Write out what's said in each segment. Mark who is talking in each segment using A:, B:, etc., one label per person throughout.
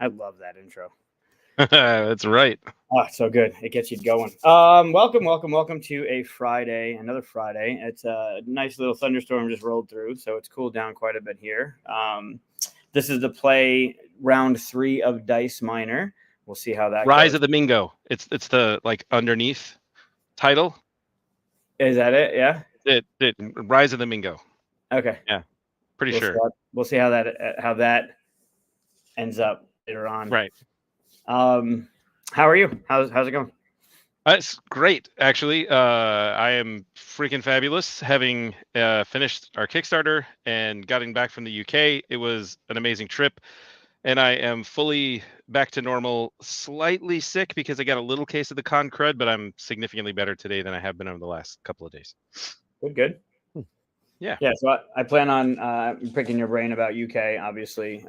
A: I love that intro.
B: That's right.
A: Oh, so good. It gets you going. Welcome to a Friday, another Friday. It's a nice little thunderstorm just rolled through, so it's cooled down quite a bit here. This is the play round 3 of Dice Minor. We'll see how that
B: Rise
A: goes.
B: of the Mingo. It's the like underneath title.
A: Is that it? Yeah.
B: It Rise of the Mingo.
A: Okay.
B: Yeah, pretty
A: We'll
B: sure.
A: see we'll see how that ends up later on.
B: Right.
A: How are you? How's it going?
B: It's great, actually. I am freaking fabulous. Having finished our Kickstarter and gotten back from the UK, it was an amazing trip, and I am fully back to normal. Slightly sick because I got a little case of the con crud, but I'm significantly better today than I have been over the last couple of days.
A: Good.
B: Yeah.
A: Yeah. So I plan on picking your brain about UK, obviously.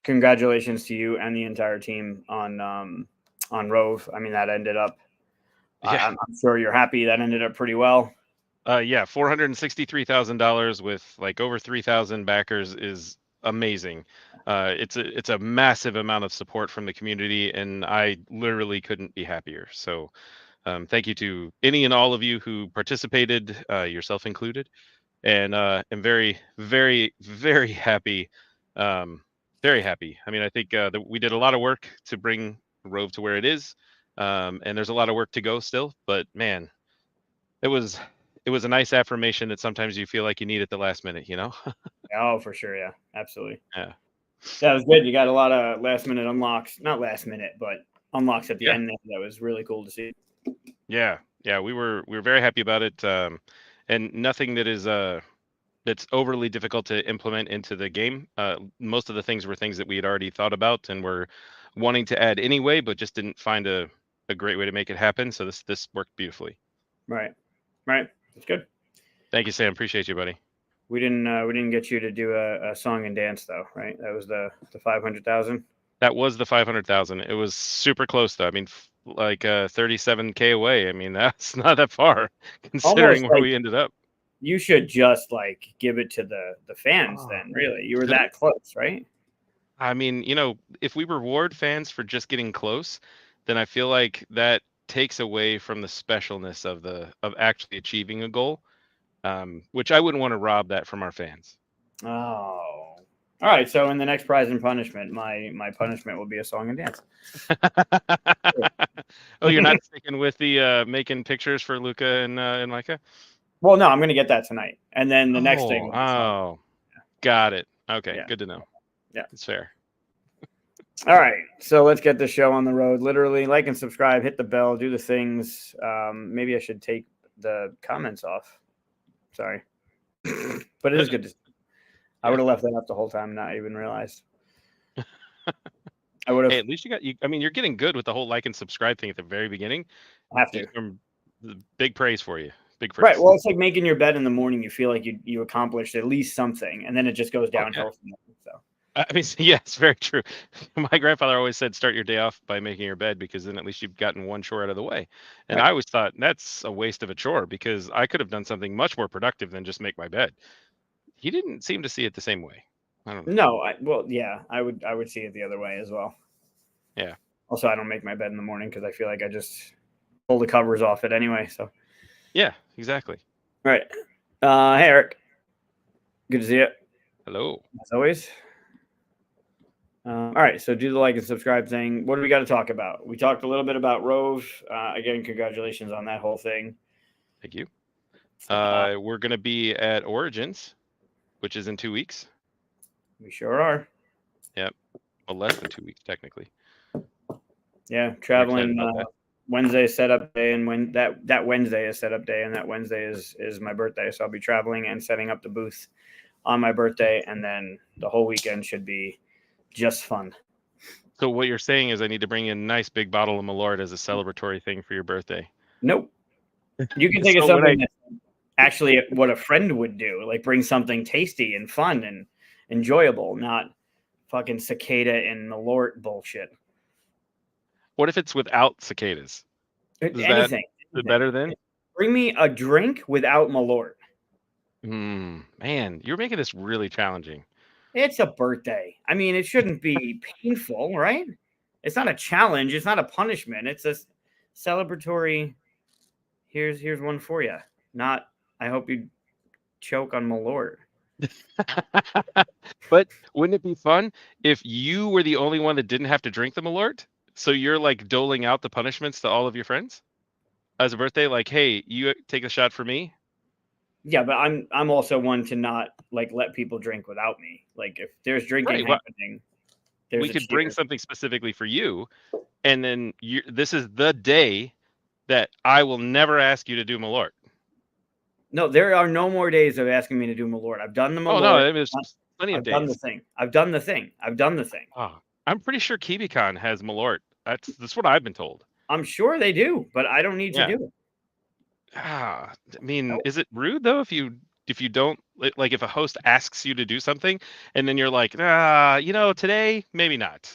A: Congratulations to you and the entire team on Rove. I mean, that ended up.
B: Yeah.
A: I'm sure you're happy that ended up pretty well.
B: Yeah, $463,000 with like over 3,000 backers is amazing. It's a massive amount of support from the community, and I literally couldn't be happier. So, thank you to any and all of you who participated, yourself included, and I'm very, very, very happy. Very happy. I mean, I think that we did a lot of work to bring Rove to where it is, and there's a lot of work to go still. But man, it was a nice affirmation that sometimes you feel like you need at the last minute, you know?
A: Oh, for sure. Yeah, absolutely.
B: Yeah.
A: That was good. You got a lot of last minute unlocks, not last minute, but unlocks at the
B: Yeah.
A: end. That was really cool to see.
B: Yeah. Yeah. We were very happy about it. And nothing that is that's overly difficult to implement into the game. Most of the things were things that we had already thought about and were wanting to add anyway, but just didn't find a great way to make it happen. So this worked beautifully.
A: Right. It's good.
B: Thank you, Sam. Appreciate you, buddy.
A: We didn't get you to do a song and dance though, right? That was the 500,000.
B: That was the 500,000. It was super close though. I mean, like 37K away. I mean, that's not that far considering
A: Almost
B: where
A: like
B: we ended up.
A: you should just like give it to the fans. Then really, you were
B: Should
A: that close, right?
B: I mean, if we reward fans for just getting close, then I feel like that takes away from the specialness of actually achieving a goal, which I wouldn't want to rob that from our fans.
A: Oh. All right. So in the next prize and punishment, my punishment will be a song and dance.
B: Oh, you're not sticking with the making pictures for Luca and Micah?
A: Well, no, I'm going to get that tonight, and then the next thing.
B: Oh, got it. Okay,
A: Yeah.
B: good to know.
A: Yeah,
B: it's fair.
A: All right, so let's get the show on the road. Literally, like and subscribe, hit the bell, do the things. Maybe I should take the comments off. Sorry, but it is good to. I would have left that up the whole time, not even realized. I would have.
B: Hey, at least you got you. I mean, you're getting good with the whole like and subscribe thing at the very beginning.
A: I have to.
B: Big praise for you. Big praise.
A: Right. Well, it's like making your bed in the morning. You feel like you accomplished at least something, and then it just goes downhill from there. So.
B: I mean, yeah, it's very true. My grandfather always said, start your day off by making your bed because then at least you've gotten one chore out of the way. And I always thought that's a waste of a chore because I could have done something much more productive than just make my bed. He didn't seem to see it the same way. I don't know.
A: No, yeah, I would see it the other way as well.
B: Yeah.
A: Also, I don't make my bed in the morning because I feel like I just pull the covers off it anyway. So.
B: Yeah, exactly.
A: All right. Hey, Eric. Good to see you.
B: Hello.
A: As always. All right. So do the like and subscribe thing. What do we got to talk about? We talked a little bit about Rove. Again, congratulations on that whole thing.
B: Thank you. We're going to be at Origins, which is in 2 weeks.
A: We sure are.
B: Yep. Well, less than 2 weeks, technically.
A: Yeah. Traveling Wednesday is setup day, and when that Wednesday is setup day, and that Wednesday is my birthday. So I'll be traveling and setting up the booth on my birthday, and then the whole weekend should be just fun.
B: So what you're saying is I need to bring in a nice big bottle of Malort as a celebratory thing for your birthday.
A: Nope. You can think of something that's actually what a friend would do, like bring something tasty and fun and enjoyable, not fucking cicada and Malort bullshit.
B: What if it's without cicadas?
A: Anything.
B: Better then?
A: Bring me a drink without Malort.
B: Man, you're making this really challenging.
A: It's a birthday. I mean, it shouldn't be painful, right? It's not a challenge. It's not a punishment. It's a celebratory. Here's one for you. Not. I hope you choke on Malort.
B: But wouldn't it be fun if you were the only one that didn't have to drink the Malort? So you're like doling out the punishments to all of your friends as a birthday, like, hey, you take a shot for me.
A: Yeah, but I'm also one to not like let people drink without me. Like if there's drinking
B: Right. Well,
A: happening,
B: we
A: there's a
B: could bring
A: cheers.
B: something specifically for you, and then this is the day that I will never ask you to do Malort.
A: No, there are no more days of asking me to do Malort. I've done the
B: Oh no,
A: Malort.
B: I mean, there's plenty of
A: I've done the
B: days.
A: thing. I've done the thing. I've done the thing.
B: Oh, I'm pretty sure KiwiCon has Malort. That's what I've been told.
A: I'm sure they do, but I don't need to
B: Yeah.
A: do it.
B: I mean,
A: No.
B: is it rude though if you don't like if a host asks you to do something and then you're like, today maybe not.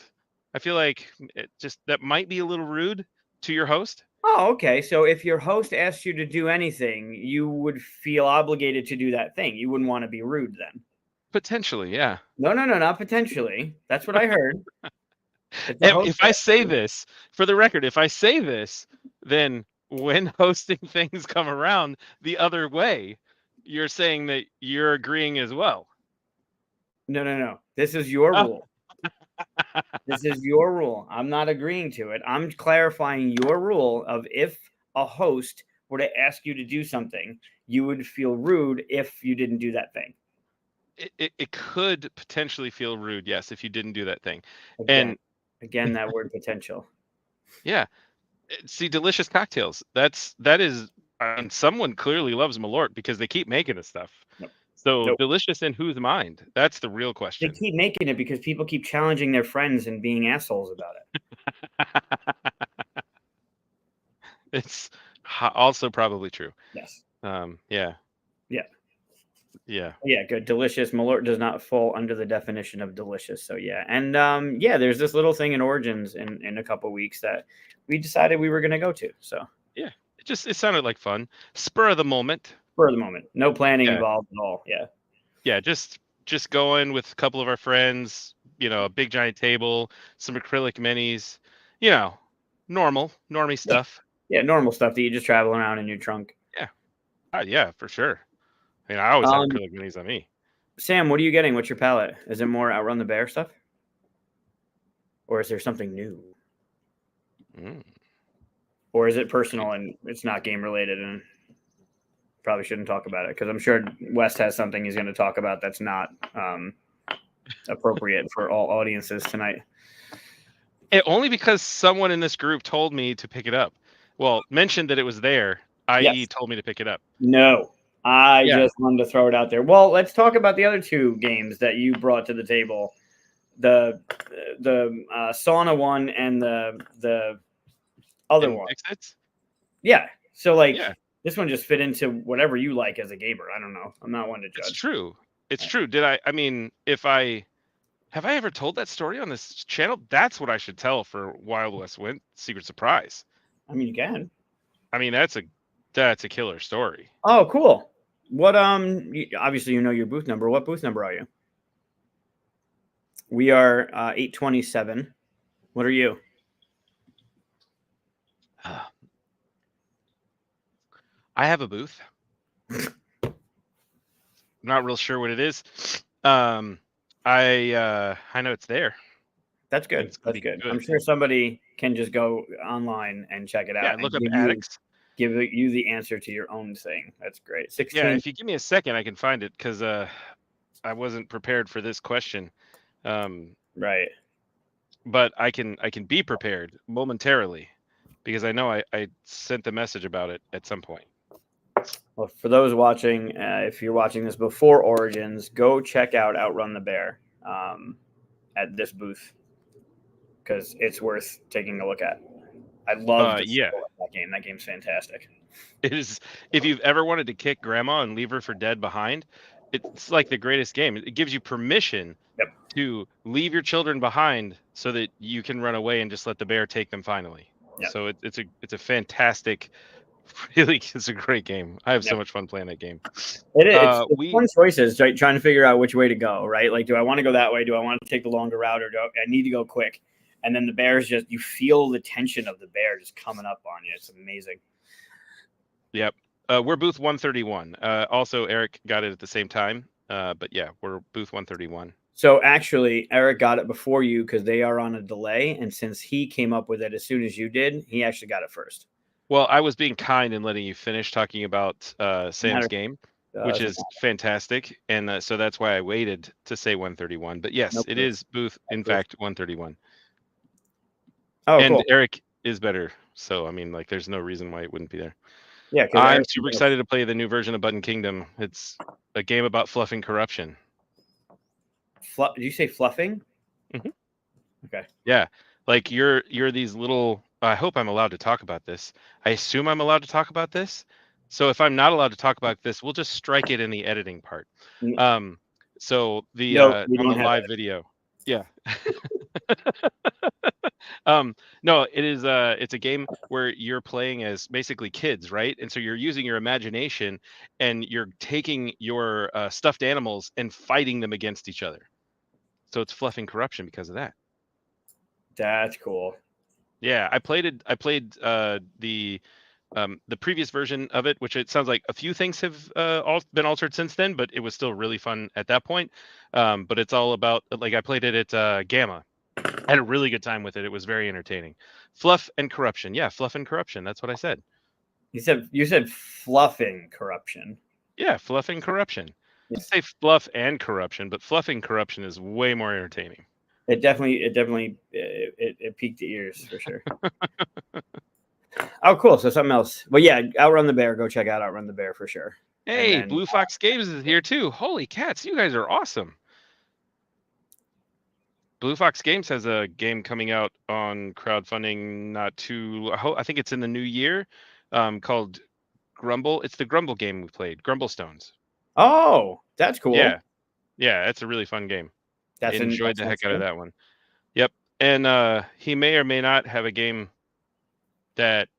B: I feel like it just that might be a little rude to your host.
A: Oh, okay. So if your host asks you to do anything, you would feel obligated to do that thing. You wouldn't want to be rude then.
B: Potentially, yeah.
A: No, no, no, not potentially. That's what I heard. If the host
B: If I
A: asks
B: say
A: you,
B: this, for the record, if I say this, then when hosting things come around the other way, you're saying that you're agreeing as well.
A: no, no, no. This is your
B: Oh,
A: rule. This is your rule. I'm not agreeing to it. I'm clarifying your rule of if a host were to ask you to do something, you would feel rude if you didn't do that thing.
B: it could potentially feel rude, yes, if you didn't do that thing.
A: Again,
B: And
A: again, that word potential.
B: yeah, see, delicious cocktails. That is, I mean, someone clearly loves Malort because they keep making this stuff.
A: Nope.
B: So
A: Nope.
B: delicious in whose mind? That's the real
A: They
B: question.
A: keep making it because people keep challenging their friends and being assholes about it.
B: It's also probably true.
A: Yes.
B: Yeah,
A: Yeah.
B: yeah.
A: Yeah, good. Delicious. Malort does not fall under the definition of delicious. So yeah. And yeah, there's this little thing in Origins in a couple weeks that we decided we were gonna go to. So
B: Yeah, it sounded like fun. Spur of the moment.
A: for the moment. No planning
B: Yeah.
A: involved at all. Yeah.
B: Yeah, just going with a couple of our friends, a big giant table, some acrylic minis, you know, normie
A: Yeah.
B: stuff.
A: Yeah. Normal stuff that you just travel around in your trunk.
B: Yeah. Yeah, for sure. I mean, I always have
A: Um,
B: acrylic minis on me.
A: Sam, what are you getting? What's your palette? Is it more Outrun the Bear stuff? Or is there something new?
B: Mm.
A: Or is it personal and it's not game related and probably shouldn't talk about it? Because I'm sure West has something he's going to talk about that's not appropriate for all audiences tonight.
B: Only because someone in this group told me to pick it up. Well, mentioned that it was there, i.e.,
A: Yes.
B: told me to pick it up.
A: No. I
B: Yeah.
A: just wanted to throw it out there. Well, let's talk about the other two games that you brought to the table. The sauna one and the other
B: And
A: one.
B: Exits?
A: Yeah. So like
B: Yeah,
A: this one just fit into whatever you like as a gamer. I don't know. I'm not one to
B: it's
A: judge.
B: true. It's true. I mean, if I have I ever told that story on this channel? That's what I should tell for Wild West Win Secret Surprise.
A: I mean, you can.
B: I mean, that's a killer story.
A: Oh, cool. What obviously you know your booth number. What booth number are you? We are 827. What are you?
B: I have a booth. Not real sure what it is. I know it's there.
A: That's
B: And
A: good.
B: it's gonna
A: That's
B: be
A: good. I'm
B: good.
A: sure somebody can just go online and check it
B: Yeah,
A: out and
B: look up addicts.
A: give you the answer to your own thing. That's great.
B: Yeah,
A: 16.
B: if you give me a second, I can find it because I wasn't prepared for this question.
A: Right.
B: But I can be prepared momentarily because I know I sent the message about it at some point.
A: Well, for those watching, if you're watching this before Origins, go check out Outrun the Bear at this booth because it's worth taking a look at. I love the
B: Yeah,
A: feel of that game. That game's fantastic.
B: it is. If you've ever wanted to kick grandma and leave her for dead behind, it's like the greatest game. It gives you permission
A: Yep.
B: to leave your children behind so that you can run away and just let the bear take them finally.
A: Yep.
B: So it's a fantastic Really, it's a great game. I have
A: Yep.
B: so much fun playing that game.
A: It is. It's
B: We
A: fun choices, right? Trying to figure out which way to go, right? Like, do I want to go that way? Do I want to take the longer route, or do I need to go quick? And then the bears you feel the tension of the bear just coming up on you. It's amazing.
B: Yep. We're booth 131. Also, Eric got it at the same time. But yeah, we're booth 131.
A: So actually, Eric got it before you because they are on a delay. And since he came up with it as soon as you did, he actually got it first.
B: Well, I was being kind and letting you finish talking about Sam's game, which is fantastic. And so that's why I waited to say 131. But yes,
A: nope.
B: It is booth, in fact, 131.
A: Oh,
B: and
A: cool.
B: Eric is better. So, I mean, like, there's no reason why it wouldn't be there.
A: Yeah,
B: I'm super excited to play the new version of Button Kingdom. It's a game about fluffing corruption.
A: Did you say fluffing?
B: Mm-hmm.
A: Okay.
B: Yeah, like you're these little. I hope I'm allowed to talk about this. I assume I'm allowed to talk about this. So if I'm not allowed to talk about this, we'll just strike it in the editing part. So the on the live video, yeah. No, it is it's a game where you're playing as basically kids, right? And so you're using your imagination and you're taking your stuffed animals and fighting them against each other. So it's fluffing corruption because of that.
A: That's cool.
B: Yeah, I played the previous version of it, which it sounds like a few things have been altered since then, but it was still really fun at that point. But it's all about, like, I played it at Gamma. I had a really good time with it. It was very entertaining. Fluff and corruption. Yeah, fluff and corruption. That's what I said.
A: You said fluffing corruption.
B: Yeah, fluffing corruption. I say fluff and corruption, but fluffing corruption is way more entertaining.
A: It definitely piqued the ears for sure. Oh, cool. So something else. But yeah, Outrun the Bear. Go check out Outrun the Bear for sure.
B: Hey, then, Blue Fox Games is here too. Holy cats, you guys are awesome. Blue Fox Games has a game coming out on crowdfunding I think it's in the new year, called Grumble. It's the Grumble game we played, Grumble Stones.
A: Oh, that's cool.
B: Yeah, it's a really fun game. I enjoyed the heck out of that one. Yep. And he may or may not have a game that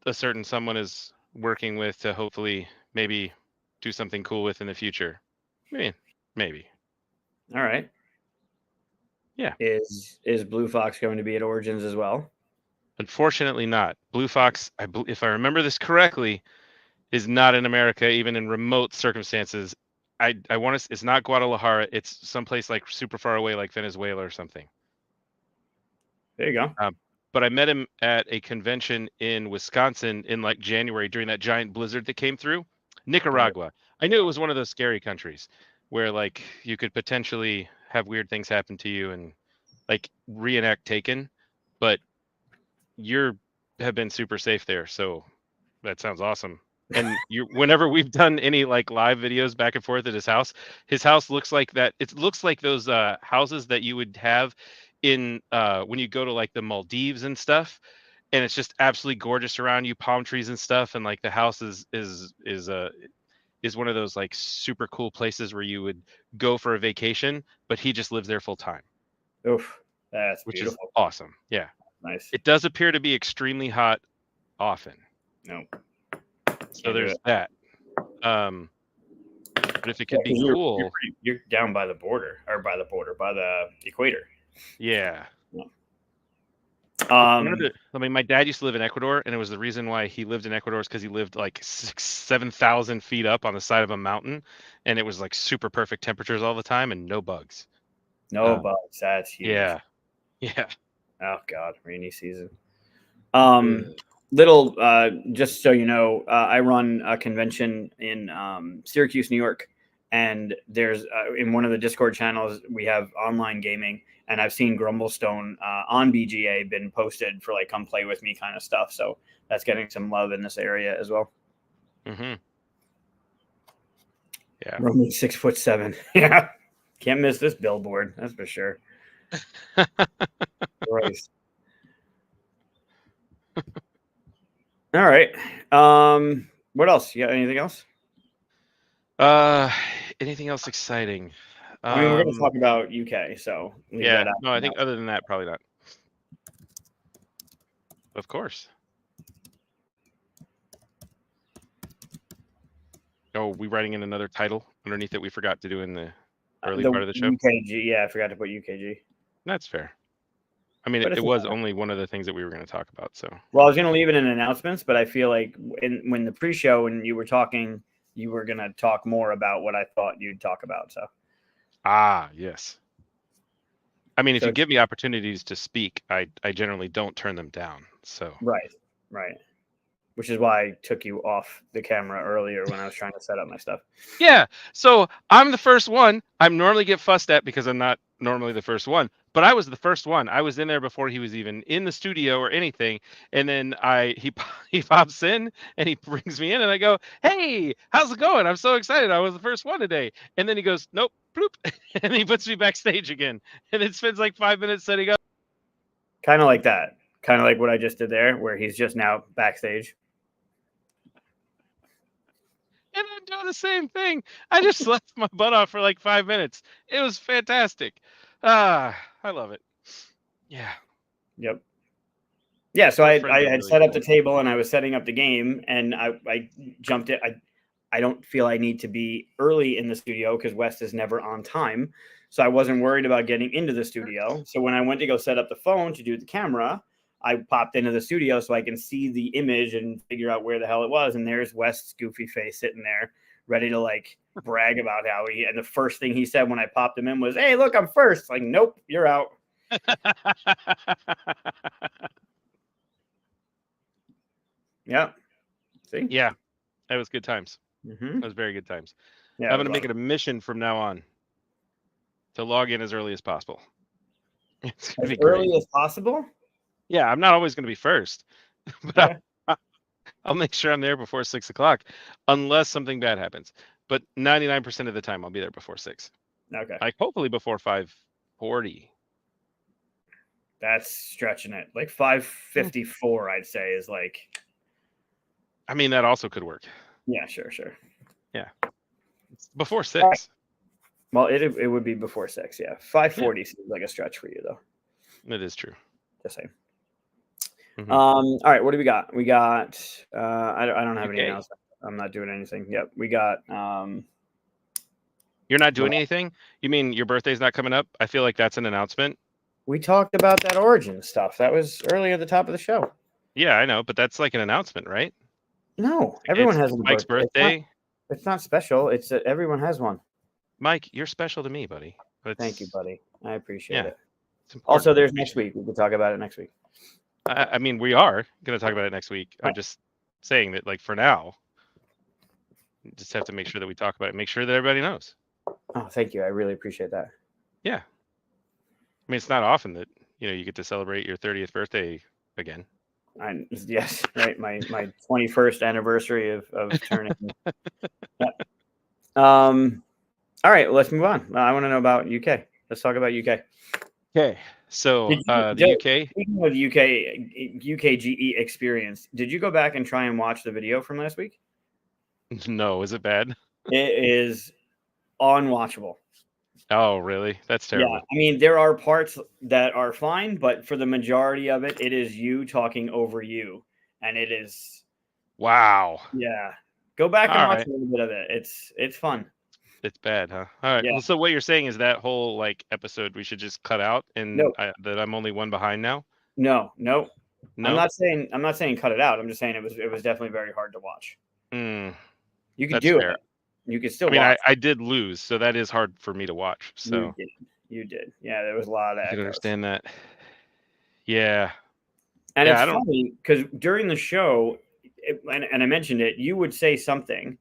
B: a certain someone is working with to hopefully maybe do something cool with in the future. Maybe.
A: All right.
B: Yeah.
A: Is Blue Fox going to be at Origins as well?
B: Unfortunately not. Blue Fox, if I remember this correctly, is not in America, even in remote circumstances. I want to. It's not Guadalajara. It's someplace like super far away, like Venezuela or something.
A: There you go.
B: But I met him at a convention in Wisconsin in like January during that giant blizzard that came through. Nicaragua. I knew it was one of those scary countries where like you could potentially have weird things happen to you and like reenact Taken, but you have been super safe there, so that sounds awesome. And whenever we've done any like live videos back and forth at his house looks like that. It looks like those houses that you would have in when you go to like the Maldives and stuff, and it's just absolutely gorgeous around you, palm trees and stuff, and like the house is one of those like super cool places where you would go for a vacation, but he just lives there full time.
A: Oof, that's
B: which
A: beautiful.
B: Is awesome. Yeah,
A: nice.
B: It does appear to be extremely hot often.
A: No.
B: So there's that. But if it could be cool,
A: you're down by the border, by the equator.
B: Yeah. I mean, my dad used to live in Ecuador, and it was the reason why he lived in Ecuador is because he lived like 7,000 feet up on the side of a mountain, and it was like super perfect temperatures all the time and no bugs.
A: No bugs. That's huge.
B: Yeah.
A: Oh God, rainy season. Just so you know, I run a convention in Syracuse, New York, and there's in one of the Discord channels we have online gaming, and I've seen Grumblestone on BGA been posted for like come play with me kind of stuff. So that's getting some love in this area as well.
B: Mm-hmm. Yeah,
A: Rumble 6'7". Yeah, can't miss this billboard. That's for sure. Christ. All right. What else? You got anything else?
B: Anything else exciting?
A: I mean, we're going to talk about UK, so
B: yeah. No, I think other than that, probably not. Of course. Oh, we writing in another title underneath that we forgot to do in the early
A: The
B: part of the show?
A: UKG. Yeah, I forgot to put UKG.
B: That's fair. I mean,
A: But
B: it
A: it's
B: was
A: fine.
B: only one of the things that we were going to talk about. So,
A: Well, I was going to leave it in announcements, but I feel like when the pre-show, when you were talking, you were going to talk more about what I thought you'd talk about. So,
B: yes. I mean, if
A: so
B: you give me opportunities to speak, I generally don't turn them down. So,
A: right. Which is why I took you off the camera earlier when I was trying to set up my stuff.
B: yeah. So I'm the first one. I'm normally get fussed at because I'm not normally the first one, but I was the first one. I was in there before he was even in the studio or anything. And then he pops in and he brings me in and I go, "Hey, how's it going? I'm so excited. I was the first one today." And then he goes, "Nope, bloop." And he puts me backstage again. And it spends like 5 minutes setting up.
A: Kind of like that. Kind of like what I just did there, where he's just now backstage.
B: And I'm doing the same thing. I just slept my butt off for like 5 minutes. It was fantastic. I love it. Yeah.
A: Yep. Yeah, so
B: Our
A: I
B: friends are
A: had
B: really
A: set up
B: cool.
A: the table and I was setting up the game, and I jumped it. I don't feel I need to be early in the studio because West is never on time. So I wasn't worried about getting into the studio. So when I went to go set up the phone to do the camera, I popped into the studio so I can see the image and figure out where the hell it was. And there's West's goofy face sitting there, ready to like brag about how he. And the first thing he said when I popped him in was, "Hey, look, I'm first." Like, nope, you're out. Yeah. See?
B: Yeah, that was good times.
A: Mm-hmm.
B: That was very good times.
A: Yeah,
B: I'm going to make it a mission from now on to log in as early as possible. It's going
A: as
B: to be
A: early
B: great.
A: as possible.
B: Yeah, I'm not always going to be first, but
A: Okay.
B: I'll make sure I'm there before 6 o'clock, unless something bad happens. But 99% of the time, I'll be there before 6.
A: Okay.
B: Like hopefully before 5:40.
A: That's stretching it. Like 5:54, I'd say, is like.
B: I mean, that also could work.
A: Yeah, sure.
B: Yeah, it's before 6.
A: Right. Well, it would be before 6. Yeah, 5:40 seems like a stretch for you, though.
B: It is true.
A: Just saying.
B: Mm-hmm.
A: All right, what do we got? We got. I don't have any
B: Okay.
A: announcements. I'm not doing anything. Yep, we got.
B: You're not doing anything? You mean your birthday's not coming up? I feel like that's an announcement.
A: We talked about that origin stuff. That was early at the top of the show.
B: Yeah, I know, but that's like an announcement, right?
A: No, everyone has a
B: Mike's birthday.
A: It's not special. It's everyone has one.
B: Mike, you're special to me, buddy.
A: Thank you, buddy. I appreciate it.
B: It's important.
A: Also, there's next week. We can talk about it next week.
B: I mean, we are going to talk about it next week. I'm just saying that, like, for now, just have to make sure that we talk about it. Make sure that everybody knows.
A: Oh, thank you. I really appreciate that.
B: Yeah. I mean, it's not often that, you get to celebrate your 30th birthday again.
A: Yes, right. My 21st anniversary of turning. Yeah. All right, let's move on. I want to know about UK. Let's talk about UK.
B: Okay. So the UK.
A: Speaking of UKGE experience, did you go back and try and watch the video from last week?
B: No, is it bad?
A: It is unwatchable.
B: Oh, really? That's terrible.
A: Yeah, I mean, there are parts that are fine, but for the majority of it, it is you talking over you, and it is.
B: Wow.
A: Yeah, go back and
B: All
A: watch
B: right.
A: a little bit of it. It's fun.
B: It's bad, huh? All right.
A: Yeah.
B: Well, so what you're saying is that whole like episode we should just cut out, and
A: No.
B: that I'm only one behind now.
A: No.
B: No.
A: I'm not saying cut it out. I'm just saying it was definitely very hard to watch. You could do it. You could still.
B: I mean, I did lose, so that is hard for me to watch. So
A: you did. Yeah, there was a lot of.
B: I can understand that. Yeah.
A: And it's funny because during the show, and I mentioned it, you would say something,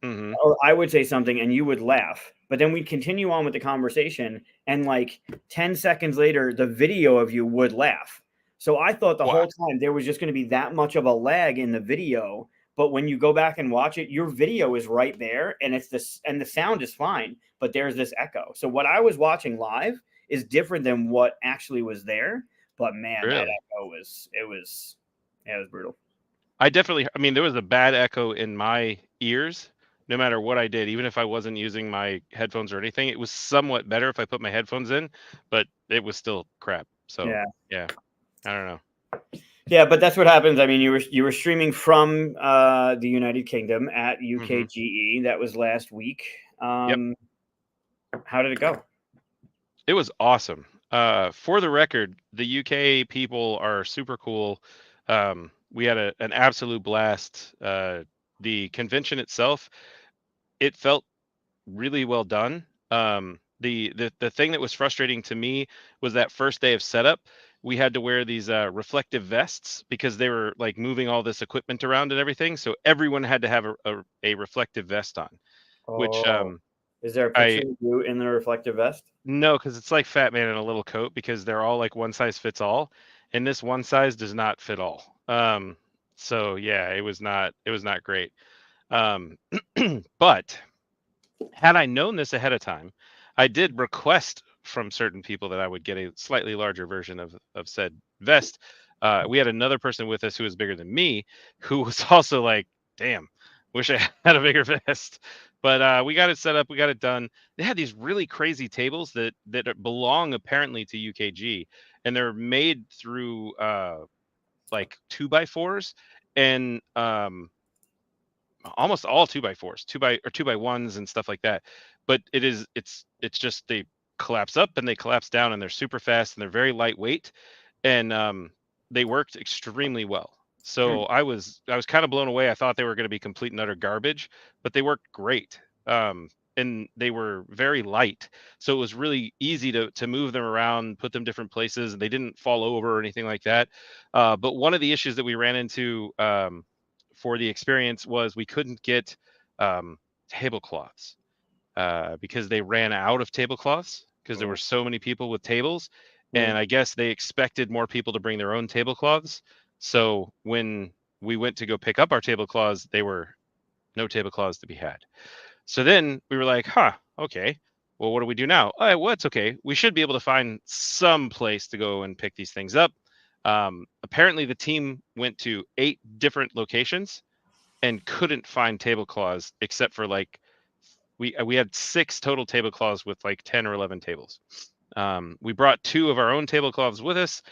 A: or I would say something, and you would laugh. But then we'd continue on with the conversation, and like 10 seconds later, the video of you would laugh. So I thought the whole time there was just going to be that much of a lag in the video. But when you go back and watch it, your video is right there, and and the sound is fine, but there's this echo. So what I was watching live is different than what actually was there. But man, that echo was brutal.
B: I mean, there was a bad echo in my ears, no matter what I did, even if I wasn't using my headphones or anything. It was somewhat better if I put my headphones in, but it was still crap. So yeah I don't know.
A: Yeah, but that's what happens. I mean, you were streaming from the United Kingdom at
B: Hmm.
A: UKGE. That was last week.
B: Yep.
A: How did it go?
B: It was awesome. For the record, the UK people are super cool. We had an absolute blast. The convention itself, it felt really well done. The thing that was frustrating to me was that first day of setup, we had to wear these reflective vests because they were like moving all this equipment around and everything. So everyone had to have a reflective vest on, which
A: Oh, is there a picture
B: I
A: of you in the reflective vest?
B: no, because it's like Fat Man in a little coat because they're all like one size fits all, and this one size does not fit all. So yeah, it was not great. Um, but had I known this ahead of time, I did request from certain people that I would get a slightly larger version of said vest. We had another person with us who was bigger than me, who was also like, "Damn, wish I had a bigger vest." But we got it set up, we got it done. They had these really crazy tables that belong apparently to UKG, and they're made through like 2x4s and almost all 2x4s, 2x1s and stuff like that. But it's just they collapse up and they collapse down and they're super fast and they're very lightweight and they worked extremely well.
A: Hmm.
B: So I was kind of blown away. I thought they were going to be complete and utter garbage, but they worked great. And they were very light, so it was really easy to move them around, put them different places, and they didn't fall over or anything like that. But one of the issues that we ran into for the experience was we couldn't get um, tablecloths because they ran out of tablecloths because there were
A: Oh,
B: so many people with tables,
A: hmm.
B: and I guess they expected more people to bring their own tablecloths. So when we went to go pick up our tablecloths, they were no tablecloths to be had. So then we were like, huh, okay. Well, what do we do now? Well, it's okay. We should be able to find some place to go and pick these things up. Apparently, the team went to 8 different locations and couldn't find tablecloths except for like we had 6 total tablecloths with like 10 or 11 tables. We brought 2 of our own tablecloths with us.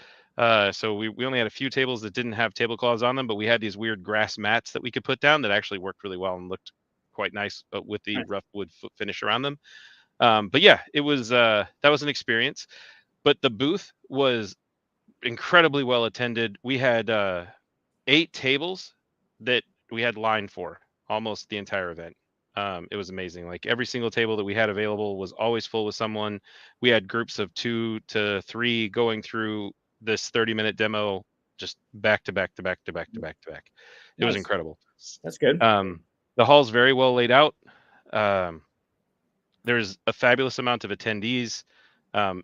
B: So we only had a few tables that didn't have tablecloths on them, but we had these weird grass mats that we could put down that actually worked really well and looked quite nice with the
A: Nice.
B: rough wood finish around them. But yeah, it was that was an experience. But the booth was incredibly well attended. We had 8 tables that we had line for almost the entire event. It was amazing. Like every single table that we had available was always full with someone. We had groups of 2 to 3 going through this 30-minute demo just back to back to back to back to back to back. It was
A: Nice.
B: incredible.
A: That's good.
B: The hall's very well laid out. Um, there's a fabulous amount of attendees.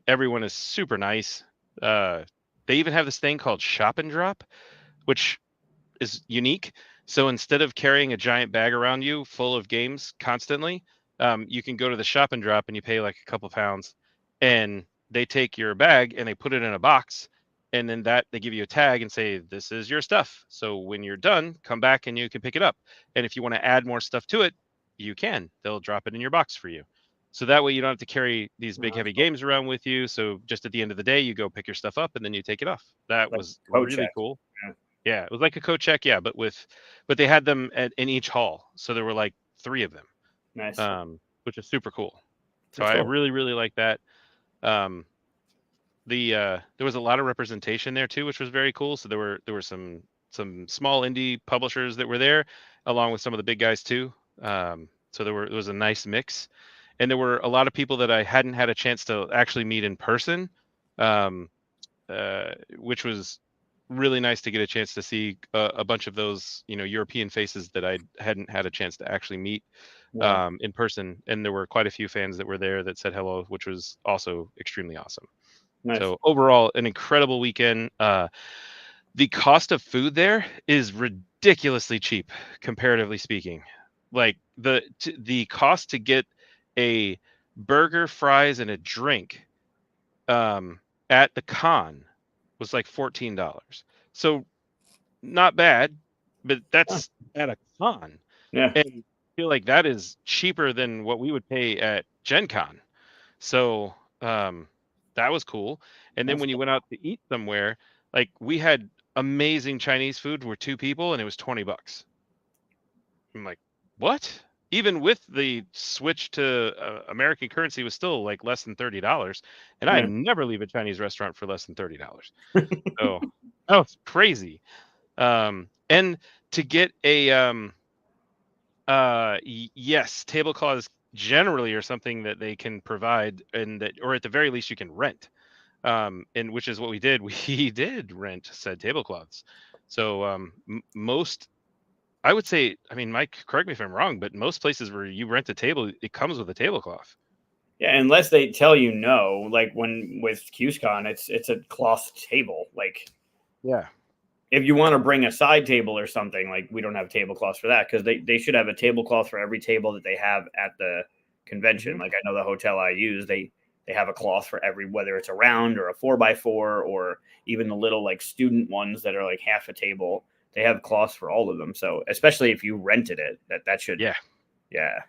B: Everyone is super nice. They even have this thing called Shop and Drop, which is unique. So instead of carrying a giant bag around you full of games constantly, you can go to the Shop and Drop and you pay like a couple pounds, and they take your bag and they put it in a box, and then that they give you a tag and say this is your stuff. So when you're done, come back and you can pick it up. And if you want to add more stuff to it, you can. They'll drop it in your box for you. So that way you don't have to carry these big
A: That's
B: heavy
A: cool.
B: games around with you. So just at the end of the day, you go pick your stuff up and then you take it off. That
A: Like
B: was
A: coat
B: really
A: check.
B: cool.
A: Yeah.
B: Yeah, it was like a coat check, yeah, but they had them in each hall, so there were like 3 of them,
A: Nice.
B: which is super cool. So
A: That's
B: I
A: cool.
B: really really like that. Um, there was a lot of representation there too, which was very cool. So there were some small indie publishers that were there, along with some of the big guys too. So there was a nice mix, and there were a lot of people that I hadn't had a chance to actually meet in person. Um, which was really nice to get a chance to see a bunch of those, European faces that I hadn't had a chance to actually meet
A: Yeah.
B: in person. And there were quite a few fans that were there that said hello, which was also extremely awesome.
A: Nice.
B: So overall, an incredible weekend. The cost of food there is ridiculously cheap, comparatively speaking. Like the cost to get a burger, fries, and a drink at the con was like $14. So not bad, but
A: Huh.
B: that's at a con.
A: Yeah.
B: And I feel like that is cheaper than what we would pay at Gen Con. So that was cool. And then
A: That's
B: when you
A: cool.
B: went out to eat somewhere, like we had amazing Chinese food were 2 people, and it was $20. I'm like, what? Even with the switch to American currency, was still like less than $30, and I
A: Yeah.
B: never leave a Chinese restaurant for less than $30. So that was crazy. And to get a yes, tablecloths generally are something that they can provide, and that, or at the very least, you can rent. And which is what we did. We did rent said tablecloths. So most, I would say, I mean, Mike, correct me if I'm wrong, but most places where you rent a table, it comes with a tablecloth.
A: Yeah, unless they tell you no, like when with QSCon, it's a cloth table. Like
B: Yeah.
A: if you want to bring a side table or something, like we don't have tablecloths for that because they should have a tablecloth for every table that they have at the convention.
B: Hmm.
A: Like I know the hotel I use, they have a cloth for every, whether it's a round or a 4x4 or even the little like student ones that are like half a table. They have cloths for all of them. So especially if you rented it, that should,
B: Yeah.
A: yeah,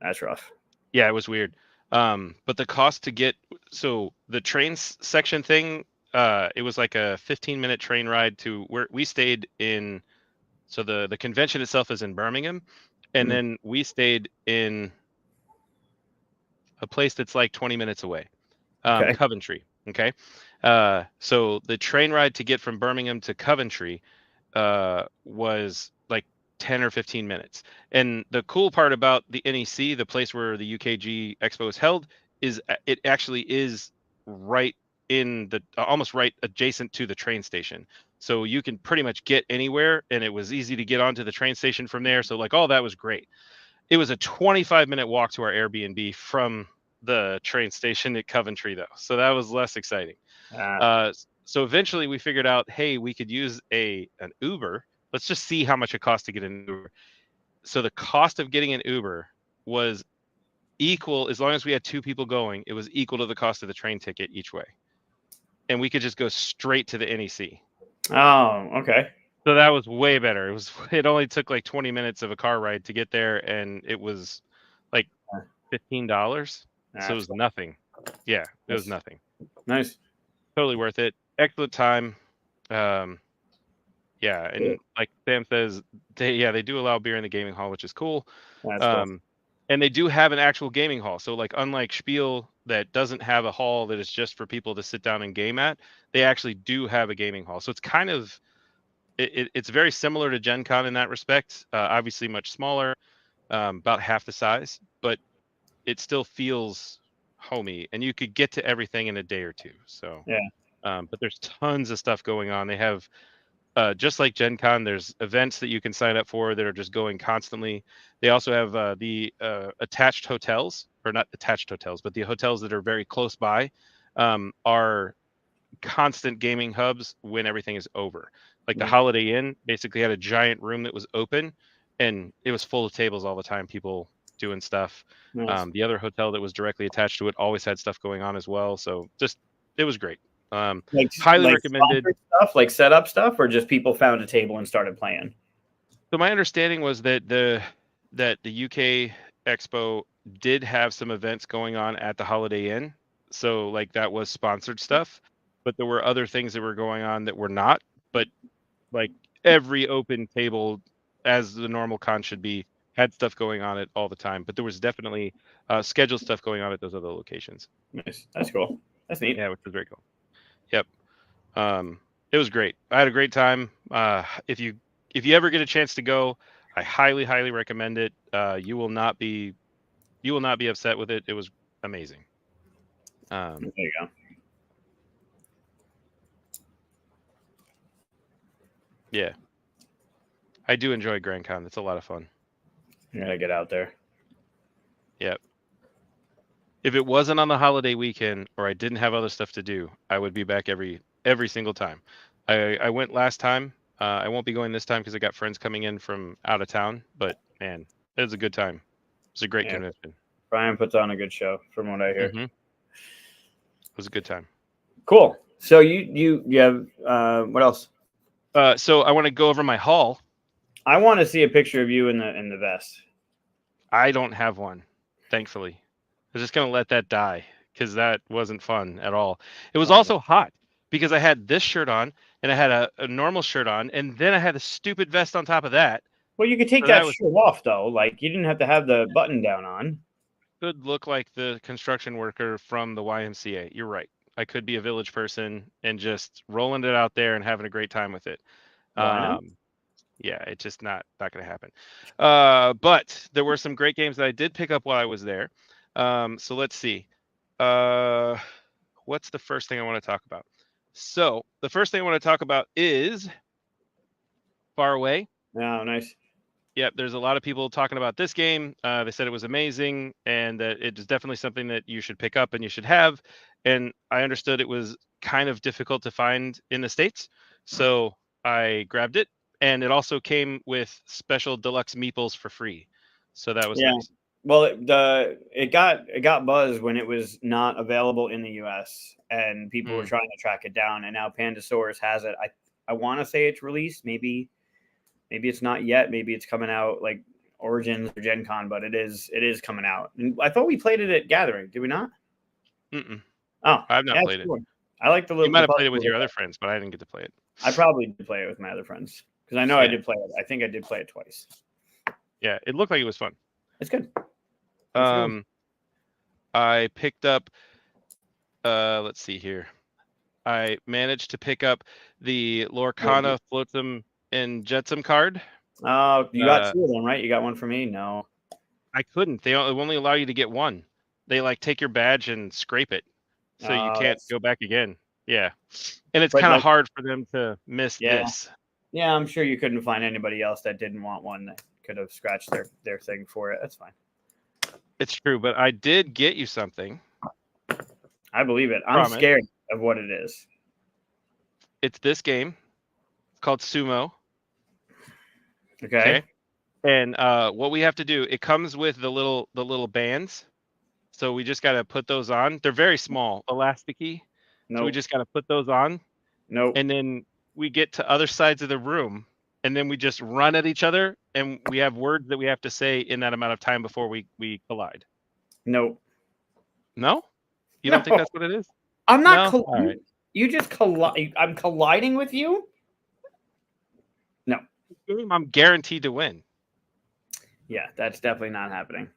A: that's rough.
B: Yeah, it was weird. But the cost to get, so the section thing, it was like a 15-minute train ride to where we stayed in. So the convention itself is in Birmingham, and
A: Mm.
B: then we stayed in a place that's like 20 minutes away,
A: Okay.
B: Coventry. Okay. So the train ride to get from Birmingham to Coventry was like 10 or 15 minutes. And the cool part about the NEC, the place where the UKG Expo is held, is it actually is right in the almost right adjacent to the train station. So you can pretty much get anywhere, and it was easy to get onto the train station from there. So like all that was great. It was a 25-minute walk to our Airbnb from the train station at Coventry, though. So that was less exciting.
A: Uh,
B: So eventually we figured out, hey, we could use an Uber. Let's just see how much it costs to get an Uber. So the cost of getting an Uber was equal, as long as we had 2 people going, it was equal to the cost of the train ticket each way. And we could just go straight to the NEC.
A: oh, okay.
B: So that was way better. It only took like 20 minutes of a car ride to get there, and it was like $15. So it
A: That's
B: was nothing. Yeah, it was
A: that's
B: nothing.
A: nice.
B: Totally worth it. Excellent time. Um, yeah, and like Sam says, they do allow beer in the gaming hall, which is cool.
A: That's cool.
B: Um, and they do have an actual gaming hall. So like unlike Spiel that doesn't have a hall that is just for people to sit down and game at, they actually do have a gaming hall. So it's kind of it's very similar to Gen Con in that respect. Obviously much smaller, about half the size, but it still feels homey, and you could get to everything in a day or two. So,
A: Yeah.
B: but there's tons of stuff going on. They have just like Gen Con, there's events that you can sign up for that are just going constantly. They also have the attached hotels, or not attached hotels, but the hotels that are very close by are constant gaming hubs when everything is over. Like the
A: Yeah.
B: Holiday Inn basically had a giant room that was open, and it was full of tables all the time, people doing stuff.
A: Nice.
B: The other hotel that was directly attached to it always had stuff going on as well. So just it was great. Highly
A: Like
B: recommended.
A: sponsored stuff, like setup stuff, or just people found a table and started playing.
B: So my understanding was that the UK Expo did have some events going on at the Holiday Inn. So like that was sponsored stuff, but there were other things that were going on that were not. But like every open table, as the normal con should be, had stuff going on it all the time. But there was definitely scheduled stuff going on at those other locations.
A: Nice. That's cool. That's neat.
B: Yeah, which was very cool. Yep. It was great. I had a great time. If you ever get a chance to go, I highly recommend it. You will not be upset with it. It was amazing.
A: There you go.
B: Yeah, I do enjoy Grand Con. It's a lot of fun.
A: You gotta get out there.
B: Yep. If it wasn't on the holiday weekend or I didn't have other stuff to do, I would be back every single time. I went last time. I won't be going this time because I got friends coming in from out of town. But man, it was a good time. It was a great
A: Yeah.
B: convention.
A: Brian puts on a good show, from what I hear.
B: It was a good time.
A: Cool. So you have what else?
B: So I want to go over my haul.
A: I want to see a picture of you in the vest.
B: I don't have one, thankfully. I was just gonna let that die because that wasn't fun at all. It was
A: Oh,
B: also hot. because I had this shirt on and I had a normal shirt on, and then I had a stupid vest on top of that.
A: Well, you could take
B: So then I
A: that
B: was
A: shirt off though. Like you didn't have to have the button down on.
B: could look like the construction worker from the YMCA. You're right. I could be a village person and just rolling it out there and having a great time with it.
A: Why not?
B: Yeah, it's just not going to happen. But there were some great games that I did pick up while I was there. So let's see. Uh, what's the first thing I want to talk about? So the first thing I want to talk about is Far Away.
A: Oh, nice.
B: Yep, there's a lot of people talking about this game. They said it was amazing and that it is definitely something that you should pick up and you should have. And I understood it was kind of difficult to find in the States. So I grabbed it. And it also came with special deluxe meeples for free. So that was
A: Yeah.
B: nice.
A: Well, it got buzz when it was not available in the U.S. and people were
B: Mm.
A: trying to track it down, and now Pandasaurus has it. I want to say it's released. Maybe it's not yet. Maybe it's coming out like Origins or Gen Con, but it is coming out. And I thought we played it at Gathering. Did we not?
B: Mm-mm.
A: Oh,
B: I've not
A: yeah,
B: played it.
A: cool. I like the
B: You
A: little.
B: might have played it with your other friends, but I didn't get to play it.
A: I probably did play it with my other friends because I know I
B: Yeah.
A: did play it. I think I did play it twice.
B: Yeah, it looked like it was fun.
A: It's good. It's good.
B: I picked up. Let's see here. I managed to pick up the Lorcana Flotsam and Jetsam card.
A: Oh, you got two of them, right? You got one for me? No.
B: I couldn't. They only allow you to get one. They like take your badge and scrape it, so you can't go back again. Yeah, and it's kind of hard for them to miss this.
A: Yeah, I'm sure you couldn't find anybody else that didn't want one that could have scratched their thing for it. That's fine.
B: It's true, but I did get you something.
A: I believe it. I'm scared of what it is.
B: It's this game. It's called Sumo.
A: Okay.
B: And what we have to do, it comes with the little bands. So we just got to put those on. They're very small, elasticy.
A: Nope.
B: So we just got to put those on.
A: Nope.
B: And then we get to other sides of the room, and then we just run at each other, and we have words that we have to say in that amount of time before we collide.
A: Nope.
B: No? You don't think that's what it is?
A: I'm not
B: colliding. All right.
A: You just collide. I'm colliding with you? No.
B: I'm guaranteed to win.
A: Yeah, that's definitely not happening.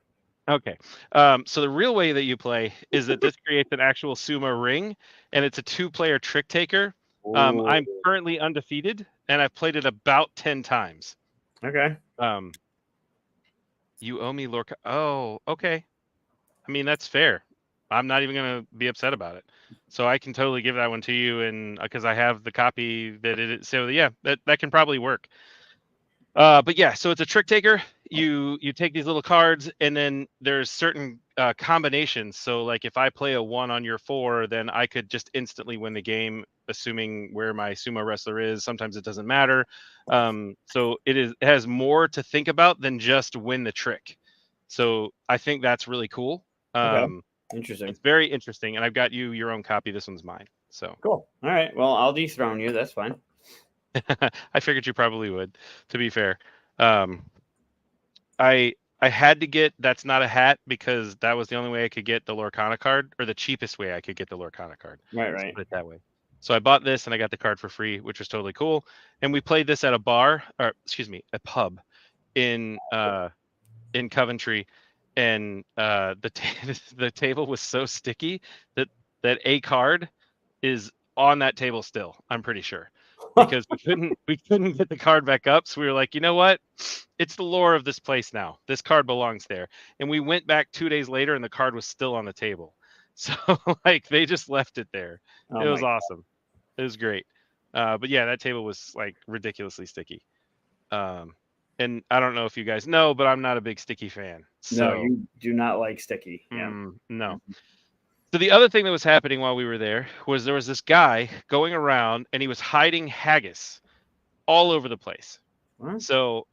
B: Okay. So the real way that you play is that this creates an actual sumo ring, and it's a 2-player trick taker. I'm currently undefeated, and I've played it about 10 times.
A: Okay.
B: You owe me Lorca. Oh, okay. I mean, that's fair. I'm not even going to be upset about it. So I can totally give that one to you, and because I have the copy that it is. So yeah, that can probably work. But yeah, so it's a trick taker. You take these little cards, and then there's certain combinations. So like if I play a 1 on your 4, then I could just instantly win the game, assuming where my sumo wrestler is. Sometimes it doesn't matter. So it has more to think about than just win the trick. So I think that's really cool.
A: Interesting.
B: It's very interesting, and I've got you your own copy. This one's mine. So
A: cool. All right. Well, I'll dethrone you. That's fine.
B: I figured you probably would, to be fair. I had to get That's Not a Hat because that was the only way I could get the Lorcana card, or the cheapest way I could get the Lorcana card.
A: Right.
B: Let's put it that way. So I bought this and I got the card for free, which was totally cool. And we played this at a bar, or excuse me, a pub in Coventry, and the table was so sticky that a card is on that table still. I'm pretty sure. Because we couldn't get the card back up, so we were like, you know what, it's the lore of this place now, this card belongs there. And we went back 2 days later and the card was still on the table. So like they just left it there. It was awesome. It was great. But yeah, that table was like ridiculously sticky. And I don't know if you guys know, but I'm not a big sticky fan. So
A: no, you do not like sticky. Yeah.
B: No. So the other thing that was happening while we were there was this guy going around, and he was hiding haggis all over the place.
A: What?
B: So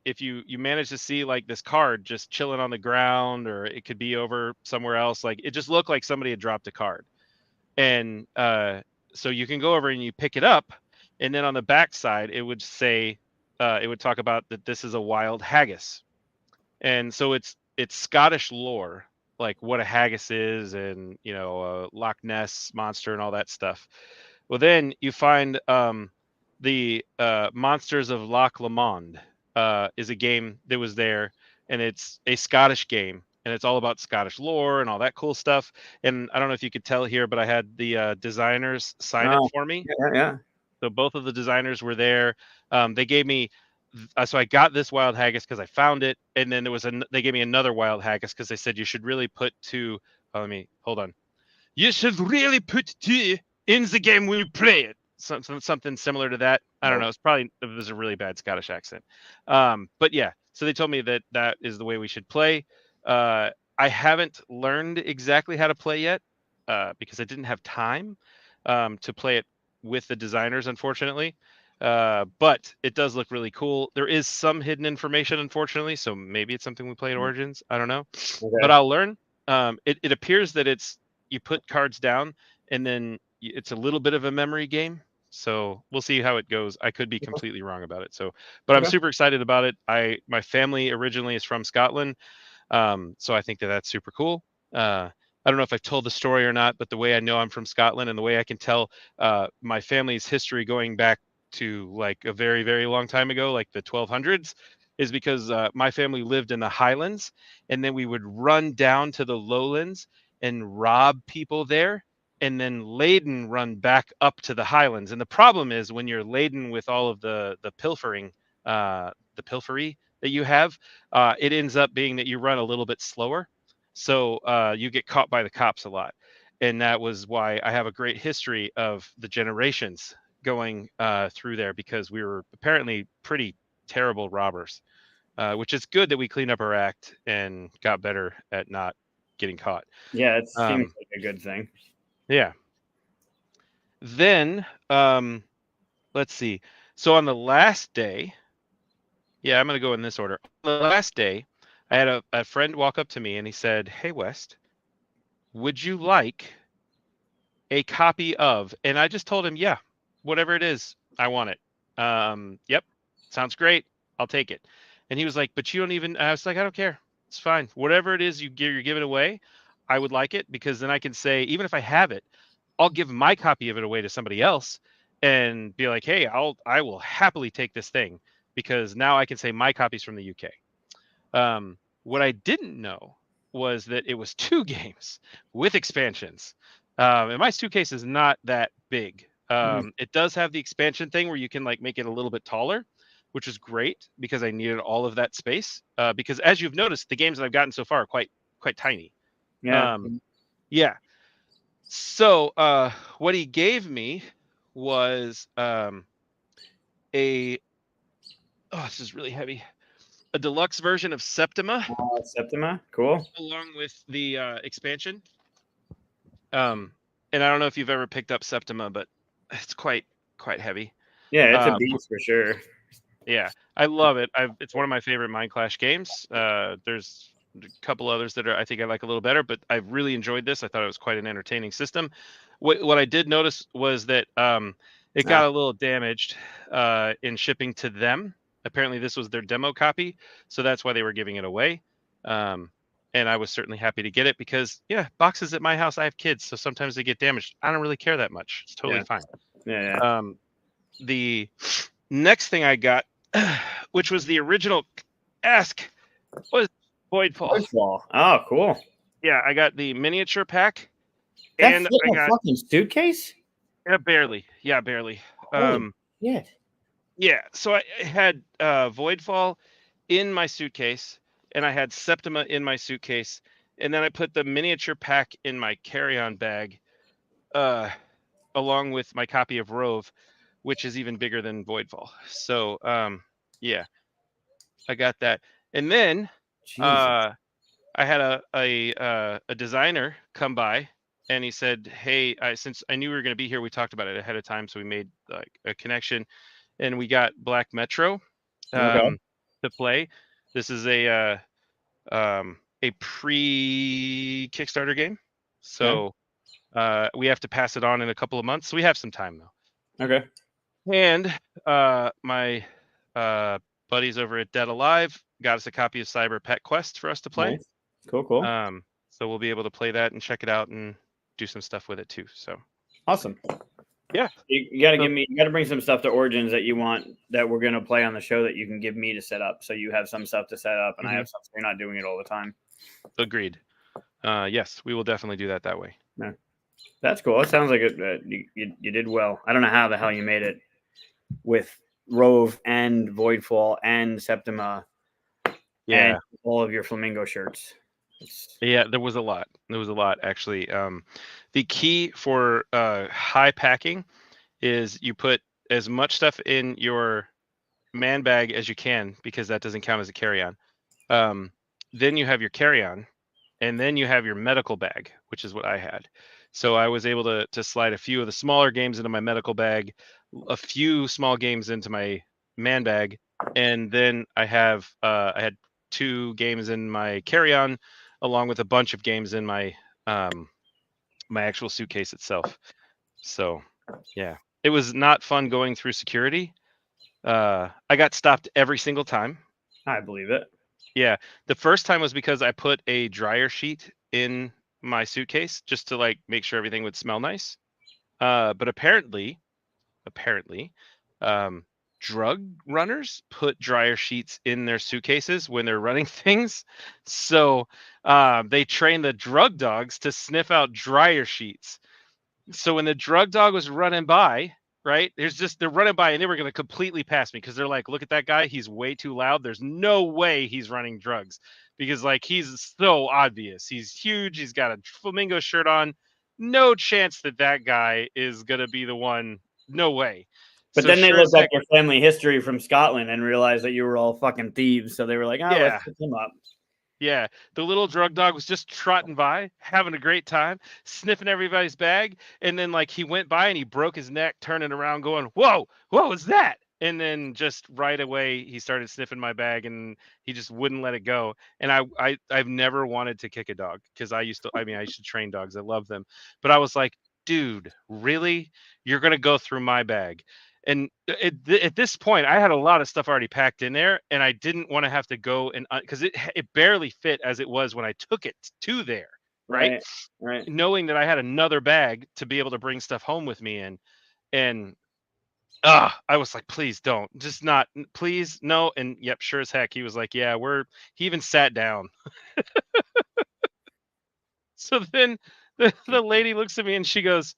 B: if you manage to see like this card just chilling on the ground, or it could be over somewhere else, like it just looked like somebody had dropped a card. And so you can go over and you pick it up, and then on the back side it would say, it would talk about that this is a wild haggis. And so it's Scottish lore, like what a haggis is, and Loch Ness monster and all that stuff. Well, then you find the Monsters of Loch Lomond is a game that was there, and it's a Scottish game, and it's all about Scottish lore and all that cool stuff. And I don't know if you could tell here, but I had the designers sign it
A: Oh,
B: for me.
A: yeah, yeah.
B: So both of the designers were there. They gave me, so I got this wild haggis because I found it, and then they gave me another wild haggis because they said you should really put two. Oh, let me hold on. You should really put two in the game when you play it. Something similar to that. I don't know. It was a really bad Scottish accent. But yeah, so they told me that that is the way we should play. I haven't learned exactly how to play yet because I didn't have time to play it with the designers, unfortunately. But it does look really cool. There is some hidden information, unfortunately, so maybe it's something we play at Origins. I don't know, but
A: Okay.
B: I'll learn. It appears that you put cards down and then it's a little bit of a memory game. So we'll see how it goes. I could be completely wrong about it. So, but I'm
A: Okay.
B: super excited about it. My family originally is from Scotland, so I think that that's super cool. I don't know if I've told the story or not, but the way I know I'm from Scotland and the way I can tell my family's history going back to like a very, very long time ago, like the 1200s, is because my family lived in the Highlands, and then we would run down to the lowlands and rob people there, and then laden run back up to the Highlands. And the problem is when you're laden with all of the pilfering, the pilfery that you have, it ends up being that you run a little bit slower, so you get caught by the cops a lot. And that was why I have a great history of the generations going through there, because we were apparently pretty terrible robbers, which is good that we cleaned up our act and got better at not getting caught.
A: Yeah, it seems
B: Um,
A: like a good thing.
B: yeah. Then let's see. So on the last day, yeah, I'm going to go in this order. On the last day, I had a friend walk up to me and he said, "Hey, West, would you like a copy of?" And I just told him, "Yeah, whatever it is, I want it." Yep, sounds great. I'll take it. And he was like, "But you don't even." I was like, "I don't care. It's fine. Whatever it is you're giving away, I would like it, because then I can say, even if I have it, I'll give my copy of it away to somebody else and be like, hey, I will happily take this thing, because now I can say my copy's from the UK." What I didn't know was that it was two games with expansions. And my suitcase is not that big.
A: Mhm.
B: It does have the expansion thing where you can like make it a little bit taller, which is great because I needed all of that space. Because as you've noticed, the games that I've gotten so far are quite tiny.
A: Yeah.
B: Um, yeah. So what he gave me was a this is really heavy, a deluxe version of Septima
A: Septima. Cool.
B: along with the expansion. Um, and I don't know if you've ever picked up Septima, but it's quite heavy.
A: Yeah, it's a
B: Uh,
A: beast for sure.
B: yeah, I love it. It's one of my favorite Mind Clash games. There's a couple others that I think I like a little better, but I've really enjoyed this. I thought it was quite an entertaining system. What I did notice was that it
A: Ah,
B: got a little damaged in shipping to them. Apparently, this was their demo copy, so that's why they were giving it away. Um, and I was certainly happy to get it because, yeah, boxes at my house, I have kids, so sometimes they get damaged. I don't really care that much. It's totally
A: yeah.
B: fine.
A: Yeah.
B: The next thing I got, which was the original ask, was Voidfall.
A: Woodfall. Oh, cool.
B: Yeah, I got the miniature pack,
A: That
B: and
A: fit
B: I
A: in a
B: got
A: fucking suitcase?
B: barely. Yeah, barely.
A: Holy shit.
B: Yeah, so I had Voidfall in my suitcase, and I had Septima in my suitcase, and then I put the miniature pack in my carry-on bag, uh, along with my copy of Rove, which is even bigger than Voidfall. So, yeah, I got that, and then
A: Jesus.
B: uh, I had a designer come by, and he said, "Hey, since I knew we were going to be here, we talked about it ahead of time, so we made like a connection, and we got Black Metro
A: Okay.
B: um, to play. This is a pre Kickstarter game,
A: Okay.
B: so we have to pass it on in a couple of months. So we have some time though."
A: Okay.
B: And my buddies over at Dead Alive got us a copy of Cyber Pet Quest for us to play.
A: Nice. Cool. Cool.
B: So we'll be able to play that and check it out and do some stuff with it too. So
A: Awesome.
B: Yeah.
A: You got to
B: So,
A: give me. You got to bring some stuff to Origins that you want that we're gonna play on the show that you can give me to set up. So you have some stuff to set up, and I have something. You're not doing it all the time.
B: agreed. Yes, we will definitely do that way.
A: Yeah. That's cool. It sounds like you did well. I don't know how the hell you made it with Rove and Voidfall and Septima and
B: Yeah.
A: all of your flamingo shirts.
B: Yeah, there was a lot. There was a lot actually. The key for high packing is you put as much stuff in your man bag as you can, because that doesn't count as a carry-on. Then you have your carry-on, and then you have your medical bag, which is what I had. So I was able to slide a few of the smaller games into my medical bag, a few small games into my man bag, and then I had 2 games in my carry-on, along with a bunch of games in my my actual suitcase itself. So yeah, it was not fun going through security. I got stopped every single time.
A: I believe it.
B: Yeah, the first time was because I put a dryer sheet in my suitcase just to like make sure everything would smell nice. But apparently, um, drug runners put dryer sheets in their suitcases when they're running things. So they train the drug dogs to sniff out dryer sheets. So when the drug dog was running by, right? They're running by and they were going to completely pass me because they're like, look at that guy. He's way too loud. There's no way he's running drugs because like he's so obvious. He's huge. He's got a flamingo shirt on. No chance that that guy is going to be the one. No way.
A: But
B: So
A: then they
B: sure as
A: looked up
B: heck,
A: your family history from Scotland and realized that you were all fucking thieves. So they were like, "Oh, let's
B: yeah.
A: pick him up."
B: Yeah, the little drug dog was just trotting by, having a great time, sniffing everybody's bag, and then like he went by and he broke his neck, turning around, going, "Whoa, what was that?" And then just right away he started sniffing my bag, and he just wouldn't let it go. And I've never wanted to kick a dog because I used to train dogs, I love them, but I was like, dude, really? You're gonna go through my bag? And at this point, I had a lot of stuff already packed in there, and I didn't want to have to go and because it barely fit as it was when I took it to there, right?
A: Right, right.
B: Knowing that I had another bag to be able to bring stuff home with me in, and I was like, please don't, just not, please no. And yep, sure as heck, he was like, yeah, he even sat down. So then the lady looks at me and she goes,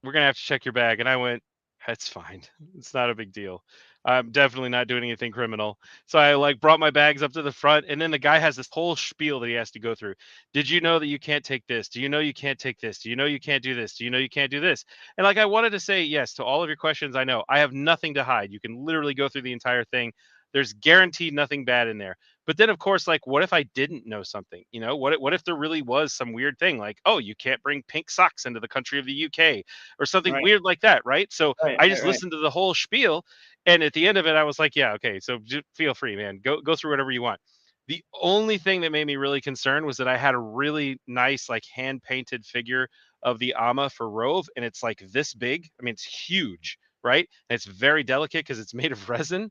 B: we're gonna have to check your bag. And I went, that's fine. It's not a big deal. I'm definitely not doing anything criminal. So I like brought my bags up to the front, and then the guy has this whole spiel that he has to go through. Did you know that you can't take this? Do you know you can't take this? Do you know you can't do this? Do you know you can't do this? And like I wanted to say yes to all of your questions. I know I have nothing to hide. You can literally go through the entire thing. There's guaranteed nothing bad in there. But then of course, like what if I didn't know something? You know, what if there really was some weird thing like, oh, you can't bring pink socks into the country of the UK or something
A: Right,
B: weird like that, right? So
A: right,
B: I
A: right,
B: just
A: right.
B: listened to the whole spiel, and at the end of it, I was like, yeah, okay, so just feel free, man. Go through whatever you want. The only thing that made me really concerned was that I had a really nice, like hand painted figure of the Ama for Rove, and it's like this big. I mean, it's huge, right? And it's very delicate because it's made of resin.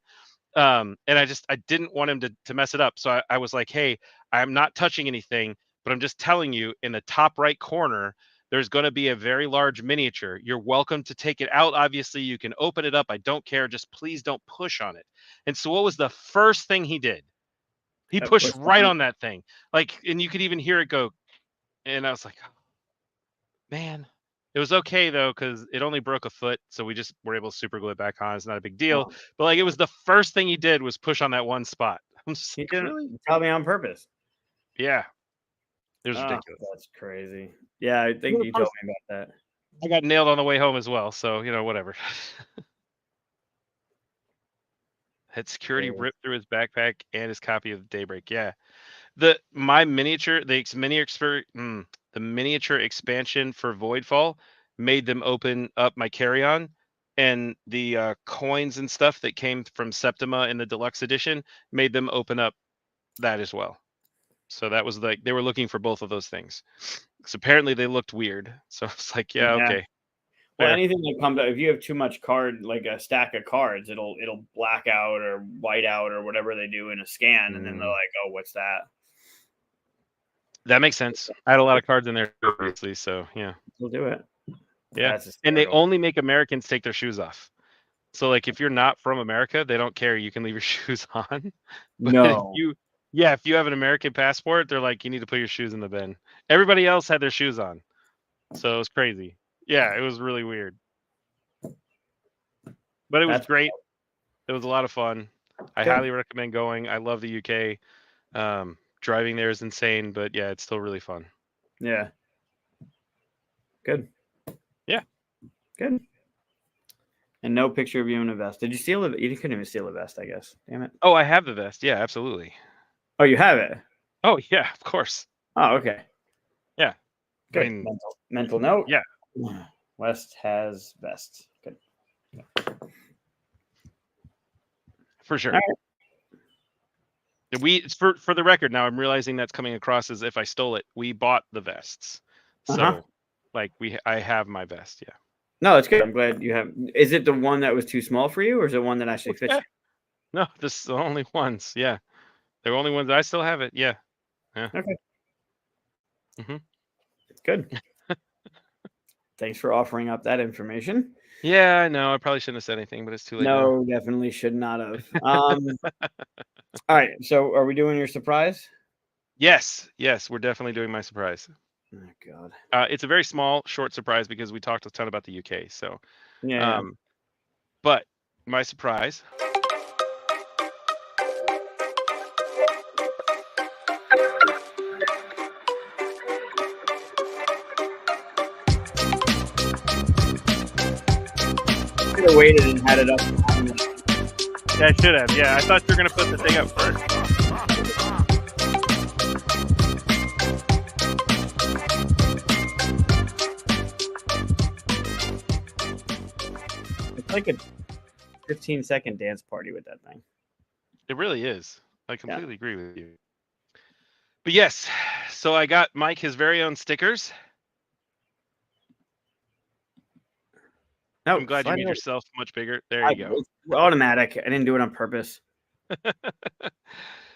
B: And I didn't want him to mess it up. So I was like, hey, I'm not touching anything, but I'm just telling you in the top right corner, there's going to be a very large miniature. You're welcome to take it out. Obviously, you can open it up. I don't care. Just please don't push on it. And so what was the first thing he did? He
A: That
B: pushed
A: pushed
B: right
A: on.
B: on that thing. Like, and you could even hear it go. And I was like, man, it was okay though, because it only broke a foot. So we just were able to super glue it back on. It's not a big deal.
A: Oh,
B: But like it was the first thing he did was push on that one spot. I'm just
A: he
B: like,
A: didn't
B: really?
A: probably on purpose.
B: Yeah. It was
A: Oh,
B: ridiculous.
A: that's crazy. Yeah, I
B: And
A: think
B: then, of
A: you told
B: course,
A: me about that.
B: I got nailed on the way home as well. So, whatever. Had security
A: Crazy.
B: ripped through his backpack and his copy of Daybreak. Yeah. My miniature, the miniature expansion for Voidfall made them open up my carry-on, and the coins and stuff that came from Septima in the deluxe edition made them open up that as well. So that was like they were looking for both of those things. So apparently they looked weird. So it's like, yeah,
A: Yeah.
B: okay,
A: Well,
B: fair.
A: anything that comes out, if you have too much card, like a stack of cards, it'll black out or white out or whatever they do in a scan, and then they're
B: Mm,
A: like, "Oh, what's that?"
B: that makes sense. I had a lot of cards in there, obviously. So yeah.
A: We'll do it.
B: Yeah.
A: That's
B: And they
A: hysterical.
B: only make Americans take their shoes off. So like if you're not from America, they don't care. You can leave your shoes on. But
A: No,
B: if you have an American passport, they're like, you need to put your shoes in the bin. Everybody else had their shoes on. So it was crazy. Yeah, it was really weird. But it was
A: that's
B: great. It was a lot of fun. I
A: good.
B: highly recommend going. I love the UK. Driving there is insane, but yeah, it's still really fun.
A: Yeah. Good.
B: Yeah.
A: Good. And no picture of you in a vest. Did you steal it? You couldn't even steal a vest, I guess. Damn it.
B: Oh, I have the vest. Yeah, absolutely.
A: Oh, you have it.
B: Oh yeah, of course.
A: Oh, okay.
B: Yeah.
A: Good.
B: I mean,
A: Mental note.
B: yeah,
A: West has vest. Good.
B: for sure.
A: All right.
B: We for the record now, I'm realizing that's coming across as if I stole it. We bought the vests, so
A: Uh-huh.
B: like I have my vest. Yeah.
A: No, it's good. I'm glad you have. Is it the one that was too small for you, or is it one that actually fits
B: Yeah.
A: you?
B: No, this is the only ones. Yeah, they're only ones. I still have it. Yeah. Yeah.
A: Okay.
B: Hmm.
A: Good. Thanks for offering up that information.
B: Yeah, I know. I probably shouldn't have said anything, but it's too late now.
A: No, definitely should not have. All right. So, are we doing your surprise?
B: Yes, we're definitely doing my surprise.
A: Oh God.
B: It's a very small, short surprise because we talked a ton about the UK. So,
A: Yeah.
B: but my surprise.
A: Could have waited and had it up.
B: Yeah, I should have. Yeah, I thought you were gonna put the thing up first.
A: It's like a 15-second dance party with that thing.
B: It really is. I completely agree with you. But yes, so I got Mike his very own stickers.
A: No,
B: I'm glad you made yourself much bigger. There you go.
A: It's automatic. I didn't do it on purpose.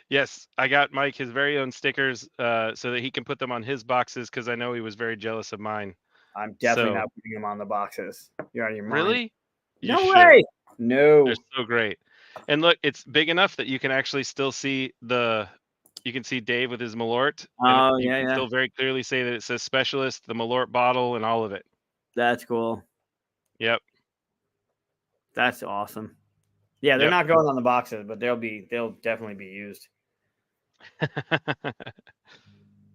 B: Yes, I got Mike his very own stickers so that he can put them on his boxes because I know he was very jealous of mine.
A: I'm definitely not putting them on the boxes. You're out of your mind.
B: Really? You
A: No
B: should.
A: way. No.
B: They're so great. And look, it's big enough that you can actually still see you can see Dave with his Malort.
A: Oh,
B: And you
A: yeah,
B: can still very clearly say that it says Specialist, the Malort bottle, and all of it.
A: That's cool.
B: Yep.
A: That's awesome. Yeah, they're not going on the boxes, but they'll definitely be used.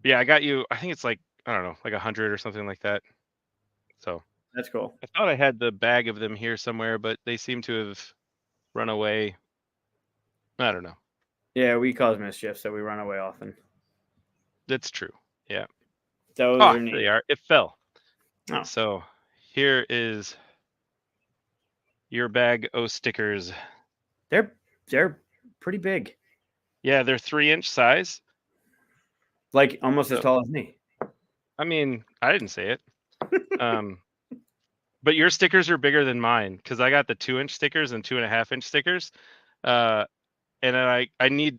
B: Yeah, I got you. I think it's like, I don't know, like 100 or something like that. So
A: that's cool.
B: I thought I had the bag of them here somewhere, but they seem to have run away. I don't know.
A: Yeah, we cause mischief, so we run away often.
B: That's true. Yeah.
A: Those are neat.
B: There they are. It fell.
A: Oh.
B: So here is your bag of stickers.
A: They're pretty big.
B: Yeah, they're 3-inch size.
A: Like almost as tall as me.
B: I mean, I didn't say it. But your stickers are bigger than mine because I got the 2-inch stickers and 2.5-inch stickers. And then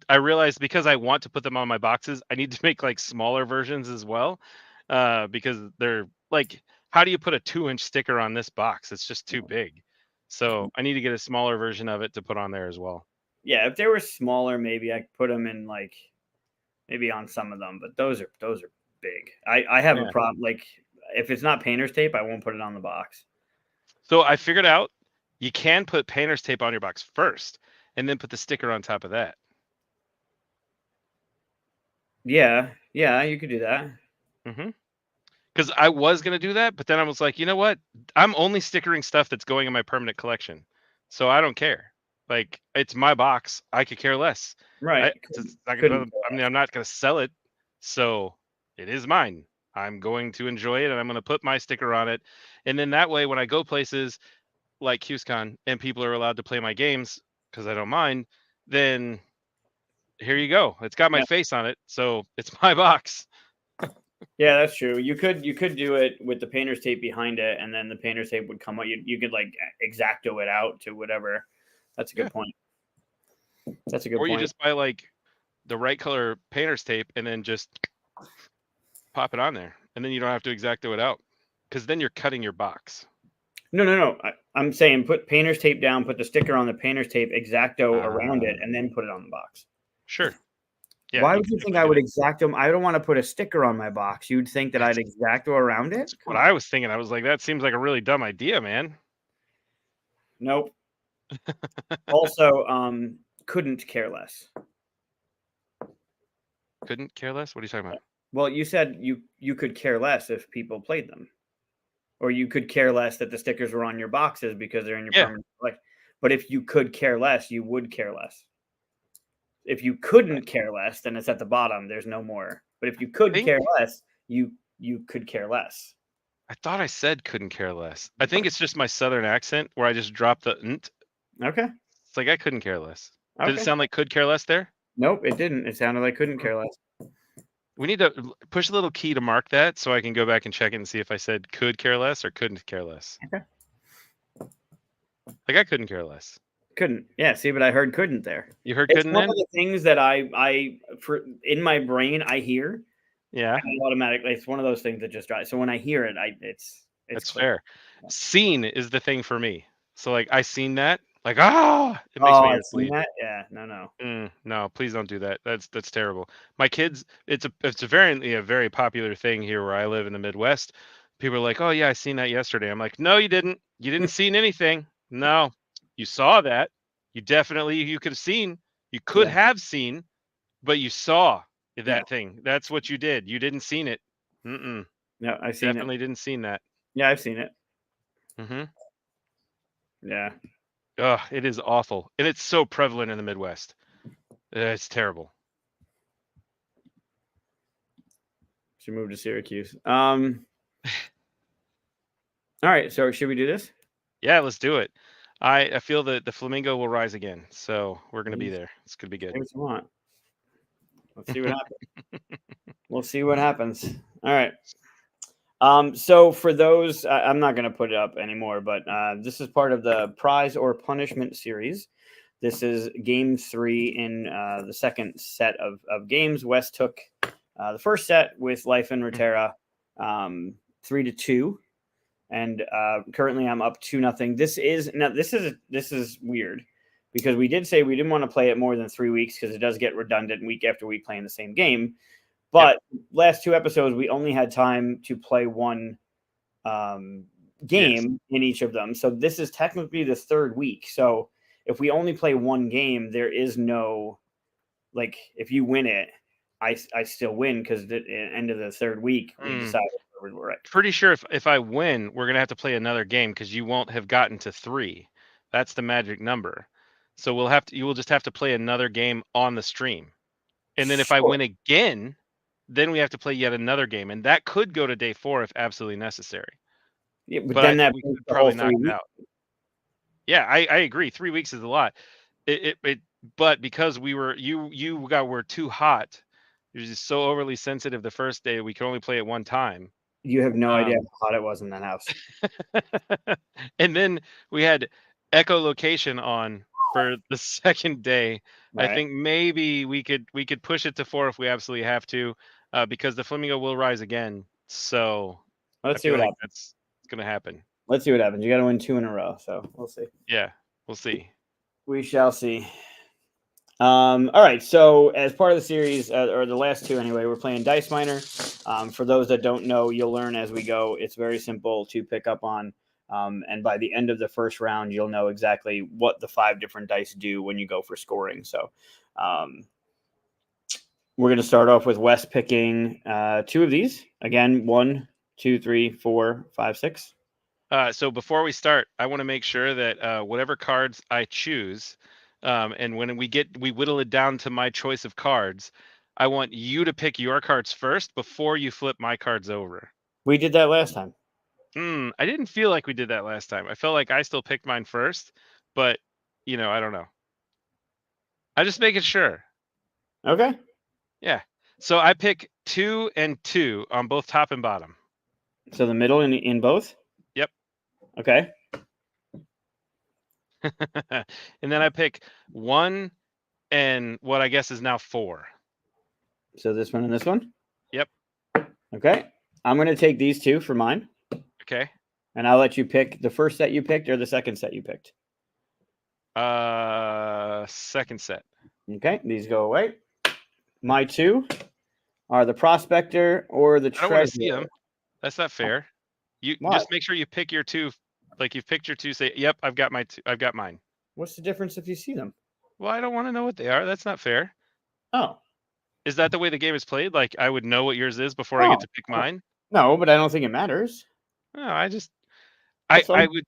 B: I realized because I want to put them on my boxes, I need to make like smaller versions as well. Because they're like, how do you put a 2-inch sticker on this box? It's just too big. So I need to get a smaller version of it to put on there as well.
A: Yeah, if they were smaller, maybe I could put them in like maybe on some of them, but those are big. I have a problem. Like if it's not painter's tape, I won't put it on the box.
B: So I figured out you can put painter's tape on your box first and then put the sticker on top of that.
A: Yeah, you could do that.
B: Because I was going to do that, but then I was like, you know what? I'm only stickering stuff that's going in my permanent collection. So I don't care. Like, it's my box. I could care less.
A: Right.
B: I'm not going to sell it. So it is mine. I'm going to enjoy it and I'm going to put my sticker on it. And then that way, when I go places like QSCon and people are allowed to play my games because I don't mind, then here you go. It's got my face on it. So it's my box.
A: Yeah, that's true. You could do it with the painter's tape behind it, and then the painter's tape would come out. You could like X-Acto it out to whatever. That's a good point. That's a good point.
B: Or you just buy like the right color painter's tape and then just pop it on there, and then you don't have to X-Acto it out. because then you're cutting your box.
A: No. I'm saying put painter's tape down, put the sticker on the painter's tape, X-Acto around it, and then put it on the box.
B: Sure. Yeah.
A: Why would you think I would X-Acto? I don't want to put a sticker on my box. You'd think that I'd X-Acto around it?
B: That's what I was thinking. I was like, that seems like a really dumb idea, man.
A: Nope. Also, couldn't care less.
B: Couldn't care less? What are you talking about?
A: Well, you said you could care less if people played them. Or you could care less that the stickers were on your boxes because they're in your permanent collection. But if you could care less, you would care less. If you couldn't care less, then it's at the bottom. There's no more. But if you could care less, you could care less.
B: I thought I said couldn't care less. I think it's just my southern accent where I just dropped the nt.
A: Okay.
B: It's like I couldn't care less.
A: Okay.
B: Did it sound like could care less there?
A: Nope, it didn't. It sounded like couldn't care less.
B: We need to push a little key to mark that so I can go back and check it and see if I said could care less or couldn't care less.
A: Okay.
B: Like I couldn't care less.
A: Couldn't. Yeah, see, but I heard couldn't there.
B: You heard
A: It's
B: couldn't
A: one
B: then?
A: of the things that I for in my brain I hear.
B: Yeah.
A: Automatically, it's one of those things that just drives. So when I hear it, it's
B: That's
A: clear.
B: fair. Seen is the thing for me. So like I seen that, like it makes my ears bleed.
A: That? Yeah, no.
B: No, please don't do that. That's terrible. My kids, it's a very popular thing here where I live in the Midwest. People are like, "Oh yeah, I seen that yesterday." I'm like, "No, you didn't. You didn't seen anything. No, you saw that. You could have seen. You could have seen, but you saw that thing. That's what you did. You didn't seen it.
A: No, I've seen
B: Definitely didn't seen that.
A: Yeah, I've seen it.
B: Mm-hmm.
A: Yeah.
B: Ugh, it is awful, and it's so prevalent in the Midwest. It's terrible.
A: Should move to Syracuse. All right, so should we do this?
B: Yeah, let's do it. I feel that the flamingo will rise again, so we're gonna be there. It's gonna be good.
A: What you want? Let's see what happens. We'll see what happens. All right. So for those, I'm not going to put it up anymore, but this is part of the prize or punishment series. This is game 3 in the second set of games. Wes took the first set with Life in Ruterra, 3-2, and currently I'm up 2-0. This is weird because we did say we didn't want to play it more than 3 weeks because it does get redundant week after week playing the same game. But last 2 episodes, we only had time to play one game in each of them. So this is technically the 3rd week. So if we only play one game, there is no, like, if you win it, I still win because at the end of the 3rd week, we decided we're right.
B: Pretty sure if I win, we're going to have to play another game because you won't have gotten to 3. That's the magic number. So you will just have to play another game on the stream. And then if I win again, then we have to play yet another game, and that could go to day 4 if absolutely necessary.
A: Yeah, but then that
B: we could probably knock it out. Yeah, I agree. 3 weeks is a lot. But because we were were too hot, you're just so overly sensitive the first day. We could only play it one time.
A: You have no idea how hot it was in that house.
B: And then we had echolocation on for the second day. Right. I think maybe we could push it to 4 if we absolutely have to, because the flamingo will rise again. So
A: let's see what happens.
B: That's going to happen.
A: Let's see what happens. You got to win 2 in a row, so we'll see.
B: Yeah, we'll see.
A: We shall see. All right. So as part of the series, or the last 2 anyway, we're playing Dice Miner. For those that don't know, you'll learn as we go. It's very simple to pick up on. And by the end of the first round, you'll know exactly what the 5 different dice do when you go for scoring. So we're going to start off with Wes picking 2 of these. Again, 1, 2, 3, 4, 5, 6.
B: So before we start, I want to make sure that whatever cards I choose, and when we whittle it down to my choice of cards, I want you to pick your cards first before you flip my cards over.
A: We did that last time.
B: I didn't feel like we did that last time. I felt like I still picked mine first, but I don't know. I'm just making sure.
A: Okay.
B: Yeah. So I pick 2 and 2 on both top and bottom.
A: So the middle in both?
B: Yep.
A: Okay.
B: And then I pick 1 and what I guess is now 4.
A: So this one and this one?
B: Yep.
A: Okay. I'm going to take these 2 for mine.
B: Okay.
A: And I'll let you pick the first set you picked or the second set you picked.
B: Second set.
A: Okay, these go away. My two are the Prospector or the
B: I don't want to see
A: Treasurer.
B: them. That's not fair. You
A: What?
B: just make sure you pick your two. Like you've picked your two. Say, "Yep, I've got my two. I've got mine."
A: What's the difference if you see them?
B: Well, I don't want to know what they are. That's not fair.
A: Oh.
B: Is that the way the game is played? Like I would know what yours is before I get
A: Oh.
B: to pick mine?
A: No, but I don't think it matters.
B: No, I just
A: That's
B: I
A: fine.
B: would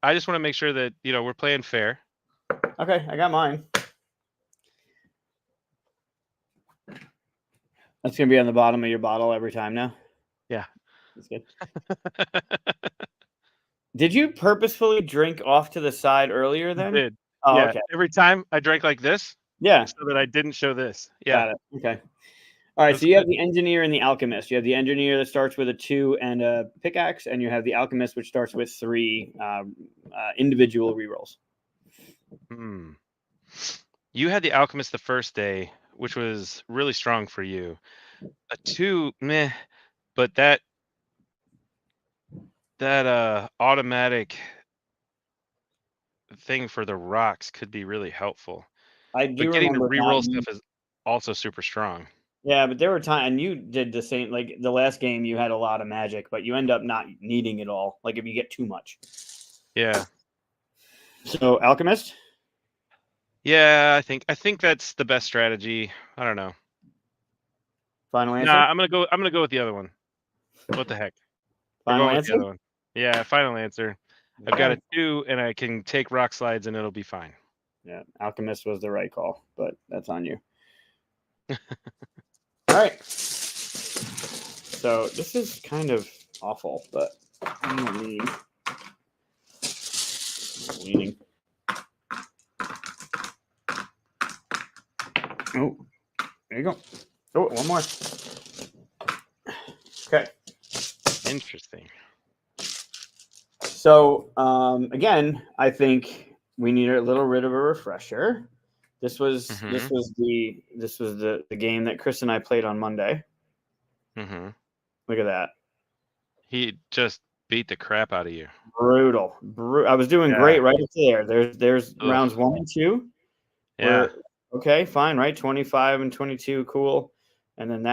B: I just want to make sure that we're playing fair.
A: Okay, I got mine. That's gonna be on the bottom of your bottle every time now.
B: Yeah.
A: That's good. Did you purposefully drink off to the side earlier then?
B: Did.
A: Oh,
B: Yeah.
A: okay.
B: Every time I drank like this
A: Yeah,
B: so that I didn't show this. Yeah.
A: got it. Okay. All right,
B: That's
A: so you have
B: good.
A: the Engineer and the Alchemist. You have the Engineer that starts with a 2 and a pickaxe, and you have the Alchemist, which starts with 3 individual rerolls.
B: Hmm. You had the Alchemist the first day, which was really strong for you. A 2, meh, but that automatic thing for the rocks could be really helpful.
A: I
B: But
A: do
B: getting the
A: remember not.
B: reroll stuff is also super strong.
A: Yeah, but there were times, and you did the same. Like the last game, you had a lot of magic, but you end up not needing it all. Like if you get too much.
B: Yeah.
A: So Alchemist.
B: Yeah, I think that's the best strategy. I don't know.
A: Final answer.
B: Nah, I'm gonna go with the other one. What the heck? We're
A: Final
B: going with the
A: answer.
B: other one. Yeah, final answer. I've got a
A: Okay.
B: 2 and I can take rock slides and it'll be fine.
A: Yeah, Alchemist was the right call, but that's on you. All right. So this is kind of awful, but I'm gonna leaning. Oh, there you go. Oh, one more. Okay.
B: Interesting.
A: So again, I think we need a little bit of a refresher. This was the game that Chris and I played on Monday.
B: Mm-hmm.
A: Look at that.
B: He just beat the crap out of you.
A: Brutal. I was doing great right up there. There's
B: Ugh.
A: rounds 1 and 2.
B: Yeah.
A: Okay, fine, right? 25 and 22, cool. And then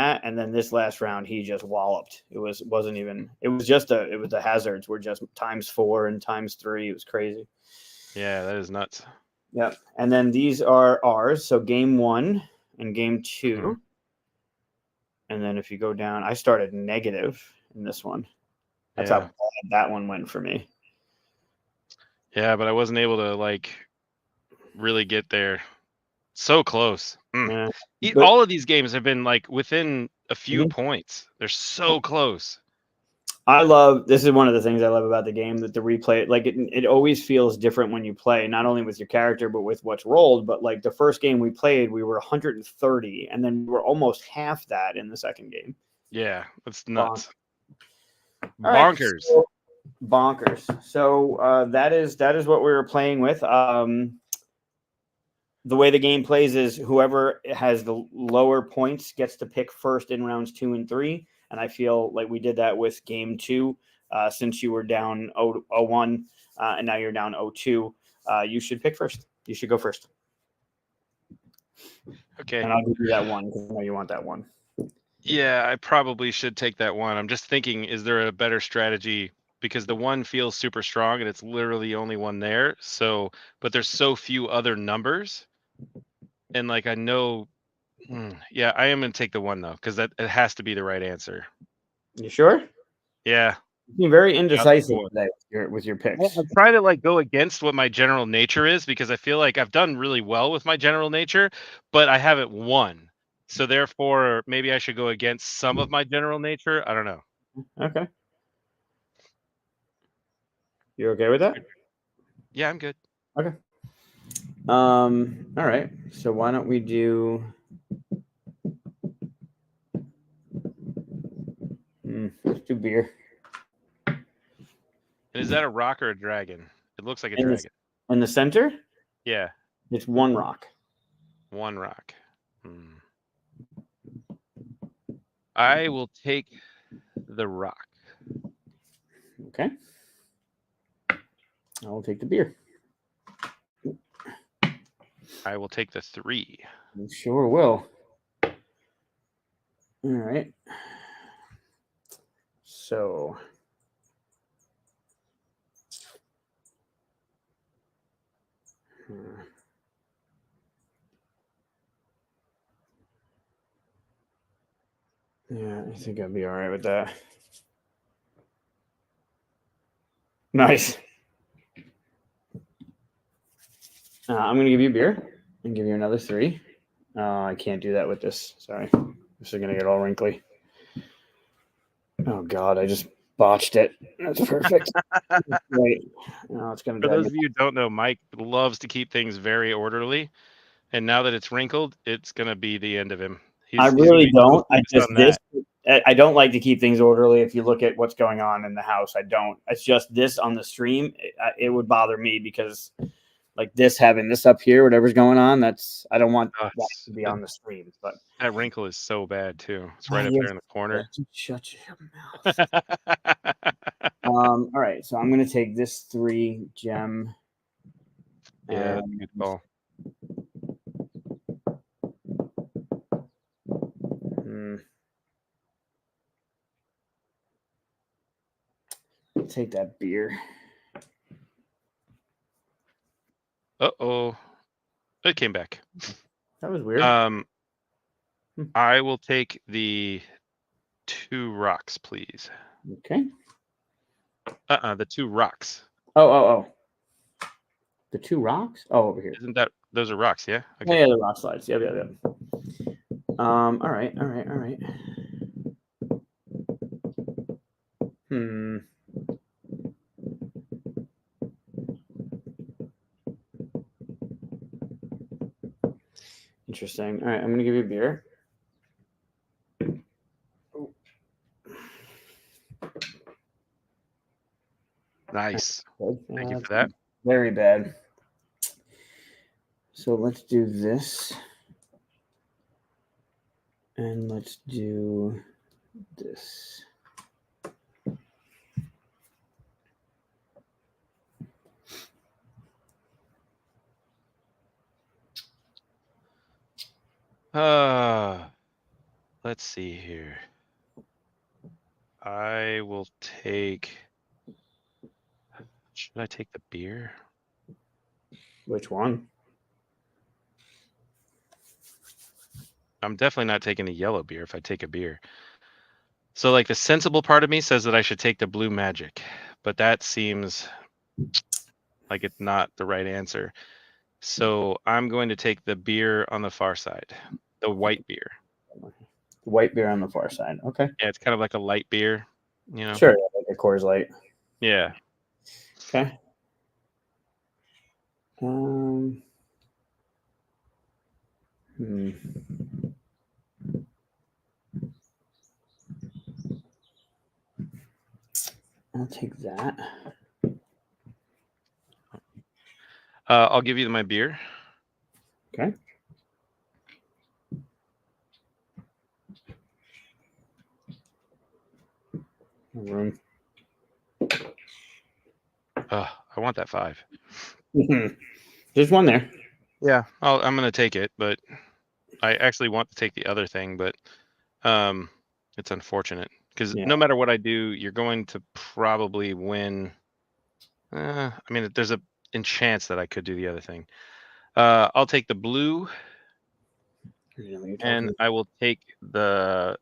A: this last round, he just walloped. It was the hazards were just ×4 and ×3. It was crazy.
B: Yeah, that is nuts.
A: Yep. And then these are ours. So game 1 and game 2.
B: Mm-hmm.
A: And then if you go down, I started negative in this one. That's how bad that one went for me.
B: Yeah, but I wasn't able to really get there. So close.
A: Yeah.
B: All of these games have been within a few
A: Mhm.
B: points. They're so close.
A: This is one of the things I love about the game, that the replay, it always feels different when you play, not only with your character, but with what's rolled. But the first game we played, we were 130, and then we were almost half that in the second game.
B: Yeah, that's nuts.
A: Bonkers.
B: Bonkers.
A: Bonkers. So that is what we were playing with. The way the game plays is whoever has the lower points gets to pick first in rounds 2 and 3. And I feel like we did that with game 2, since you were down 0-1 and now you're down 0-2. You should pick first. You should go first.
B: Okay.
A: And I'll give you that one because I know you want that one.
B: Yeah, I probably should take that one. I'm just thinking, is there a better strategy? Because the one feels super strong and it's literally the only one there. So, but there's so few other numbers. And I know, yeah, I am going to take the one though, because it has to be the right answer.
A: You sure?
B: Yeah.
A: You're very indecisive today with your picks.
B: Well, I'm trying to go against what my general nature is, because I feel like I've done really well with my general nature, but I haven't won. So therefore, maybe I should go against some of my general nature. I don't know.
A: Okay. You okay with that?
B: Yeah, I'm good.
A: Okay. All right. So why don't we do? Let's do beer.
B: And is that a rock or a dragon? It looks like a
A: In
B: dragon.
A: In the center?
B: Yeah.
A: It's one rock.
B: One rock. I will take the rock.
A: Okay. I will take the beer.
B: I will take the 3.
A: You sure will. All right. So. Yeah, I think I'll be all right with that. Nice. I'm going to give you a beer and give you another 3. I can't do that with this. Sorry. This is going to get all wrinkly. Oh, God. I just botched it. That's perfect. Right. Oh, it's going to
B: For
A: drive
B: those
A: me.
B: of you who don't know, Mike loves to keep things very orderly. And now that it's wrinkled, it's going to be the end of him.
A: I
B: He's
A: really
B: way too
A: don't.
B: focused on that.
A: I don't like to keep things orderly. If you look at what's going on in the house, I don't. It's just this on the stream. It would bother me because, like this, having this up here, whatever's going on, I don't want that to be on the stream. But
B: that wrinkle is so bad too. It's right up there in the corner.
A: Shut your mouth. All right, so I'm gonna take this 3 gem.
B: Yeah, that's a good call.
A: Take that beer.
B: Uh-oh. It came back.
A: That was weird.
B: I will take the 2 rocks, please.
A: Okay.
B: The 2 rocks.
A: Oh. The 2 rocks? Oh, over here.
B: Isn't that those are rocks, yeah? Okay.
A: Yeah, the rock slides. Yep. All right. Interesting. All right, I'm gonna give you a beer.
B: Nice. Thank you for that.
A: Very bad. So let's do this. And let's do this.
B: Let's see here. I will take. Should I take the beer?
A: Which one?
B: I'm definitely not taking the yellow beer if I take a beer. So like the sensible part of me says that I should take the blue magic, but that seems like it's not the right answer. So I'm going to take the beer on the far side, the white beer.
A: White beer on the far side. Okay.
B: Yeah, it's kind of like a light beer, you know?
A: Sure, like a Coors Light.
B: Yeah.
A: Okay. I'll take that.
B: I'll give you my beer.
A: Okay. Room.
B: I want that 5.
A: There's one there.
B: Yeah, I'm gonna take it, but I actually want to take the other thing, but it's unfortunate because no matter what I do, you're going to probably win. I mean, there's a chance that I could do the other thing. I'll take the blue, and I will take the.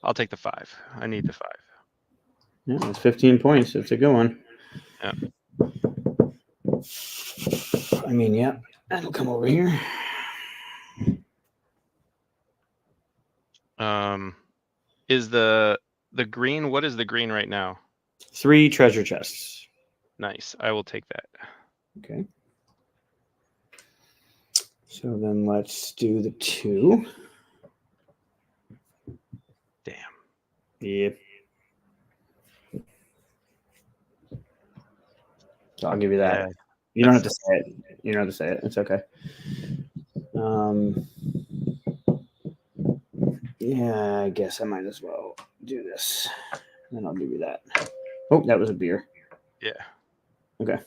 B: I'll take the 5. I need the 5.
A: Yeah, it's 15 points. It's a good one.
B: Yeah.
A: I mean, yeah, that'll come over here.
B: Is the green? What is the green right now?
A: 3 treasure chests.
B: Nice. I will take that.
A: Okay. So then let's do the 2.
B: Damn.
A: Yep. So I'll give you that.
B: Yeah,
A: you don't have to say it. You don't have to say it. It's okay. Yeah, I guess I might as well do this. Then I'll give you that. Oh, that was a beer.
B: Yeah.
A: Okay.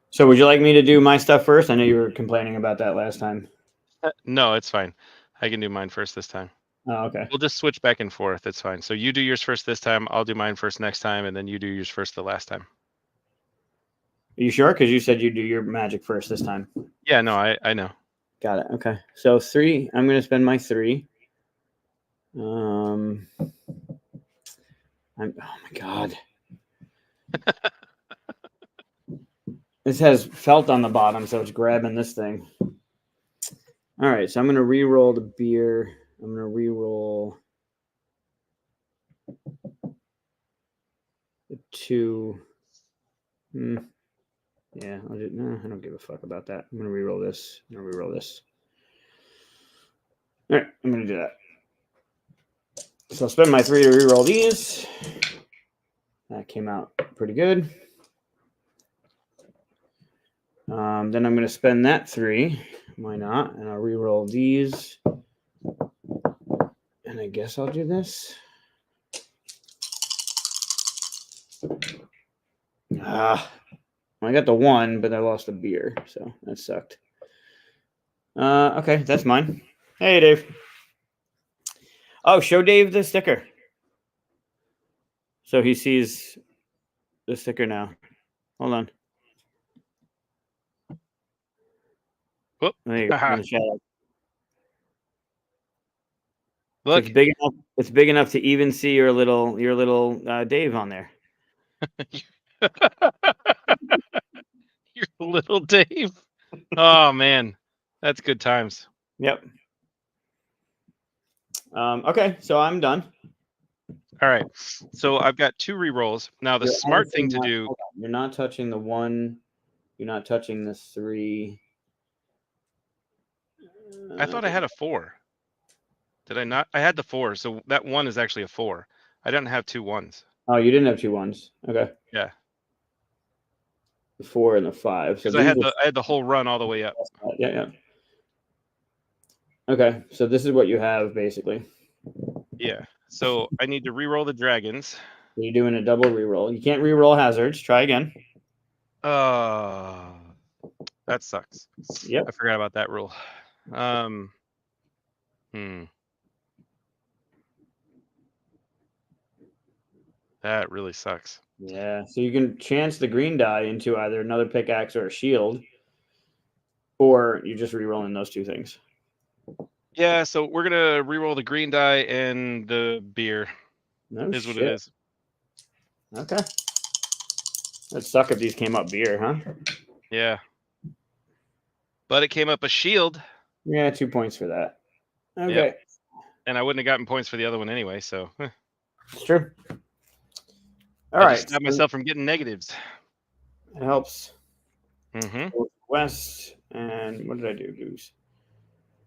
A: So would you like me to do my stuff first? I know you were complaining about that last time.
B: No, it's fine. I can do mine first this time.
A: Oh, okay.
B: We'll just switch back and forth. It's fine. So you do yours first this time. I'll do mine first next time, and then you do yours first the last time.
A: Are you sure? Because you said you do your magic first this time.
B: Yeah, no, I know.
A: Got it. Okay. So 3. I'm going to spend my 3. Oh my God. This has felt on the bottom, so it's grabbing this thing. All right, so I'm going to re-roll the beer. I'm going to re-roll the 2. Yeah, no, I don't give a fuck about that. I'm going to re-roll this. I'm going to re-roll this. All right, I'm going to do that. So I'll spend my 3 to re-roll these. That came out pretty good. Then I'm going to spend that 3. Why not? And I'll re-roll these. And I guess I'll do this. I got the 1, but I lost the beer, so that sucked. Okay, that's mine. Hey, Dave. Oh, show Dave the sticker. So he sees the sticker now. Hold on.
B: Whoop.
A: There you go. In the shadow.
B: Look,
A: So it's big enough to even see your little Dave on there.
B: Your little Dave. Oh man, that's good times.
A: Yep. Okay, so I'm done.
B: All right, so I've got 2 re-rolls. Now the smart thing to do.
A: You're not touching the 1. You're not touching the 3.
B: I thought I had a 4. Did I not? I had the 4, so that 1 is actually a 4. I didn't have 2 1s.
A: Oh, you didn't have 2 1s. Okay.
B: Yeah.
A: The 4 and the 5. So
B: I had the whole run all the way up.
A: Yeah. Okay, so this is what you have basically.
B: Yeah. So I need to re-roll the dragons.
A: You're doing a double re-roll. You can't re-roll hazards. Try again.
B: That sucks.
A: Yep.
B: I forgot about that rule. That really sucks.
A: Yeah. So you can chance the green die into either another pickaxe or a shield, or you're just re-rolling those 2 things.
B: Yeah. So we're gonna re-roll the green die and the beer.
A: No
B: is
A: shit.
B: what it is.
A: Okay. That'd suck if these came up beer, huh?
B: Yeah. But it came up a shield.
A: Yeah, 2 points for that. Okay.
B: Yep. And I wouldn't have gotten points for the other one anyway, so.
A: It's true. All
B: I
A: right.
B: just stopped myself from getting negatives.
A: It helps.
B: Mm-hmm.
A: West, and what did I do, Goose?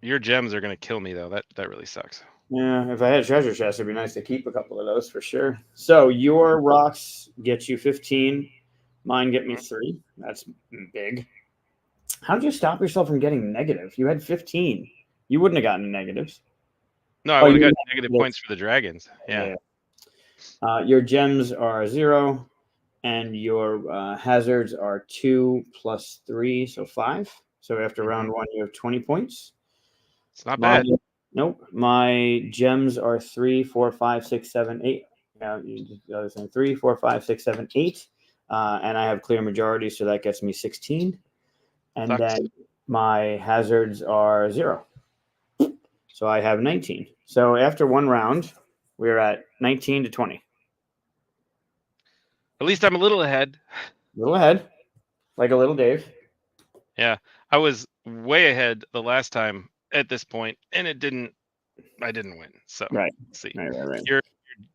B: Your gems are gonna kill me though. That really sucks.
A: Yeah, if I had a treasure chest, it'd be nice to keep a couple of those for sure. So your rocks get you 15. Mine get me 3. That's big. How did you stop yourself from getting negative? You had 15. You wouldn't have gotten negatives.
B: No, I would have gotten negative points for the dragons. Yeah.
A: Your gems are 0, and your hazards are 2 plus 3, so 5. So after round 1, you have 20 points.
B: It's not bad.
A: Nope. My gems are 3, 4, 5, 6, 7, 8. Yeah, the other thing 3, 4, 5, 6, 7, 8. And I have clear majority, so that gets me 16. And then my hazards are 0. So I have 19. So after 1 round, we're at 19 to 20.
B: At least I'm a little ahead.
A: A little ahead, like a little Dave.
B: Yeah, I was way ahead the last time at this point, and I didn't win. So
A: right.
B: Let's see.
A: Right.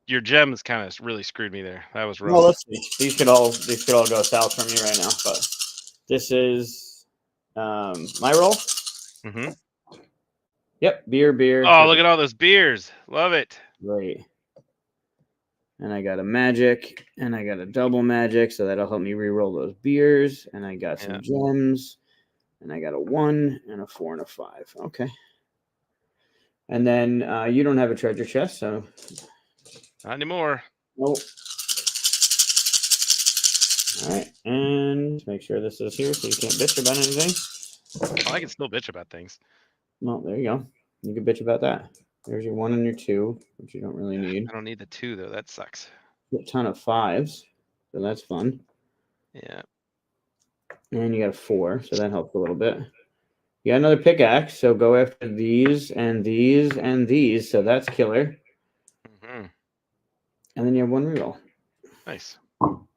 B: Your gems kind of really screwed me there. That was rough.
A: Well, let's see. These could all go south from me right now, but this is my roll.
B: Mm-hmm.
A: Yep, beer.
B: Oh, look at all those beers. Love it.
A: Great. And I got a magic, and I got a double magic, so that'll help me re-roll those beers. And I got some gems, and I got a 1 and a 4 and a 5. Okay. And then you don't have a treasure chest, so
B: Not anymore.
A: nope. All right, and make sure this is here so you can't bitch about anything.
B: Oh, I can still bitch about things.
A: Well, there you go. You can bitch about that. There's your 1 and your 2, which you don't really need.
B: I don't need the 2 though. That sucks.
A: A ton of 5s, so that's fun.
B: Yeah.
A: And you got a 4, so that helps a little bit. You got another pickaxe, so go after these and these and these, so that's killer.
B: Mm-hmm.
A: And then you have 1 reroll.
B: Nice.
A: All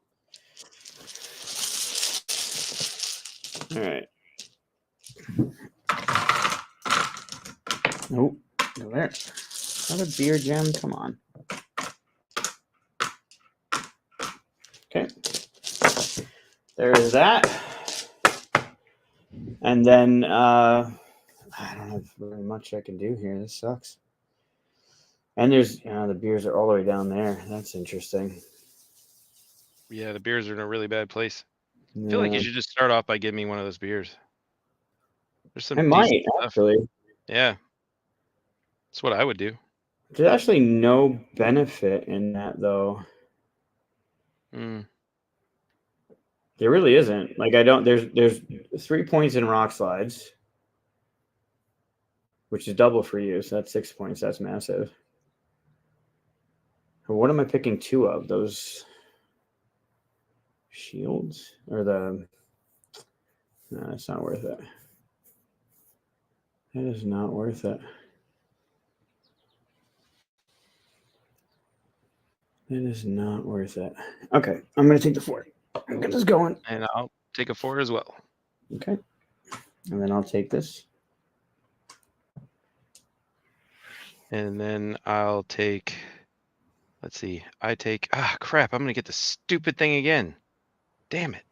A: right. Nope. Go there. Another beer gem. Come on. Okay. There's that. And then I don't have very much I can do here. This sucks. And there's the beers are all the way down there. That's interesting.
B: Yeah, the beers are in a really bad place.
A: Yeah.
B: I feel like you should just start off by giving me one of those beers. There's some
A: I
B: decent
A: might
B: stuff.
A: actually.
B: Yeah. That's what I would do.
A: There's actually no benefit in that though.
B: Mm.
A: There really isn't. Like I don't. There's 3 points in rock slides, which is double for you. So that's 6 points. That's massive. What am I picking 2 of? Those shields or the? No, that's not worth it. That is not worth it. That is not worth it. Okay, I'm gonna take the 4. I'll get this going.
B: And I'll take a 4 as well.
A: Okay, and then I'll take this.
B: And then I'll take. Let's see. I take. Crap! I'm gonna get the stupid thing again. Damn it.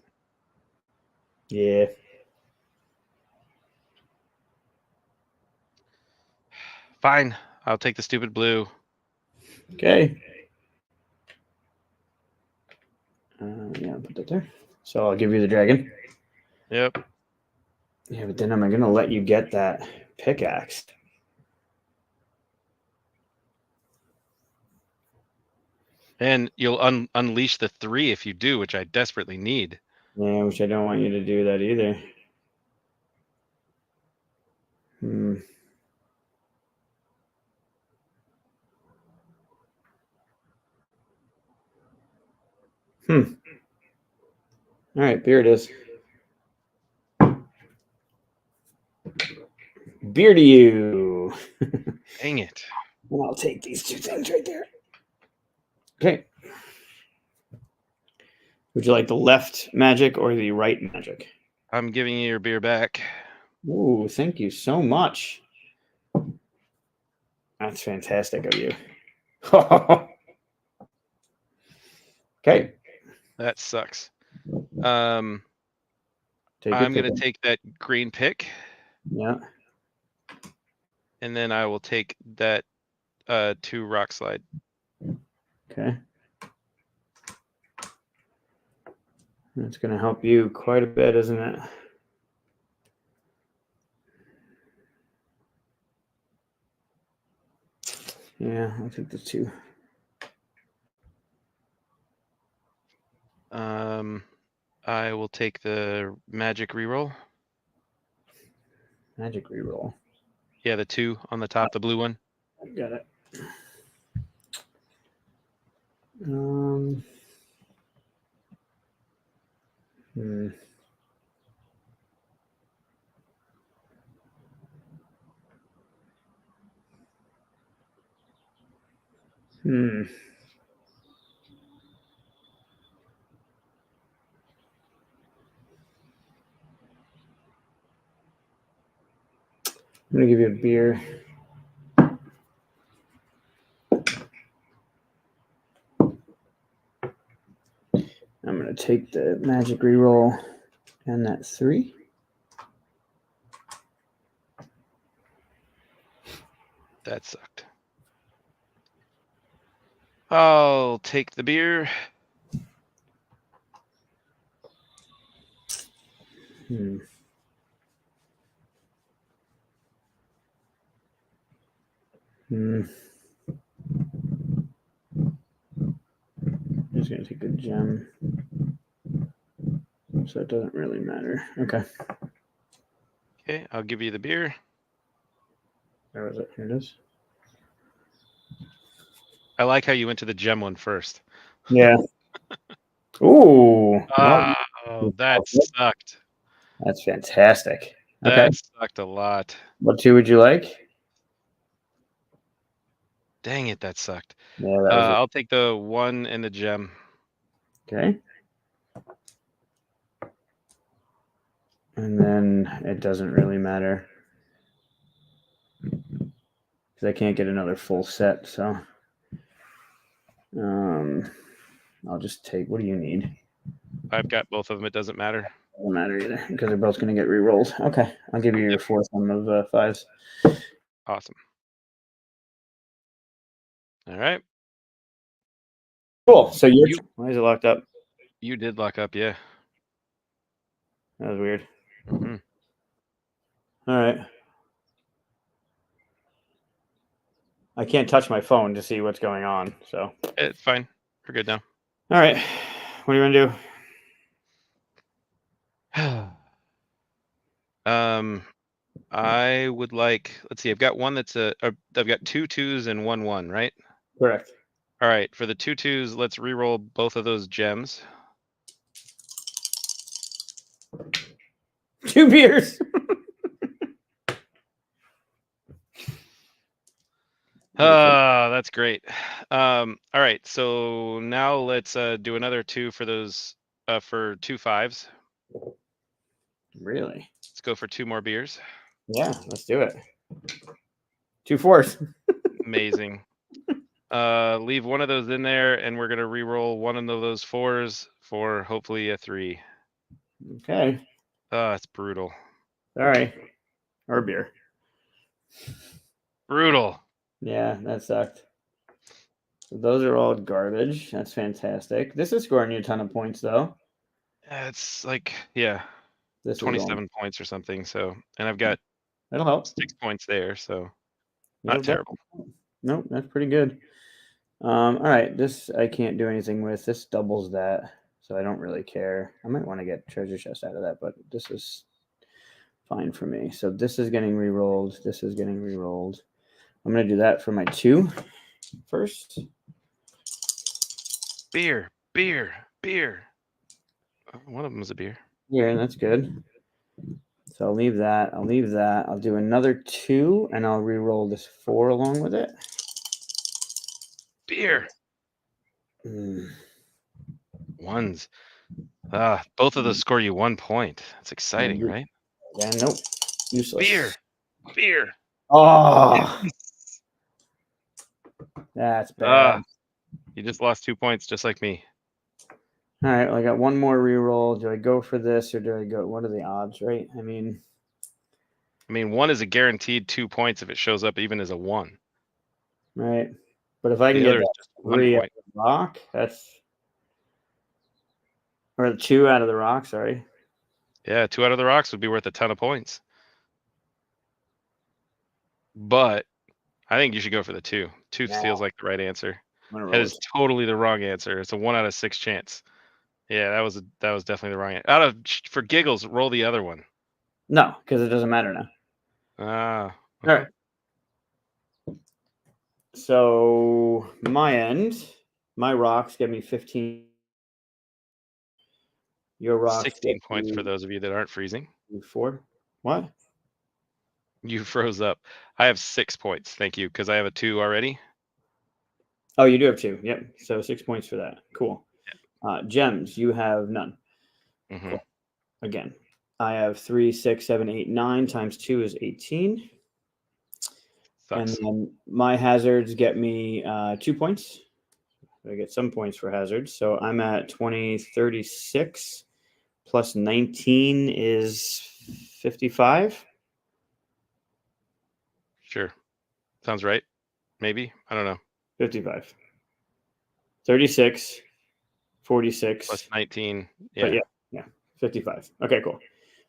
A: Yeah.
B: Fine. I'll take the stupid blue.
A: Okay. Yeah, I'll put that there. So I'll give you the dragon.
B: Yep.
A: Yeah, but then am I gonna let you get that pickaxe?
B: And you'll unleash the 3 if you do, which I desperately need.
A: Yeah, which I don't want you to do that either. Hmm. All right, beer it is. Beer to you.
B: Dang it.
A: And I'll take these 2 things right there. Okay. Would you like the left magic or the right magic?
B: I'm giving you your beer back.
A: Ooh, thank you so much. That's fantastic of you. Okay.
B: That sucks.
A: Take
B: I'm going to take that green pick.
A: Yeah.
B: And then I will take that 2 rock slide.
A: Okay. That's going to help you quite a bit, isn't it? Yeah, I'll take the 2.
B: I will take the magic reroll.
A: Magic reroll.
B: Yeah, the 2 on the top, the blue one.
A: Got it. Hmm. I'm going to give you a beer. I'm going to take the magic reroll and that 3.
B: That sucked. I'll take the beer.
A: I'm just going to take a gem. So it doesn't really matter. Okay.
B: Okay, I'll give you the beer.
A: Where was it? Here it is.
B: I like how you went to the gem one first.
A: Yeah. Ooh.
B: Oh, that sucked.
A: That's fantastic. Okay.
B: That sucked a lot.
A: What two would you like?
B: Dang it, that sucked.
A: Yeah, that was
B: I'll take the 1 and the gem.
A: okay. And then it doesn't really matter because I can't get another full set. So I'll just take. What do you need?
B: I've got both of them. It doesn't matter.
A: Doesn't matter either because they're both going to get re-rolled. Okay, I'll give you your fourth one of fives.
B: Awesome. All right.
A: Cool. So why is it locked up?
B: You did lock up, yeah.
A: That was weird.
B: Mm-hmm.
A: All right. I can't touch my phone to see what's going on. So
B: It's fine. We're good now.
A: all right. What do you want to do?
B: I would like. Let's see. I've got one that's I've got 2 2s and 1 1, right?
A: Correct.
B: All right. For the 2 2s, let's re-roll both of those gems.
A: 2 beers.
B: That's great. All right. So now let's do another 2 for those for 2 5s.
A: Really?
B: Let's go for 2 more beers.
A: Yeah, let's do it. 2 4s.
B: Amazing. Leave one of those in there, and we're gonna re-roll one of those 4s for hopefully a 3.
A: Okay.
B: It's brutal.
A: Sorry. Or beer.
B: Brutal.
A: Yeah, that sucked. So those are all garbage. That's fantastic. This is scoring you a ton of points, though.
B: It's like, yeah,
A: This is
B: 27 points or something. So, and I've got
A: that'll help.
B: 6 points there. So,
A: It'll
B: not terrible.
A: Nope, that's pretty good. All right, this I can't do anything with. This doubles that, so I don't really care. I might want to get treasure chest out of that, but this is fine for me. So this is getting re-rolled. This is getting re-rolled. I'm gonna do that for my 2 first.
B: Beer, beer, beer. One of them is a beer.
A: Yeah, that's good. So I'll leave that. I'll leave that. I'll do another 2, and I'll re-roll this 4 along with it.
B: Beer.
A: Mm.
B: Ones. Both of those score you 1 point. That's exciting, right?
A: Yeah, nope. Useless.
B: Beer, beer.
A: Oh, that's bad.
B: You just lost 2 points, just like me.
A: All right, well, I got one more reroll. Do I go for this or do I go? What are the odds, right? I mean,
B: 1 is a guaranteed 2 points if it shows up even as a 1.
A: right. But if I can
B: The
A: get
B: other is
A: that
B: just 1
A: 3 out
B: point.
A: of the rock, or 2 out of the rock. Sorry.
B: Yeah, 2 out of the rocks would be worth a ton of points. But I think you should go for the 2. 2 feels like the right answer. That is totally the wrong answer. It's a 1 out of 6 chance. Yeah, that was definitely the wrong answer. For giggles, roll the other one.
A: No, because it doesn't matter now.
B: Okay.
A: All right. So my end, my rocks get me 15. Your rocks
B: 16 points for those of you that aren't freezing.
A: 4. What?
B: You froze up. I have 6 points. Thank you, because I have a 2 already.
A: Oh, you do have 2. Yep. So 6 points for that. Cool. Gems, you have none.
B: Mm-hmm.
A: Cool. Again, I have 3, 6, 7, 8, 9 times 2 is 18.
B: Sucks.
A: And then my hazards get me 2 points. I get some points for hazards. So I'm at 20, 36 plus 19 is 55.
B: Sure. Sounds right. Maybe. I don't know.
A: 55. 36, 46.
B: Plus 19. Yeah.
A: But yeah. 55. Okay, cool.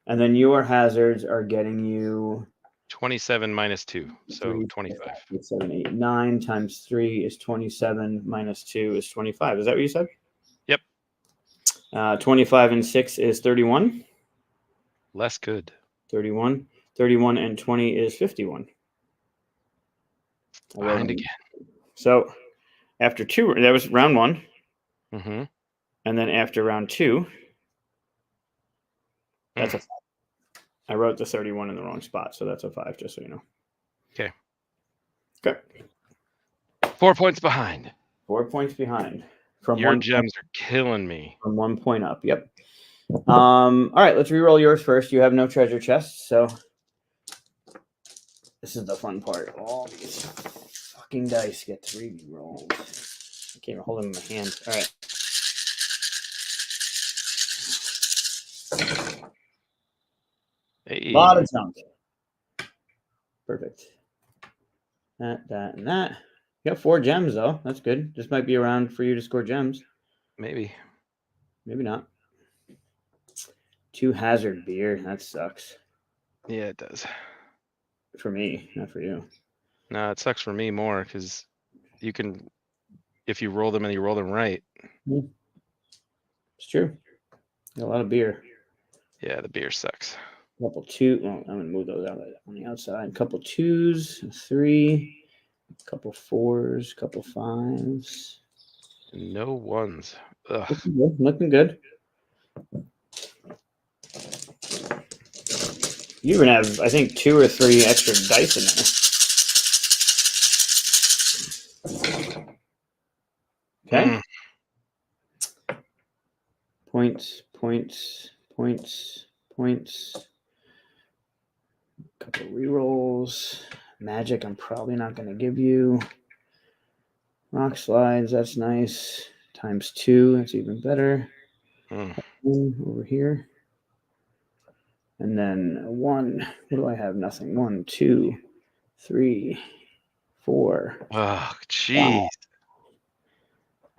A: And then your hazards are getting you
B: 27 minus 2, so
A: 3,
B: 25.
A: 5, 7, 8, 9 times 3 is 27 minus 2 is 25. Is that what you said?
B: Yep.
A: 25 and 6 is 31.
B: Less good.
A: 31. 31 and 20 is 51.
B: Behind again.
A: So after 2, that was round 1.
B: Mm-hmm.
A: And then after round 2, that's a 5. I wrote the 31 in the wrong spot, so that's a 5, just so you know.
B: Okay.
A: Okay.
B: 4 points behind.
A: 4 points behind. From
B: Your
A: one
B: gems are killing me.
A: From 1 point up. Yep. All right, let's re-roll yours first. You have no treasure chest, so this is the fun part. All these fucking dice get to re-rolls. I can't even hold them in my hand. All right.
B: Hey.
A: A lot of junk. Perfect. That, and that. You got 4 gems, though. That's good. This might be around for you to score gems.
B: Maybe.
A: Maybe not. 2 hazard beer. That sucks.
B: Yeah, it does.
A: For me, not for you.
B: No, it sucks for me more because you can, if you roll them and you roll them right.
A: It's true. Got a lot of beer.
B: Yeah, the beer sucks.
A: Couple 2. Well, I'm gonna move those out on the outside. A couple 2s, 3, couple 4s, couple 5s.
B: No 1s. Ugh.
A: Looking good. You even have, I think, 2 or 3 extra dice in there. Okay. Points. Couple rerolls. Magic, I'm probably not going to give you. Rock slides, that's nice. Times 2, that's even better. Over here. And then 1. What do I have? Nothing. 1, 2, 3, 4.
B: Oh, jeez.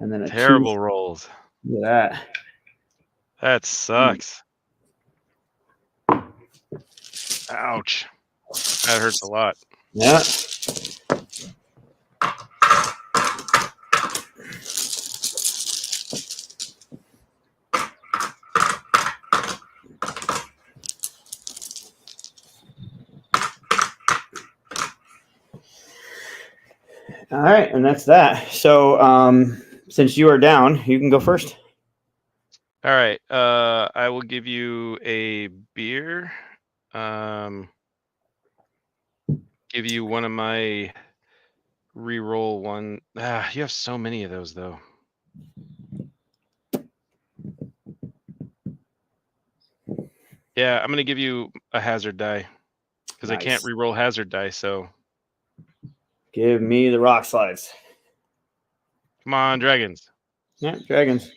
A: And then a
B: Terrible
A: 2.
B: rolls.
A: Look at that.
B: That sucks. Ouch. That hurts a lot.
A: Yeah. All right, and that's that. So, since you are down, you can go first.
B: All right. I will give you a beer. Give you one of my reroll one. You have so many of those though. Yeah, I'm gonna give you a hazard die because I can't reroll hazard die. So
A: give me the rock slides.
B: Come on, dragons.
A: Yeah, dragons.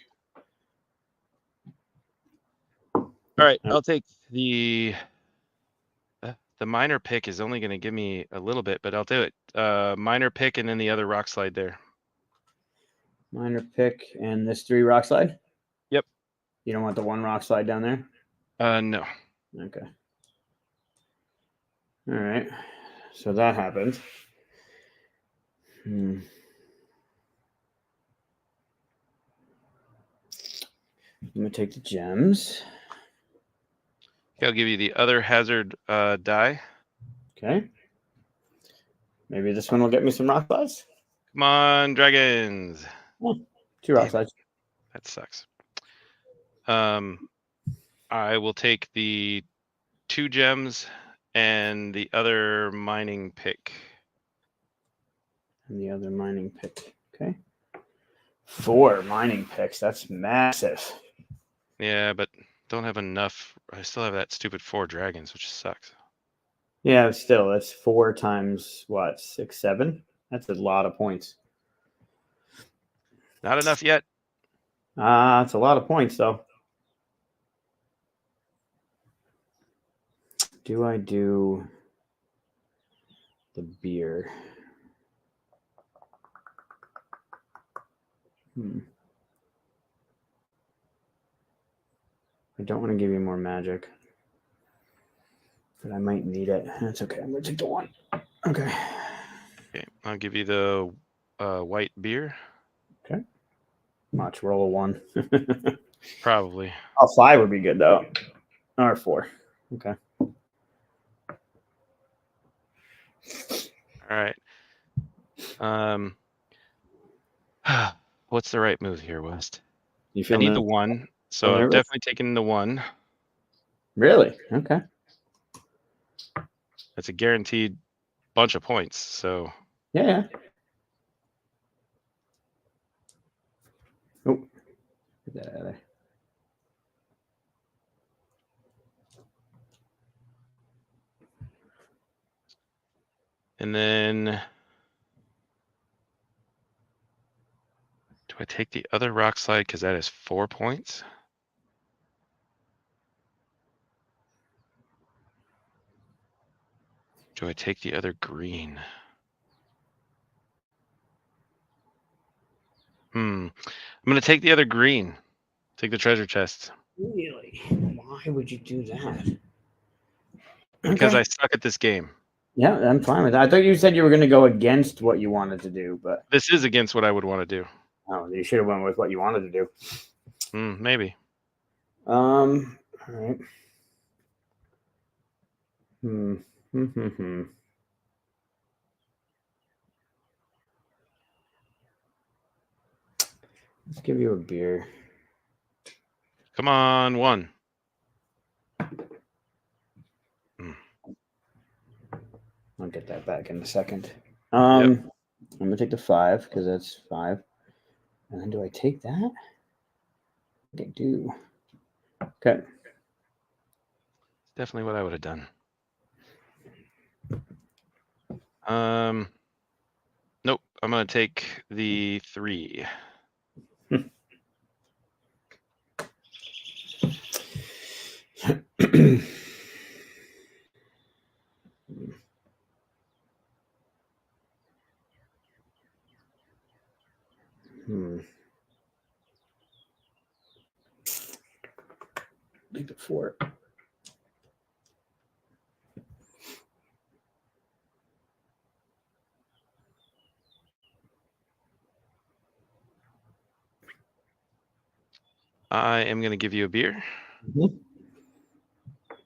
B: All right, I'll take the minor pick is only going to give me a little bit, but I'll do it. Minor pick and then the other rock slide there.
A: Minor pick and this 3 rock slide?
B: Yep.
A: You don't want the 1 rock slide down there?
B: No.
A: Okay. All right. So that happened. I'm going to take the gems.
B: Okay, I'll give you the other hazard die.
A: Okay. Maybe this one will get me some rock slides.
B: Come on, dragons.
A: Oh, 2 rock slides.
B: That sucks. I will take the 2 gems and the other mining pick.
A: And the other mining pick. Okay. 4 mining picks. That's massive.
B: Yeah, but don't have enough. I still have that stupid 4 dragons, which sucks.
A: Yeah, still, that's 4 times what? 6, 7? That's a lot of points.
B: Not enough yet.
A: It's a lot of points, though. Do I do the beer? I don't want to give you more magic. but I might need it. That's okay. I'm gonna take the 1. Okay.
B: Okay, I'll give you the white beer.
A: Okay. Watch, roll a 1.
B: Probably.
A: Oh, 5 would be good though. Or 4. Okay.
B: All right. What's the right move here, West?
A: You
B: I
A: feel
B: need
A: nervous?
B: the 1, so I'm definitely taking the 1.
A: Really? Okay.
B: That's a guaranteed bunch of points. So
A: Yeah. Oh, get that out of there.
B: and then do I take the other rock slide because that is 4 points? Do I take the other green? I'm gonna take the other green. Take the treasure chest.
A: Really? Why would you do that?
B: Because
A: Okay.
B: I suck at this game.
A: Yeah, I'm fine with that. I thought you said you were going to go against what you wanted to do, but
B: This is against what I would want to do.
A: oh, you should have went with what you wanted to do.
B: Maybe.
A: All right. Let's give you a beer.
B: Come on, 1.
A: I'll get that back in a second. I'm gonna take the 5 because that's 5. And then do I take that? I do. Okay.
B: Definitely what I would have done. Nope. I'm gonna take the 3.
A: Leave it 4.
B: I am gonna give you a beer.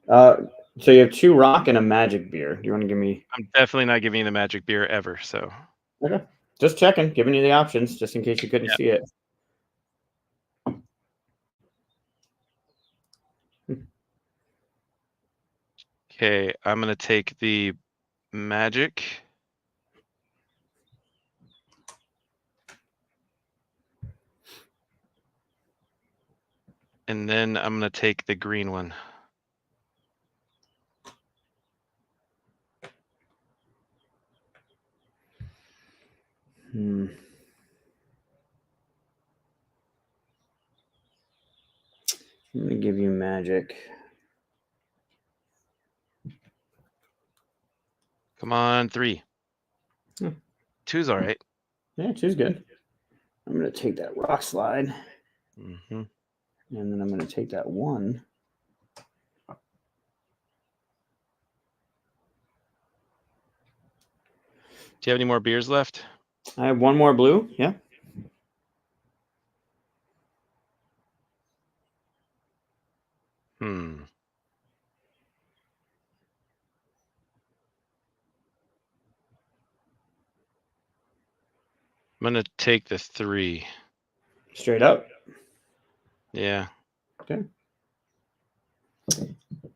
A: So you have 2 rock and a magic beer. Do you want to give me?
B: I'm definitely not giving you the magic beer ever. So
A: Okay. Just checking, giving you the options just in case you couldn't see it.
B: okay, I'm gonna take the magic. And then I'm gonna take the green one.
A: I'm gonna give you magic.
B: Come on, 3. 2's all right.
A: Yeah, 2's good. I'm gonna take that rock slide.
B: And
A: then I'm gonna take that 1.
B: Do you have any more beers left?
A: I have 1 more blue. Yeah.
B: I'm gonna take the 3.
A: Straight up.
B: Yeah.
A: Okay.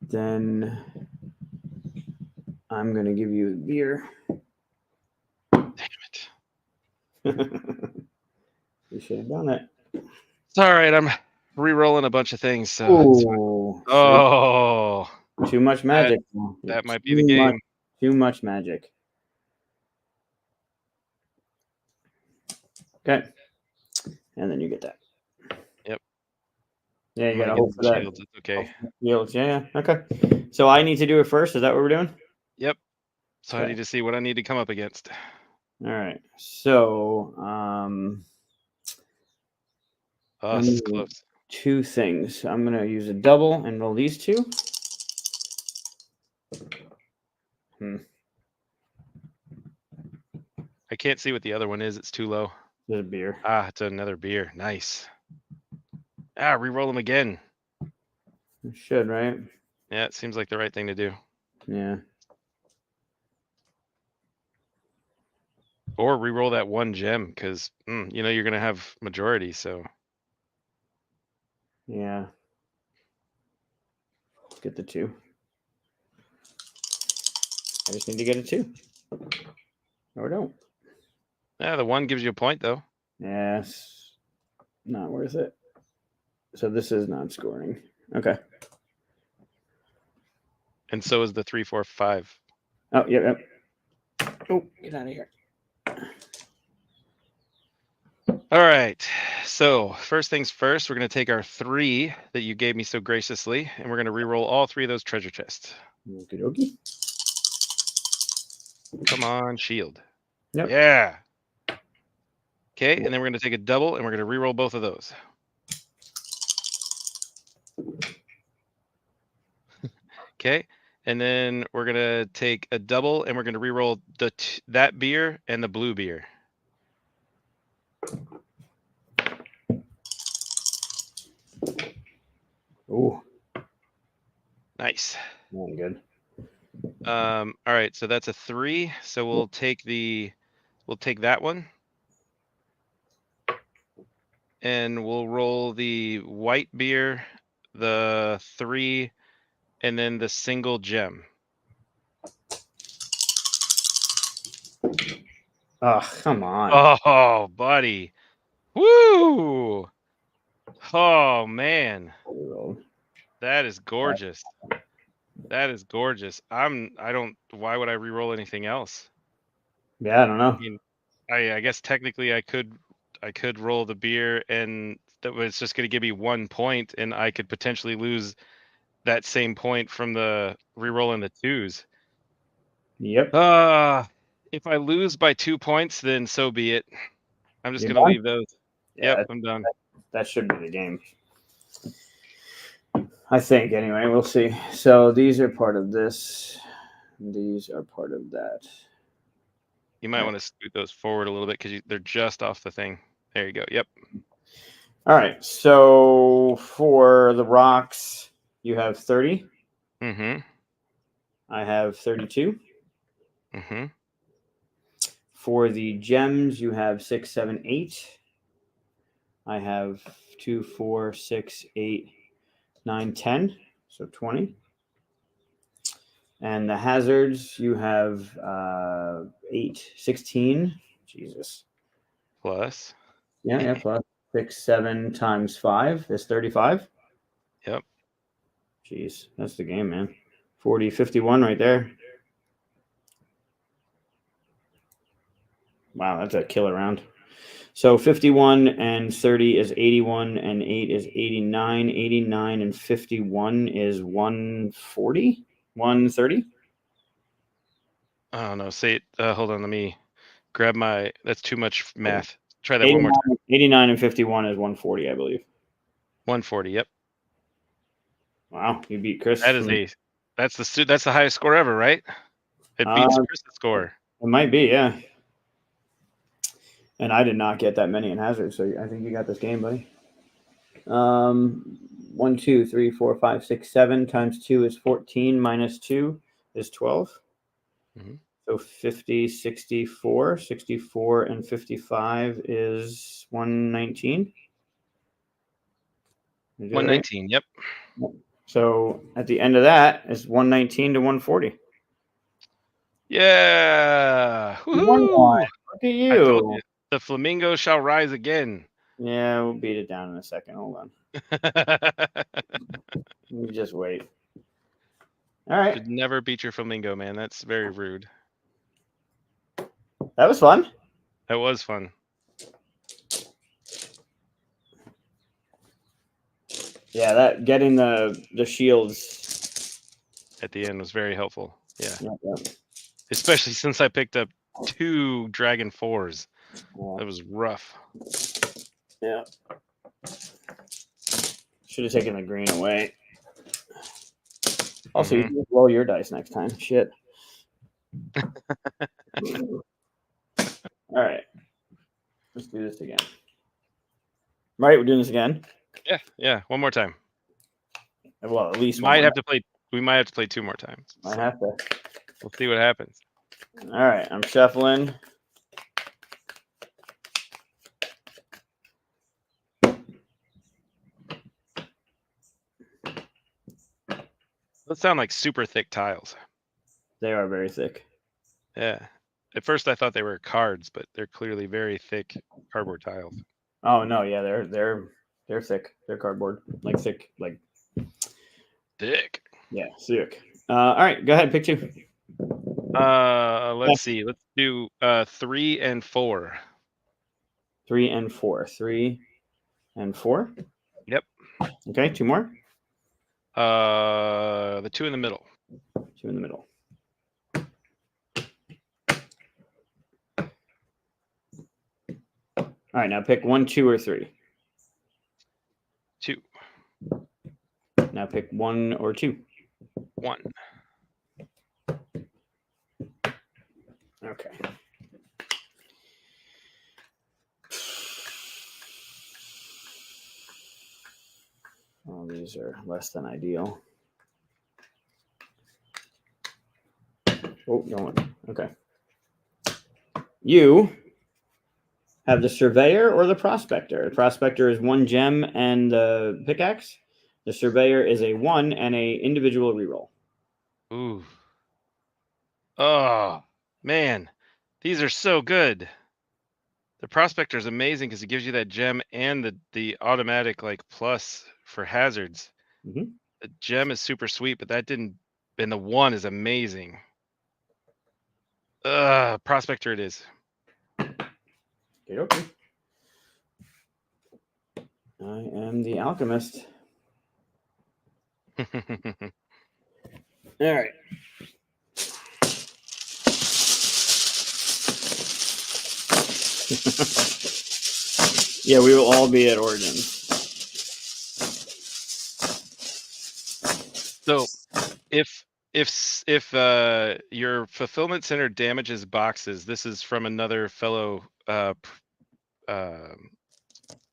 A: Then I'm gonna give you a beer.
B: Damn it.
A: You should have done it.
B: It's all right. I'm re-rolling a bunch of things. So.
A: Oh. Too much magic.
B: That might be the game.
A: Too much magic. Okay. And then you get that.
B: Yep.
A: Yeah, you gotta hope for that.
B: Shields. It's okay.
A: Shields. Yeah. Okay. So I need to do it first. Is that what we're doing?
B: Yep. So I need to see what I need to come up against.
A: All right. So
B: this is close.
A: 2 things. I'm gonna use a double and roll these 2.
B: I can't see what the other one is. It's too low.
A: There's a beer.
B: Ah, it's another beer. Nice. Ah, re-roll them again.
A: It should, right?
B: Yeah, it seems like the right thing to do.
A: Yeah.
B: Or re-roll that one gem because you know you're gonna have majority. So
A: Yeah. Get the 2. I just need to get a 2. Or don't.
B: yeah, the 1 gives you a point though.
A: Yes. Not worth it. So this is not scoring. Okay.
B: And so is the 3, 4, 5.
A: Oh, yep. Oh, get out of here.
B: All right. So first things first, we're gonna take our 3 that you gave me so graciously, and we're gonna re-roll all 3 of those treasure chests.
A: Okie dokie.
B: Come on, shield.
A: Yep.
B: Yeah. Okay, and then we're gonna take a double, and we're gonna re-roll both of those. Okay, and then we're gonna take a double, and we're gonna re-roll that beer and the blue beer.
A: Ooh.
B: Nice.
A: Not good.
B: All right, so that's a 3. So we'll take that one, and we'll roll the white beer, the 3, and then the single gem.
A: Oh, come on.
B: Oh, buddy. Woo! Oh man, that is gorgeous. That is gorgeous. Why would I re-roll anything else?
A: Yeah, I don't know.
B: I mean, I guess technically I could roll the beer, and that was just going to give me 1 point, and I could potentially lose that same point from the re-rolling the 2s.
A: Yep.
B: If I lose by 2 points, then so be it. I'm just
A: You're
B: going to
A: done?
B: leave those.
A: Yeah,
B: Yep, I'm done.
A: that should be the game. I think, anyway. We'll see. So these are part of this. These are part of that.
B: You might want to scoot those forward a little bit because they're just off the thing. There you go. Yep.
A: All right. So for the rocks, you have 30.
B: Mm-hmm.
A: I have 32.
B: Mm-hmm.
A: For the gems, you have 6, 7, 8. I have 2, 4, 6, 8, 9, 10. So 20. And the hazards, you have 8, 16. Jesus.
B: Plus.
A: Yeah. Plus 6, 7 times 5 is 35.
B: Yep.
A: Jeez, that's the game, man. 40, 51 right there. Wow, that's a killer round. So 51 and 30 is 81, and 8 is 89. 89 and 51 is 140? 130?
B: I don't know. Say it. Hold on. Let me grab my. That's too much math. Try that one more time.
A: 89 and 51 is 140, I believe.
B: 140. Yep.
A: Wow, you beat Chris.
B: That is that's the highest score ever, right? It beats Chris's score.
A: It might be, yeah. And I did not get that many in hazard, so I think you got this game, buddy. 1, 2, 3, 4, 5, 6, 7 times 2 is 14 minus 2 is 12.
B: Mhm.
A: So 50, 64. 64 and 55 is 119.
B: 119. Yep.
A: So at the end of that is 119 to 140.
B: Yeah.
A: You won
B: Woohoo!
A: one. Look at
B: I told
A: you.
B: you. The flamingo shall rise again.
A: Yeah, we'll beat it down in a second. Hold on. You just wait. All right.
B: Should never beat your flamingo, man. That's very rude.
A: That was fun.
B: That was fun.
A: Yeah, that getting the shields
B: At the end was very helpful. Yeah.
A: Yep.
B: Especially since I picked up 2 Dragon 4s.
A: Yeah.
B: That was rough.
A: Yeah. Should have taken the green away. Also, you can roll your dice next time. Shit. All right. Let's do this again. Right, we're doing this again.
B: Yeah. One more time.
A: Well, at least
B: We might have to play 2 more times.
A: I have to.
B: We'll see what happens.
A: All right, I'm shuffling.
B: Those sound like super thick tiles.
A: They are very thick.
B: Yeah. At first I thought they were cards, but they're clearly very thick cardboard tiles.
A: Oh no, yeah, they're thick. They're cardboard, like thick, like
B: thick.
A: Yeah, thick. All right, go ahead, pick 2.
B: Let's see. Let's do 3 and 4.
A: 3 and 4. 3 and 4.
B: Yep.
A: Okay, 2 more.
B: The 2 in the middle.
A: 2 in the middle. All right, now pick 1, 2, or 3.
B: 2.
A: Now pick 1 or 2.
B: 1.
A: Okay. All these are less than ideal. Oh, don't. Okay. You have the surveyor or the prospector. The prospector is 1 gem and the pickaxe. The surveyor is a 1 and a individual reroll.
B: Ooh. Oh, man. These are so good. The prospector is amazing because it gives you that gem and the automatic like plus for hazards.
A: Mm-hmm.
B: The gem is super sweet, but that didn't. And the 1 is amazing. Prospector it is.
A: Okay. I am the alchemist. All right. Yeah, we will all be at Origins.
B: So, if your fulfillment center damages boxes, this is from another fellow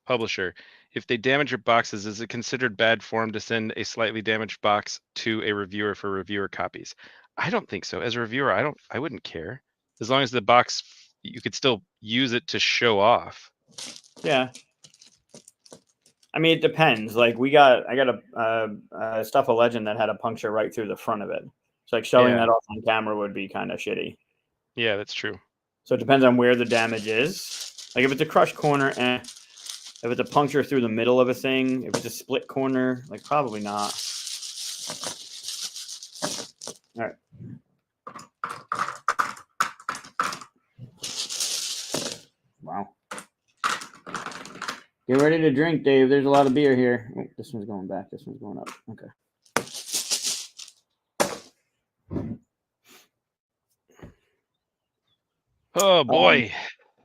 B: publisher. If they damage your boxes, is it considered bad form to send a slightly damaged box to a reviewer for reviewer copies? I don't think so. As a reviewer, I wouldn't care. As long as the box, you could still use it to show off.
A: Yeah. I mean, it depends. Like I got a Stuff a Legend that had a puncture right through the front of it. So like showing that off on camera would be kind of shitty.
B: Yeah, that's true.
A: So it depends on where the damage is. Like if it's a crushed corner, if it's a puncture through the middle of a thing, if it's a split corner, like probably not. All right. Wow. Get ready to drink, Dave. There's a lot of beer here. Oh, this one's going back. This one's going up. Okay.
B: Oh boy.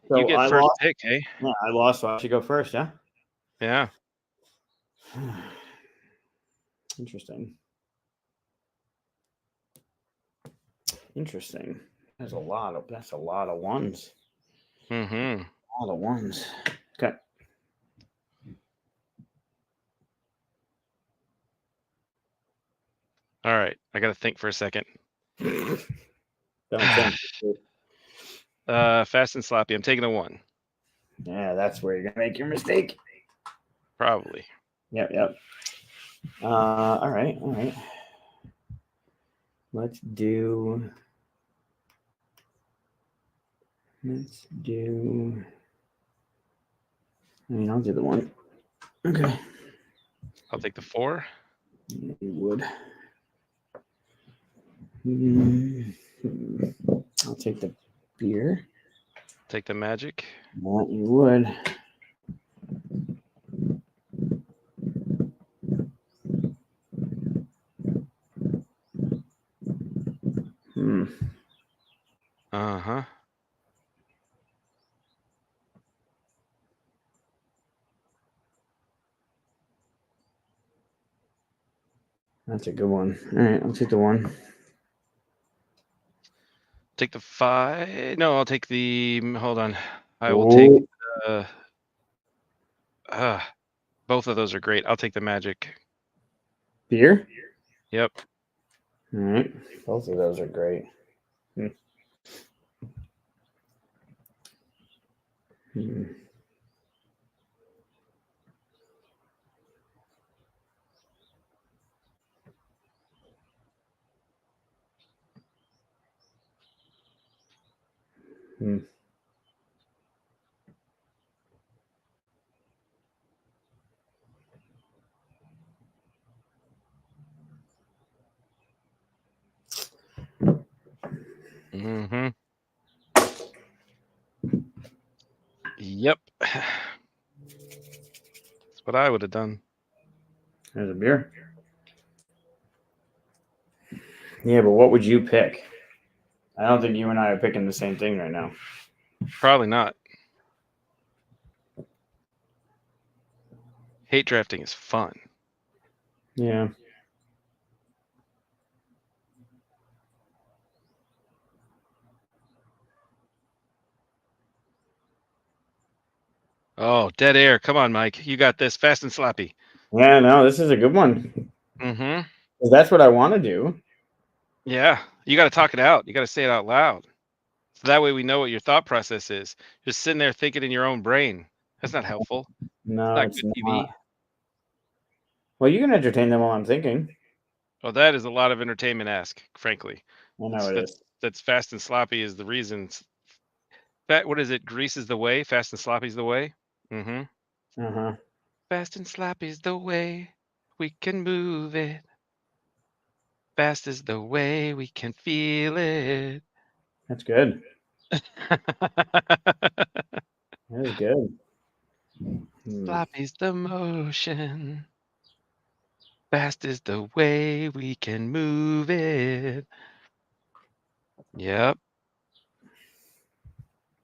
A: So
B: you get
A: I
B: first
A: lost.
B: pick, hey?
A: Yeah, I lost, so I should go first, yeah?
B: Yeah.
A: Interesting. Interesting. That's a lot of ones.
B: Mm-hmm.
A: A lot of ones. Okay.
B: All right. I gotta think for a second.
A: Don't think.
B: Fast and sloppy. I'm taking a 1.
A: Yeah, that's where you're gonna make your mistake.
B: Probably.
A: Yep. All right. Let's do. I'll do the 1. Okay.
B: I'll take the 4.
A: Yeah, you would. I'll take the beer.
B: Take the magic.
A: Yeah, you would.
B: Uh-huh.
A: That's a good one. All right, I'll take the 1.
B: Take the 5. No, I'll take the. Hold on. I will take. Both of those are great. I'll take the magic.
A: Beer.
B: Yep.
A: All right, both of those are great. Hmm. Hmm. Hmm.
B: Mm-hmm. Yep. That's what I would have done.
A: There's a beer. Yeah, but what would you pick? I don't think you and I are picking the same thing right now.
B: Probably not. Hate drafting is fun.
A: Yeah.
B: Oh, dead air. Come on, Mike. You got this. Fast and sloppy.
A: Yeah, no, this is a good one.
B: Mm-hmm.
A: That's what I want to do.
B: Yeah. You got to talk it out. You got to say it out loud. So that way we know what your thought process is. Just sitting there thinking in your own brain. That's not helpful. It's
A: No,
B: not
A: it's
B: good
A: not.
B: TV.
A: Well, you can entertain them while I'm thinking.
B: Oh, that is a lot of entertainment ask, frankly.
A: I know it is.
B: That's fast and sloppy is the reason. What is it? Grease is the way. Fast and sloppy is the way. Mm-hmm.
A: Uh-huh.
B: Fast and sloppy is the way we can move it. Fast is the way we can feel it.
A: That's good. That is good.
B: Sloppy's the motion. Fast is the way we can move it. Yep.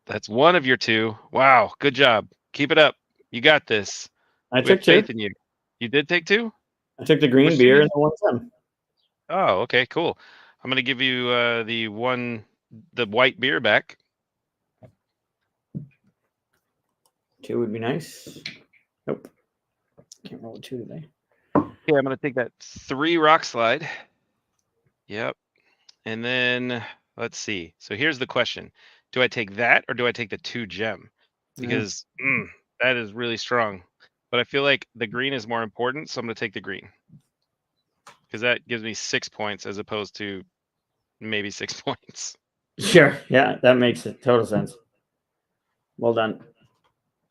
B: That's one of your 2. Wow, good job. Keep it up. You got this.
A: I
B: We have
A: took 2.
B: faith in you. You did take 2?
A: I took the green
B: Which 2
A: beer
B: did
A: and
B: you?
A: the 1
B: Oh, okay, cool. I'm gonna give you the white beer back.
A: 2 would be nice. Nope. Can't roll a 2 today.
B: Okay, I'm gonna take that 3 rock slide. Yep. And then let's see. So here's the question. Do I take that or do I take the 2 gem? Because that is really strong. But I feel like the green is more important, so I'm gonna take the green. Because that gives me 6 points as opposed to maybe 6 points.
A: Sure. Yeah, that makes total sense. Well done.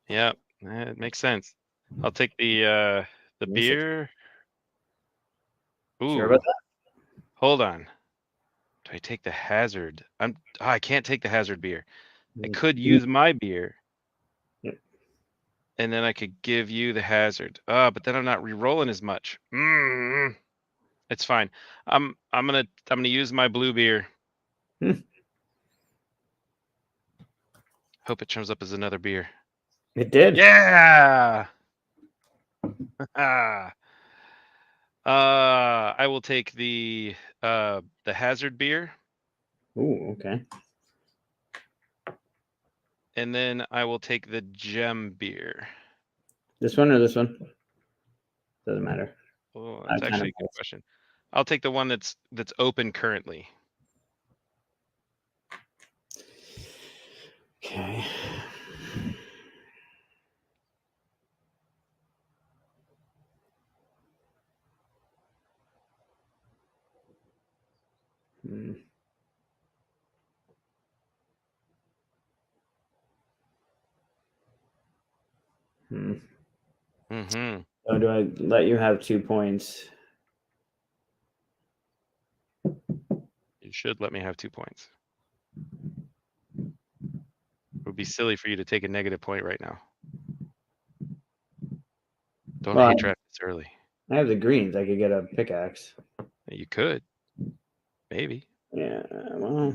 B: Yeah, it makes sense. I'll take the beer.
A: Sure about
B: Ooh, hold on. Do I take the hazard? I can't take the hazard beer. I
A: that?
B: could use my beer,
A: Yep.
B: and then I could give you the hazard. But then I'm not re-rolling as much. It's fine. I'm gonna use my blue beer. Hope it shows up as another beer.
A: It did.
B: Yeah. I will take the hazard beer,
A: Ooh, okay.
B: and then I will take the gem beer.
A: This one or this one? Doesn't matter.
B: Oh,
A: I
B: that's
A: kind of
B: actually a good question. I'll take the one that's open currently.
A: Okay. Hmm. Hmm.
B: Mm-hmm.
A: So do I let you have 2 points?
B: You should let me have 2 points. It would be silly for you to take a negative point right now. Don't
A: Well,
B: hate draft this early.
A: I have the greens. I could get a pickaxe.
B: You could. Maybe.
A: Yeah. Well,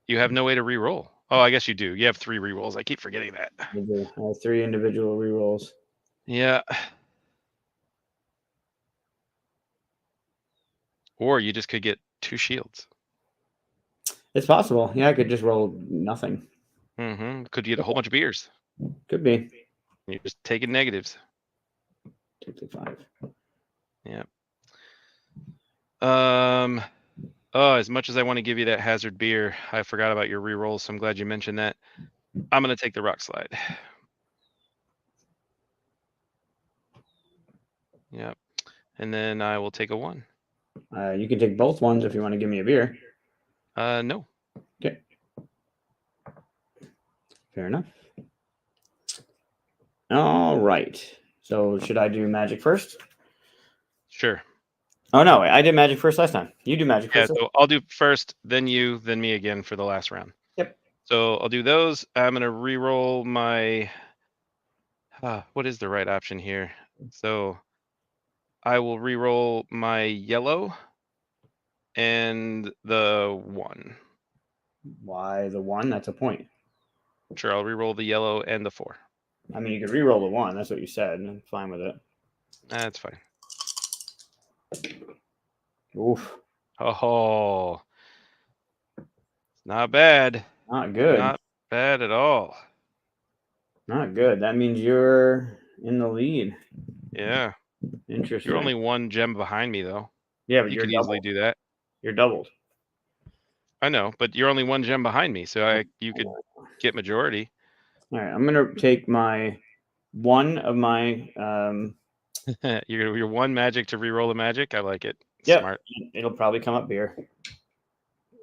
B: You have no way to re-roll. Oh, I guess you do. You have 3 re-rolls. I keep forgetting that.
A: I do. I have 3 individual rerolls.
B: Yeah. Or you just could get 2 shields.
A: It's possible. Yeah, I could just roll nothing.
B: Could get a whole bunch of beers.
A: Could be.
B: You're just taking negatives.
A: 2, 5.
B: Yeah. Oh, as much as I want to give you that hazard beer, I forgot about your rerolls, so I'm glad you mentioned that. I'm gonna take the rock slide. Yep. And then I will take a 1.
A: You can take both ones if you want to give me a beer.
B: No.
A: Okay. Fair enough. All right. So should I do magic first?
B: Sure.
A: Oh no, I did magic first last time. You do magic
B: Yeah,
A: first.
B: so I'll do first, then you, then me again for the last round.
A: Yep.
B: So I'll do those. I'm gonna re-roll my. What is the right option here? So I will re-roll my yellow and the 1.
A: Why the 1? That's a point.
B: Sure, I'll re-roll the yellow and the 4.
A: I mean, you could re-roll the 1. That's what you said. I'm fine with it.
B: That's fine.
A: Oof.
B: Oh, not bad.
A: Not good.
B: Not bad at all.
A: Not good. That means you're in the lead.
B: Yeah.
A: Interesting.
B: You're only 1 gem behind me, though.
A: Yeah, but
B: You
A: you're
B: could easily do that.
A: You're doubled.
B: I know, but you're only 1 gem behind me, so you could get majority.
A: All right, I'm gonna take my one of my.
B: Your 1 magic to re-roll the magic. I like it.
A: Yep,
B: Smart.
A: it'll probably come up beer.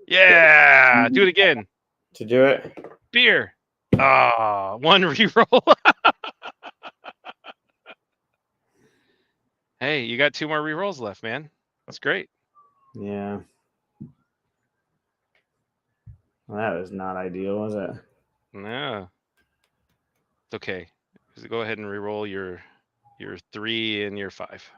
B: Yeah, do it again.
A: To do it,
B: Beer. 1 re-roll. Hey, you got 2 more re-rolls left, man. That's great.
A: Yeah. Well, that was not ideal, was it?
B: No. It's okay. Just go ahead and re-roll your 3 and your 5.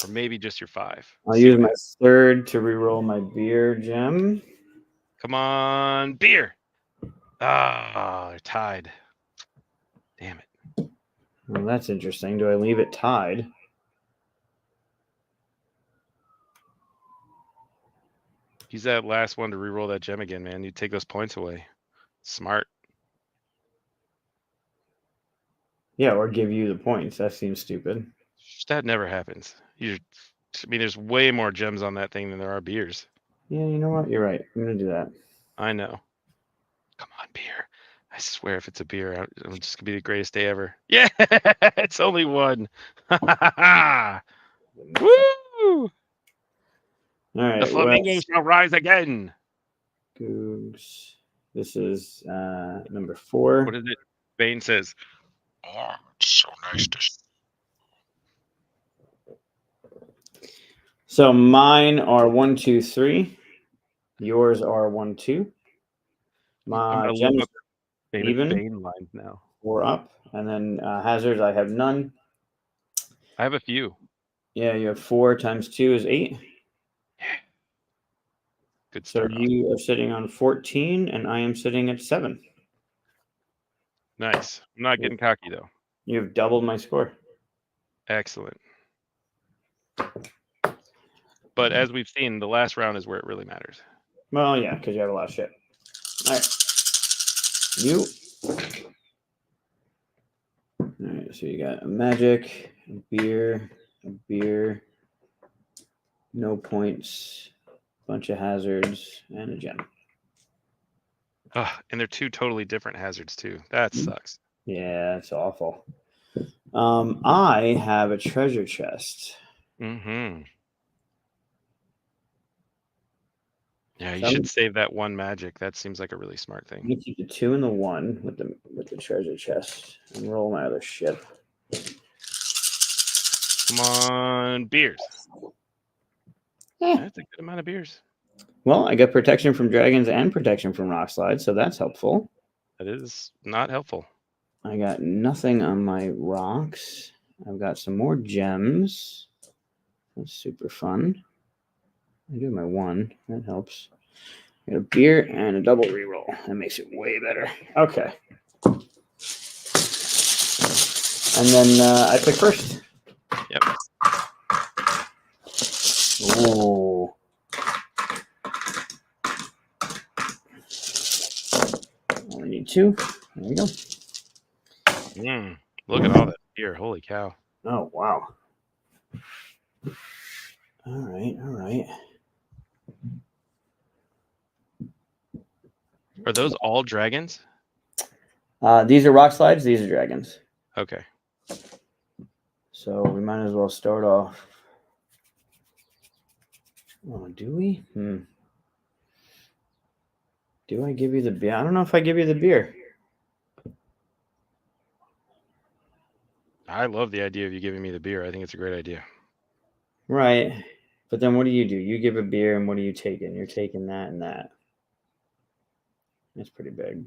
B: Or maybe just your 5.
A: I'll use my third to re-roll my beer gem.
B: Come on, beer. They're tied. Damn it.
A: Well, that's interesting. Do I leave it tied?
B: Use that last one to re-roll that gem again, man. You take those points away. Smart.
A: Yeah, or give you the points. That seems stupid.
B: That never happens. There's way more gems on that thing than there are beers.
A: Yeah, you know what? You're right. I'm gonna do that.
B: I know. Come on, beer. I swear, if it's a beer, it'll just be the greatest day ever. Yeah, it's only 1. Woo!
A: All right.
B: The flamingos shall rise again.
A: Googs. This is number 4.
B: What is it? Bane says, "Oh, it's so nice to."
A: So mine are 1, 2, 3. Yours are 1, 2. My gems even.
B: Bane lines now.
A: 4 up, and then hazards I have none.
B: I have a few.
A: Yeah, you have 4 times 2 is 8.
B: Yeah. Good
A: So
B: start.
A: you are sitting on 14, and I am sitting at 7.
B: Nice. I'm not getting cocky though.
A: You've doubled my score.
B: Excellent. But as we've seen, the last round is where it really matters.
A: Well, yeah, because you have a lot of shit. All right. You. All right, so you got a magic, a beer, no points, bunch of hazards, and a gem.
B: And they're 2 totally different hazards too. That sucks.
A: Yeah, it's awful. I have a treasure chest.
B: Mm-hmm. Yeah, you should save that 1 magic. That seems like a really smart thing.
A: You keep the 2 and the 1 with the treasure chest and roll my other ship.
B: Come on, beers. That's a good amount of beers.
A: Well, I got protection from dragons and protection from rock slides, so that's helpful.
B: That is not helpful.
A: I got nothing on my rocks. I've got some more gems. That's super fun. I do my 1. That helps. I got a beer and a double reroll. That makes it way better. Okay. And then I pick first.
B: Yep.
A: Ooh. Only need 2. There we go.
B: Look at all that beer. Holy cow.
A: Oh, wow. All right, all right.
B: Are those all dragons?
A: These are rock slides. These are dragons.
B: Okay.
A: So we might as well start off. Oh, do we? Do I give you the beer? I don't know if I give you the beer.
B: I love the idea of you giving me the beer. I think it's a great idea.
A: Right. But then what do? You give a beer, and what are you taking? You're taking that and that. That's pretty big.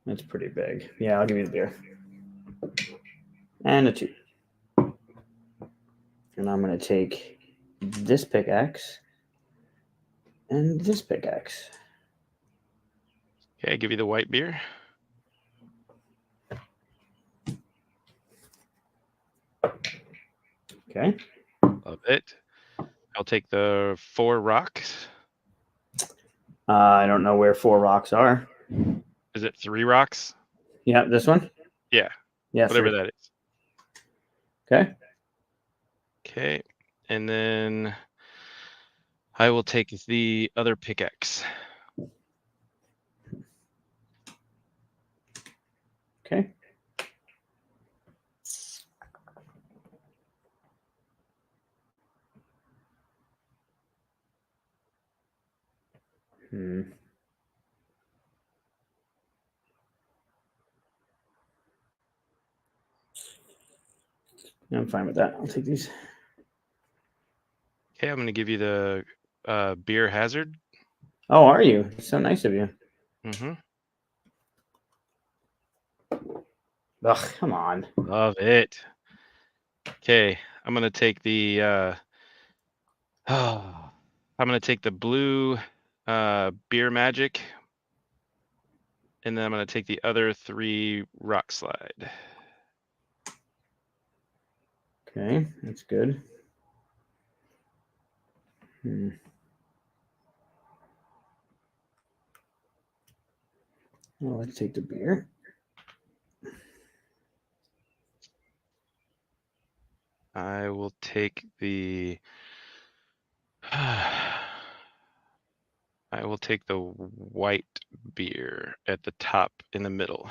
A: That's pretty big. Yeah, I'll give you the beer. And a 2. And I'm going to take this pickaxe and this pickaxe.
B: Okay, I give you the white beer.
A: Okay.
B: Love it. I'll take the 4 rocks.
A: I don't know where 4 rocks are.
B: Is it 3 rocks?
A: Yeah, this one?
B: Yeah.
A: Yeah,
B: Whatever
A: 3.
B: that is.
A: Okay.
B: Okay. And then I will take the other pickaxe.
A: Okay. I'm fine with that. I'll take these.
B: Okay, I'm going to give you the beer hazard.
A: Oh, are you? It's so nice of you.
B: Mm-hmm.
A: Ugh, come on.
B: Love it. Okay, I'm going to take the I'm going to take the blue beer magic. And then I'm going to take the other 3 rock slide.
A: Okay, that's good. Well, let's take the beer.
B: I will take the white beer at the top in the middle.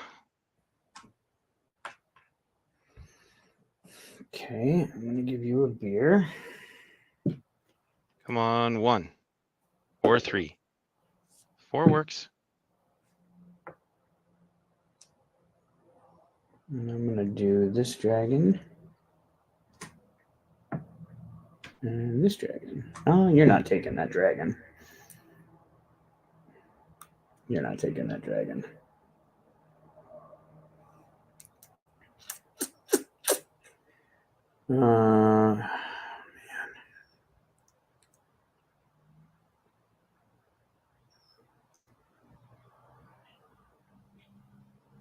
A: Okay, I'm going to give you a beer.
B: Come on, 1 or 3. 4 works.
A: And I'm going to do this dragon. And this dragon. Oh, you're not taking that dragon. You're not taking that dragon. Man.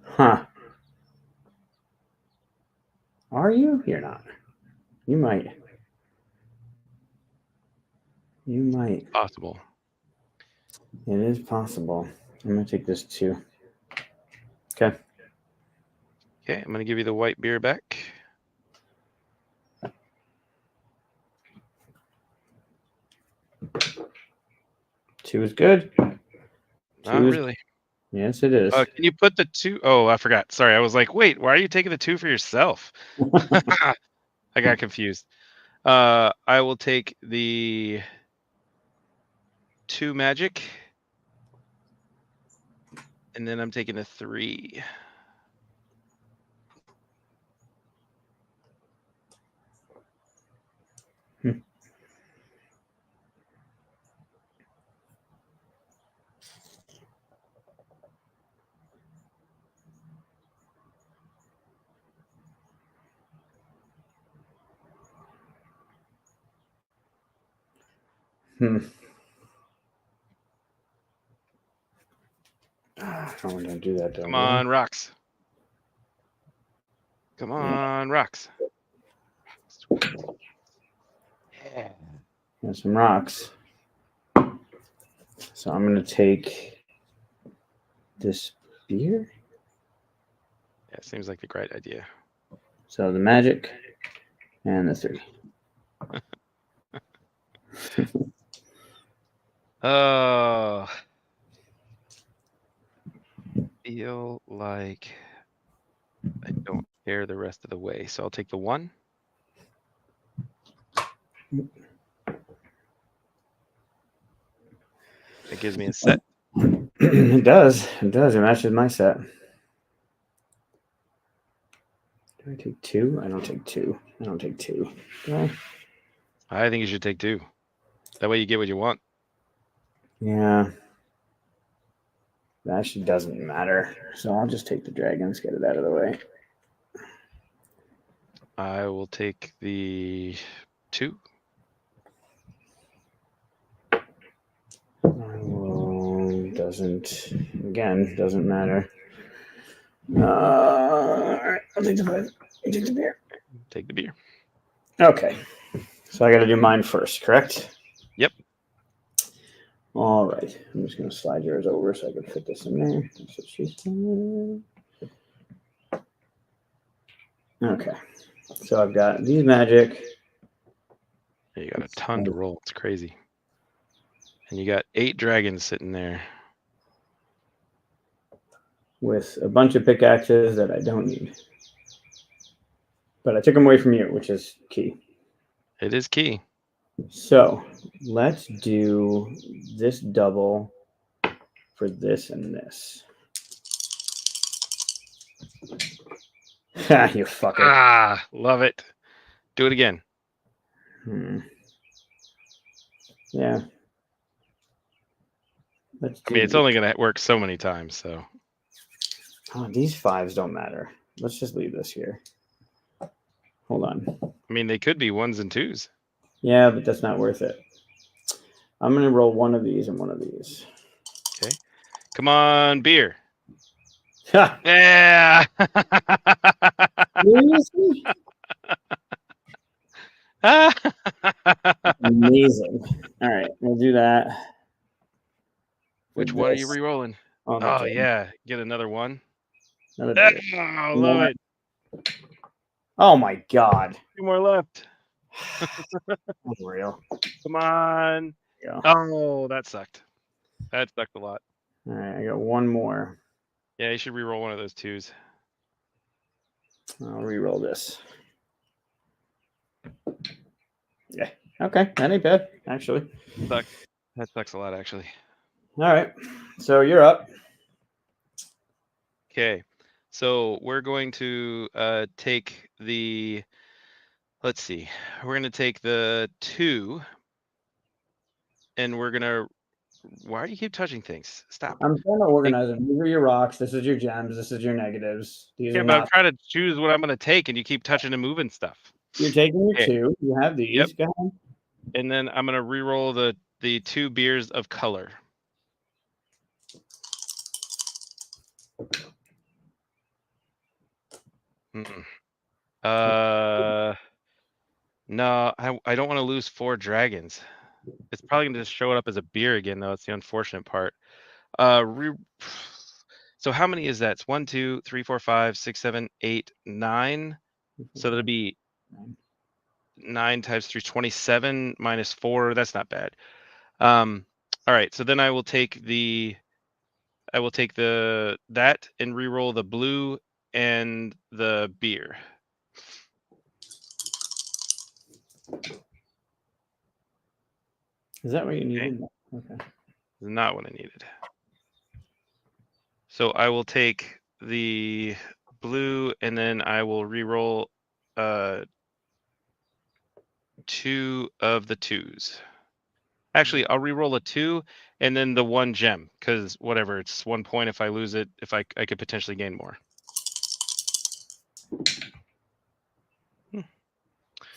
A: Huh. Are you? You're not. You might. You might.
B: Possible.
A: It is possible. I'm going to take this too. Okay.
B: Okay, I'm going to give you the white beer back.
A: Two is good.
B: Not really.
A: Yes, it is.
B: Can you put the 2? Oh, I forgot. Sorry. I was like, wait, why are you taking the 2 for yourself? I got confused. I will take the 2 magic. And then I'm taking a 3.
A: I don't want to do that though.
B: Come on, rocks. Come on, rocks. Yeah.
A: And some rocks. So I'm going to take this beer.
B: Yeah, seems like the great idea.
A: So the magic and the 3.
B: Oh, feel like I don't care the rest of the way, so I'll take the 1. It gives me a set.
A: It does. It does. It matches my set. Do I take 2? I don't take 2. I don't take 2. Do I?
B: I think you should take 2. That way you get what you want.
A: Yeah. That actually doesn't matter. So I'll just take the dragons, get it out of the way.
B: I will take the 2.
A: Doesn't matter. All right, I'll take the 5. You take the beer.
B: Take the beer.
A: Okay. So I got to do mine first, correct?
B: Yep.
A: All right. I'm just going to slide yours over so I can fit this in there. That's what she said. Okay. So I've got these magic.
B: You got a ton to roll. It's crazy. And you got 8 dragons sitting there.
A: With a bunch of pickaxes that I don't need. But I took them away from you, which is key.
B: It is key.
A: So let's do this double for this and this. Ha, you fucker.
B: Ah, love it. Do it again.
A: Yeah.
B: I mean, it's only going to work so many times, so.
A: Oh, these 5s don't matter. Let's just leave this here. Hold on.
B: I mean, they could be 1s and 2s.
A: Yeah, but that's not worth it. I'm going to roll one of these and one of these.
B: Okay. Come on, beer.
A: Ha!
B: Yeah.
A: Seriously? Amazing. All right, we'll do that.
B: Which one are you re-rolling? Oh, yeah. Get another 1.
A: Another
B: Oh, love it.
A: Oh, my God.
B: 2 more left.
A: Unreal.
B: Come on.
A: Yeah.
B: Oh, that sucked. That sucked a lot.
A: All right, I got one more.
B: Yeah, you should re-roll one of those 2s.
A: I'll re-roll this. Yeah. Okay, that ain't bad, actually.
B: That sucks a lot, actually.
A: All right, so you're up.
B: Okay, so we're going to take the. Let's see. We're going to take the 2, and we're going to. Why do you keep touching things? Stop.
A: I'm trying to organize them. These are your rocks. This is your gems. This is your negatives. These are
B: but I'm
A: not.
B: trying to choose what I'm going to take, and you keep touching and moving stuff.
A: You're taking your 2. You have these.
B: Yep.
A: Go ahead.
B: And then I'm going to re-roll the 2 beers of color. No, I don't want to lose 4 dragons. It's probably going to just show it up as a beer again, though. It's the unfortunate part. So how many is that? It's 1, 2, 3, 4, 5, 6, 7, 8, 9. So that'll be 9 times 3, 27 minus 4. That's not bad. All right. So then I will take that and re-roll the blue and the beer.
A: Is that what you needed? Okay.
B: Not what I needed. So I will take the blue and then I will re-roll 2 of the 2s. Actually, I'll re-roll a 2 and then the 1 gem, because whatever, it's 1 point. If I lose it, if I could potentially gain more.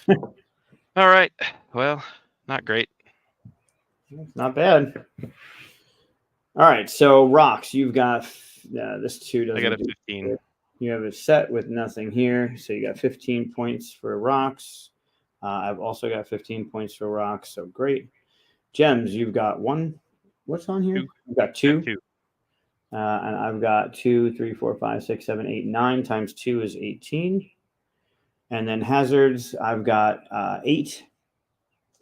B: All right. Well, not great.
A: Not bad. All right. So rocks, you've got this 2 doesn't.
B: I got a 15.
A: You have a set with nothing here, so you got 15 points for rocks. I've also got 15 points for rocks, so great. Gems, you've got one. What's on here?
B: Two.
A: You've got two.
B: Two.
A: And I've got 2, 3, 4, 5, 6, 7, 8, 9 times 2 is 18. And then hazards, I've got 8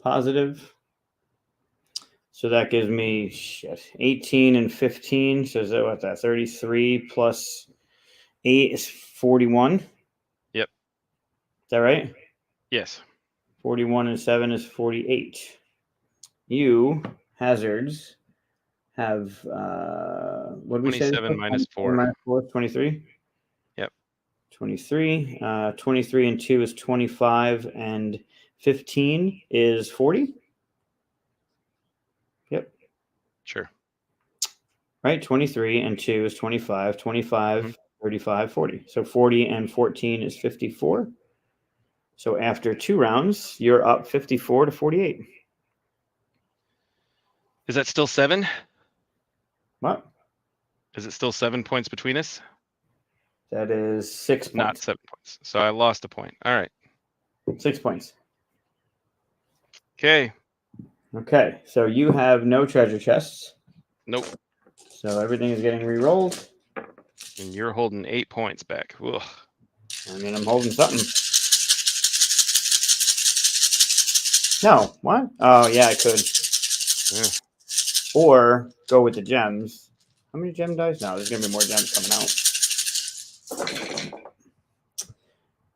A: positive. So that gives me 18 and 15. So is that what that 33 plus 8 is 41?
B: Yep.
A: Is that right?
B: Yes.
A: 41 and 7 is 48. You, hazards, have what did we say?
B: 27 minus 4.
A: Minus 4 is 23.
B: Yep.
A: 23. 23 and 2 is 25, and 15 is 40. Yep.
B: Sure.
A: Right. 23 and 2 is 25. 25,
B: Mhm.
A: 35, 40. So 40 and 14 is 54. So after 2 rounds, you're up 54 to 48.
B: Is that still 7?
A: What?
B: Is it still 7 points between us?
A: That is 6 points.
B: Not 7 points. So I lost a point. All right.
A: 6 points.
B: Okay.
A: Okay. So you have no treasure chests.
B: Nope.
A: So everything is getting re-rolled.
B: And you're holding 8 points back. Ugh.
A: I mean, I'm holding something. No, what? Oh, yeah, I could.
B: Yeah.
A: Or go with the gems. How many gem dice? No, there's going to be more gems coming out.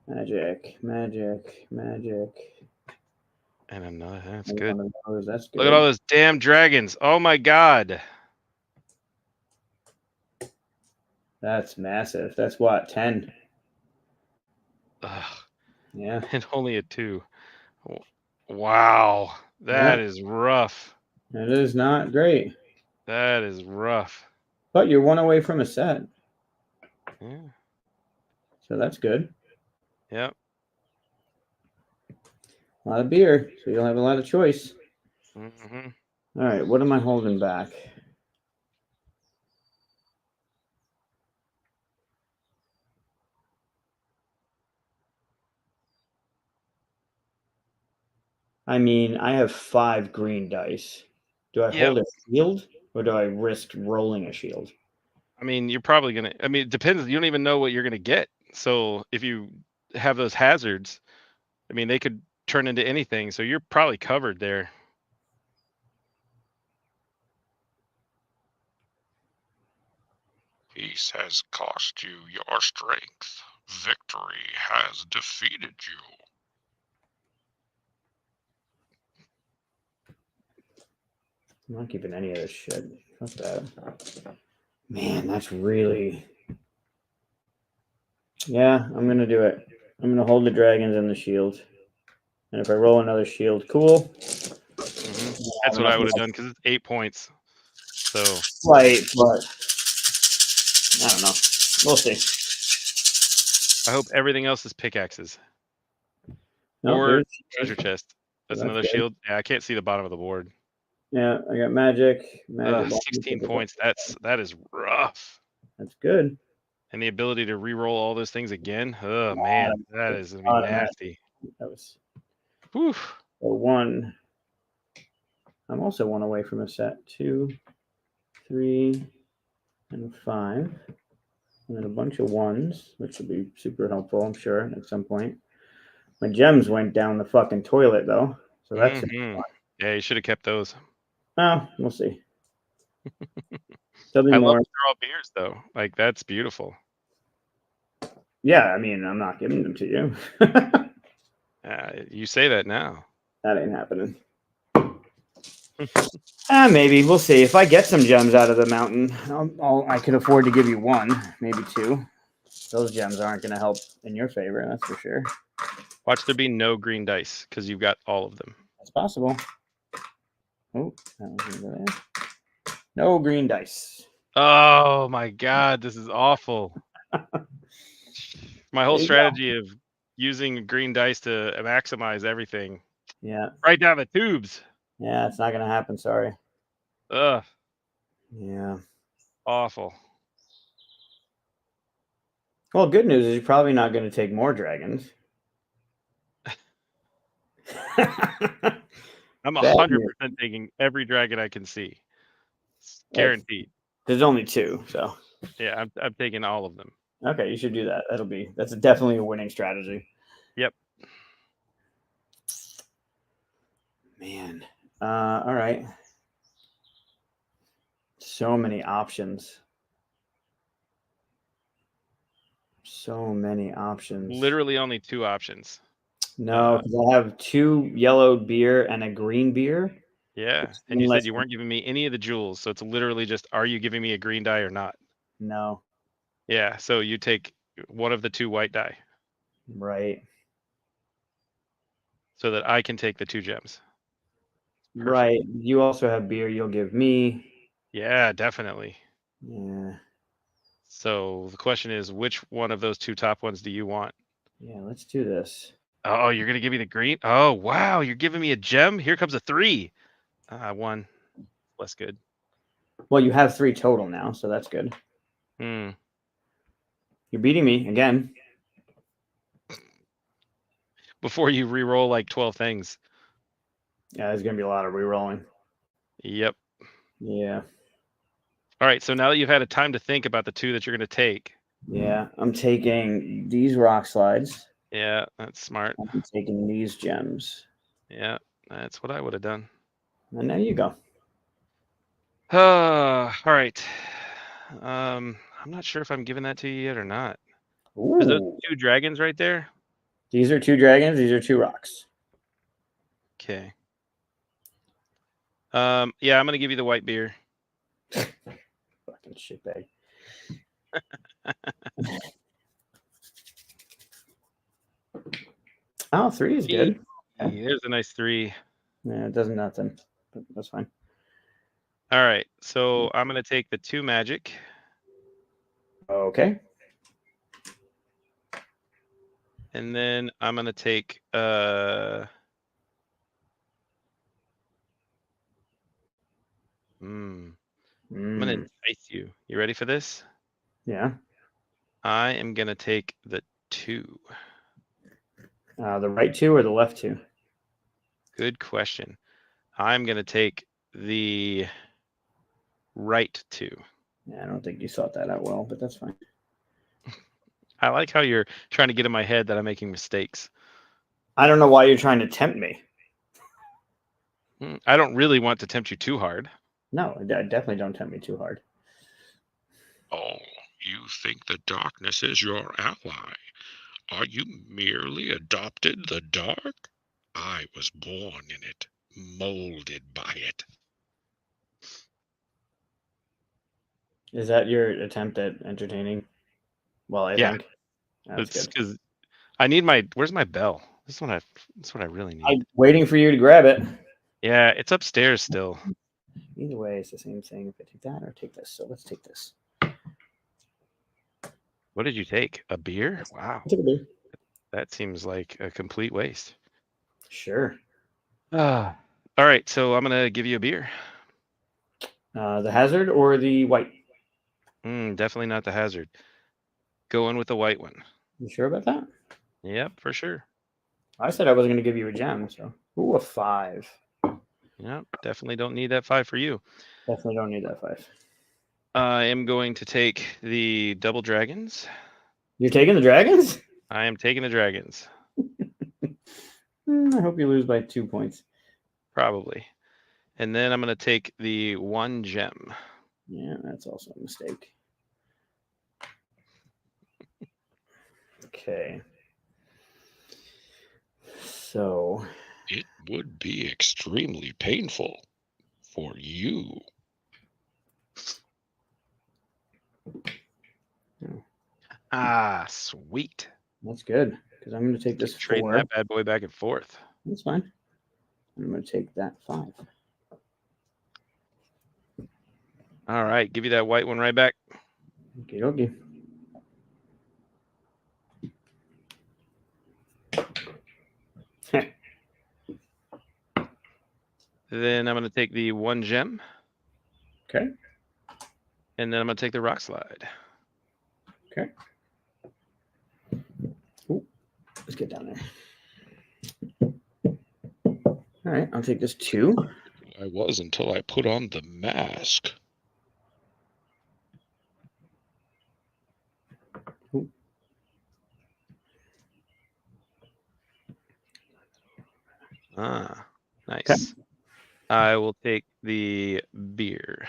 A: Magic, magic, magic.
B: And another. That's
A: And
B: good.
A: one of those, that's good.
B: Look at all those damn dragons. Oh my god.
A: That's massive. That's what, 10?
B: Ugh.
A: Yeah.
B: And only a 2. Wow. That is rough.
A: It is not great.
B: That is rough.
A: But you're one away from a set.
B: Yeah.
A: So that's good.
B: Yep.
A: A lot of beer. So you'll have a lot of choice.
B: Mm-hmm.
A: All right. What am I holding back? I mean, I have 5 green dice. Do I hold a shield or do I risk rolling a shield?
B: I mean, you're probably gonna. I mean, it depends. You don't even know what you're gonna get. So if you have those hazards, I mean, they could turn into anything. So you're probably covered there.
C: Peace has cost you your strength. Victory has defeated you.
A: I'm not keeping any of this shit. Fuck that. Man, that's really. Yeah, I'm gonna do it. I'm gonna hold the dragons and the shield. And if I roll another shield, cool.
B: Mm-hmm. That's what I would have done because it's 8 points. So
A: Right, but I don't know. We'll see.
B: I hope everything else is pickaxes
A: No,
B: or treasure chest. That's
A: That's
B: another
A: good.
B: shield. Yeah, I can't see the bottom of the board.
A: Yeah, I got magic. Magic.
B: 16 points. That is rough.
A: That's good.
B: And the ability to re-roll all those things again. Oh man, that is gonna be nasty.
A: That was
B: Whew.
A: a 1. I'm also 1 away from a set. 2, 3, and 5. And then a bunch of 1s, which will be super helpful, I'm sure, at some point. My gems went down the fucking toilet, though. So that's
B: Yeah, you should have kept those.
A: Oh, we'll see. There'll be
B: I
A: more.
B: love straw beers though. Like that's beautiful.
A: Yeah, I mean, I'm not giving them to you.
B: You say that now.
A: That ain't happening. Maybe we'll see. If I get some gems out of the mountain, I could afford to give you 1, maybe 2. Those gems aren't going to help in your favor, that's for sure.
B: Watch there be no green dice because you've got all of them.
A: That's possible. Oh, that was over there. No green dice.
B: Oh my god, this is awful. My whole strategy of using green dice to maximize everything.
A: Yeah.
B: Right down the tubes.
A: Yeah, it's not going to happen. Sorry.
B: Ugh.
A: Yeah.
B: Awful.
A: Well, good news is you're probably not going to take more dragons.
B: I'm
A: Bad
B: 100%
A: news.
B: taking every dragon I can see. It's
A: That's-
B: guaranteed.
A: There's only 2, so
B: Yeah, I'm taking all of them.
A: okay, you should do that. That's definitely a winning strategy.
B: Yep.
A: Man. All right. So many options. So many options.
B: Literally only 2 options.
A: No, because I have 2 yellow beer and a green beer.
B: Yeah, and you said you weren't giving me any of the jewels, so it's literally just, are you giving me a green die or not?
A: No.
B: Yeah, so you take one of the 2 white die
A: Right.
B: so that I can take the 2 gems. Perfect.
A: Right. You also have beer you'll give me.
B: Yeah, definitely.
A: Yeah.
B: So the question is, which one of those 2 top ones do you want?
A: Yeah, let's do this.
B: Oh, you're gonna give me the green? Oh, wow, you're giving me a gem? Here comes a 3. 1. Less good.
A: Well, you have 3 total now, so that's good.
B: Hmm.
A: You're beating me again.
B: Before you re-roll like 12 things.
A: Yeah, there's gonna be a lot of re-rolling.
B: Yep.
A: Yeah.
B: All right, so now that you've had a time to think about the 2 that you're gonna take.
A: Yeah, I'm taking these rock slides.
B: Yeah, that's smart.
A: I'm taking these gems.
B: Yeah, that's what I would have done.
A: And there you go.
B: All right. I'm not sure if I'm giving that to you yet or not. Is those
A: Ooh.
B: 2 dragons right there?
A: These are 2 dragons. These are 2 rocks.
B: Okay. Yeah, I'm gonna give you the white beer.
A: Fucking shitbag. Oh, 3 is good. Okay.
B: There's a nice 3.
A: Yeah, it does nothing, but that's fine.
B: All right, so I'm gonna take the 2 magic.
A: Okay.
B: And then I'm gonna take I'm gonna entice you. You ready for this?
A: Yeah.
B: I am gonna take the 2.
A: The right 2 or the left 2?
B: Good question. I'm gonna take the right 2.
A: Yeah, I don't think you thought that out well, but that's fine.
B: I like how you're trying to get in my head that I'm making mistakes.
A: I don't know why you're trying to tempt me.
B: I don't really want to tempt you too hard.
A: No, I definitely don't tempt me too hard.
C: Oh, you think the darkness is your ally? Are you merely adopted the dark? I was born in it, molded by it.
A: Is that your attempt at entertaining? Well, I
B: Yeah,
A: think that's
B: it's
A: good.
B: because I need my. Where's my bell? This is what I really need.
A: I'm waiting for you to grab it.
B: Yeah, it's upstairs still.
A: Either way, it's the same thing. If I take that or take this, so let's take this.
B: What did you take? A beer? Wow,
A: Take a beer.
B: that seems like a complete waste.
A: Sure.
B: All right, so I'm gonna give you a beer.
A: The hazard or the white?
B: Definitely not the hazard. Going with the white one.
A: You sure about that?
B: Yep, for sure.
A: I said I wasn't going to give you a gem, so ooh, a 5.
B: Yep, definitely don't need that 5 for you.
A: Definitely don't need that 5.
B: I am going to take the double dragons.
A: You're taking the dragons?
B: I am taking the dragons.
A: I hope you lose by 2 points.
B: Probably. And then I'm going to take the 1 gem.
A: Yeah, that's also a mistake. Okay. So
C: It would be extremely painful for you.
B: Ah, sweet.
A: that's good because I'm going to take this
B: Trading
A: 4.
B: that bad boy back and forth.
A: That's fine. I'm going to take that 5.
B: All right, give you that white one right back.
A: Okay, okay.
B: Then I'm going to take the 1 gem.
A: Okay.
B: And then I'm going to take the rock slide.
A: Okay. Ooh, let's get down there. All right, I'll take this 2.
C: I was until I put on the mask.
B: Ah, nice. Okay. I will take the beer.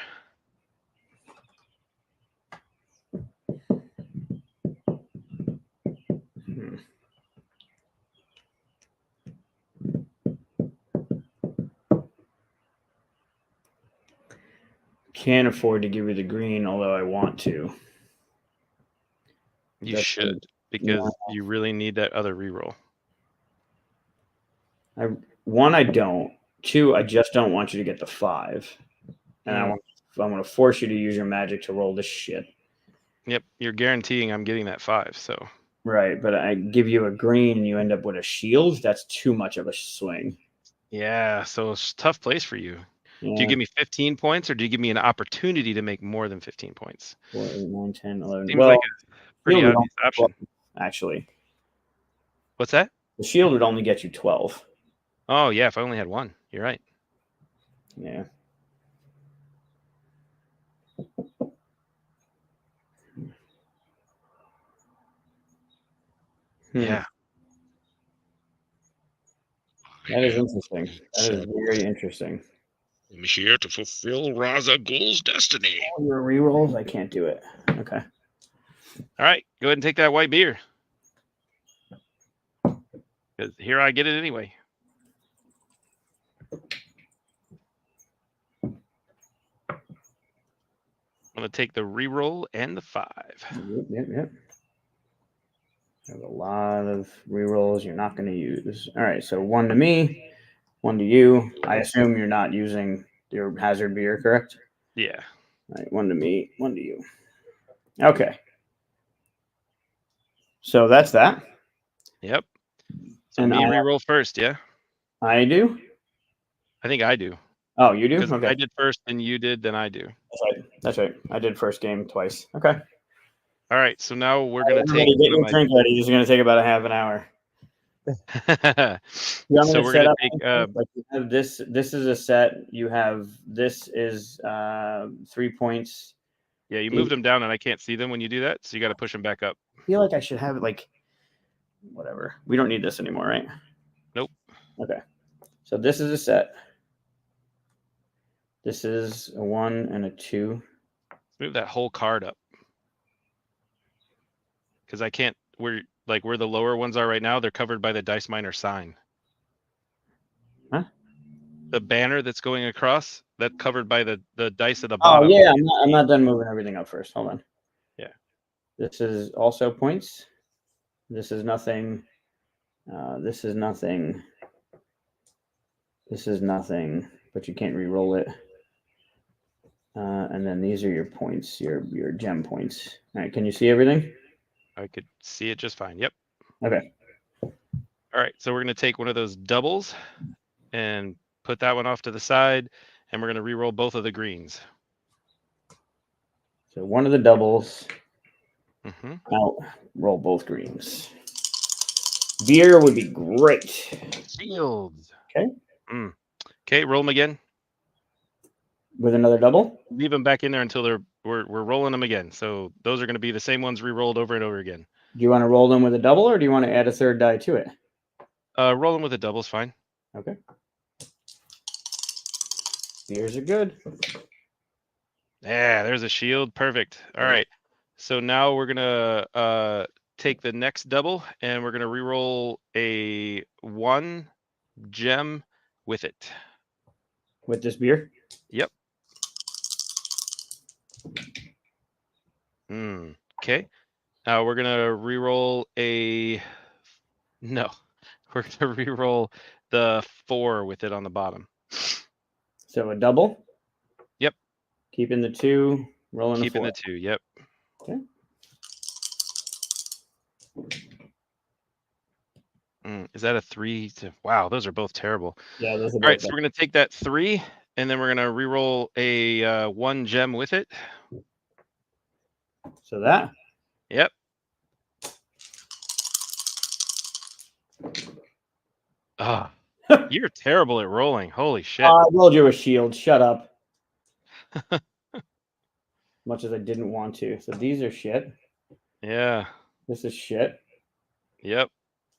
A: Can't afford to give you the green, although I want to.
B: You should, because you really need that other reroll.
A: One, I don't. 2, I just don't want you to get the 5. And I'm going to force you to use your magic to roll this shit.
B: Yep, you're guaranteeing I'm getting that 5, so.
A: Right, but I give you a green and you end up with a shield. That's too much of a swing.
B: Yeah, so it's a tough place for you.
A: Yeah.
B: Do you give me 15 points, or do you give me an opportunity to make more than 15 points?
A: 4, 8, 9, 10, 11.
B: Seems like a pretty obvious option.
A: Actually.
B: What's that?
A: The shield would only get you 12.
B: Oh, yeah, if I only had 1. You're right.
A: Yeah.
B: Yeah.
A: That is interesting. That is very interesting.
C: I'm here to fulfill Ra's al Ghul's destiny.
A: All your rerolls, I can't do it. Okay.
B: All right, go ahead and take that white beer. Because here I get it anyway. I'm going to take the reroll and the 5.
A: Yep. There's a lot of rerolls you're not going to use. All right, so 1 to me, 1 to you. I assume you're not using your hazard beer, correct?
B: Yeah.
A: All right, 1 to me, 1 to you. Okay. So that's that.
B: Yep. So me reroll first, yeah?
A: I do?
B: I think I do.
A: Oh, you do? Okay.
B: I did first, then you did, then I do.
A: That's right. I did first game twice. Okay.
B: All right, so now we're going to take...
A: Get your drink ready. This is going to take about a half an hour.
B: So we're going to take...
A: you have this is a set. You have... This is 3 points.
B: Yeah, you moved them down, and I can't see them when you do that, so you got to push them back up.
A: I feel like I should have it like... Whatever. We don't need this anymore, right?
B: Nope.
A: Okay. So this is a set. This is a 1 and a 2.
B: Move that whole card up. Because I can't... where the lower ones are right now, they're covered by the Dice Miner sign.
A: Huh?
B: The banner that's going across, that's covered by the dice at the bottom.
A: Oh, yeah. I'm not done moving everything up first. Hold on.
B: Yeah.
A: This is also points. This is nothing. This is nothing. This is nothing, but you can't re-roll it. And then these are your points, your gem points. All right, can you see everything?
B: I could see it just fine. Yep.
A: Okay.
B: All right, so we're going to take one of those doubles and put that one off to the side, and we're going to re-roll both of the greens.
A: So one of the doubles.
B: I'll
A: roll both greens. Beer would be great.
B: Shields.
A: Okay.
B: Okay, roll them again.
A: With another double?
B: Leave them back in there until we're rolling them again. So those are going to be the same ones re-rolled over and over again.
A: Do you want to roll them with a double, or do you want to add a third die to it?
B: Roll them with a double is fine.
A: Okay. Beers are good.
B: Yeah, there's a shield. Perfect. All right. So now we're going to take the next double, and we're going to re-roll a 1 gem with it.
A: With this beer?
B: Yep. Okay. Now we're gonna re-roll a... No. We're gonna re-roll the 4 with it on the bottom.
A: So a double?
B: Yep.
A: Keeping the 2, rolling
B: Keeping
A: a 4.
B: the 2, yep.
A: Okay.
B: Is that a 3? Wow, those are both terrible.
A: Yeah, those are both.
B: All right, so we're gonna take that 3, and then we're gonna re-roll a 1 gem with it.
A: So that?
B: Yep. Ah. You're terrible at rolling. Holy shit.
A: I rolled you a shield. Shut up. Much as I didn't want to. So these are shit.
B: Yeah.
A: This is shit.
B: Yep.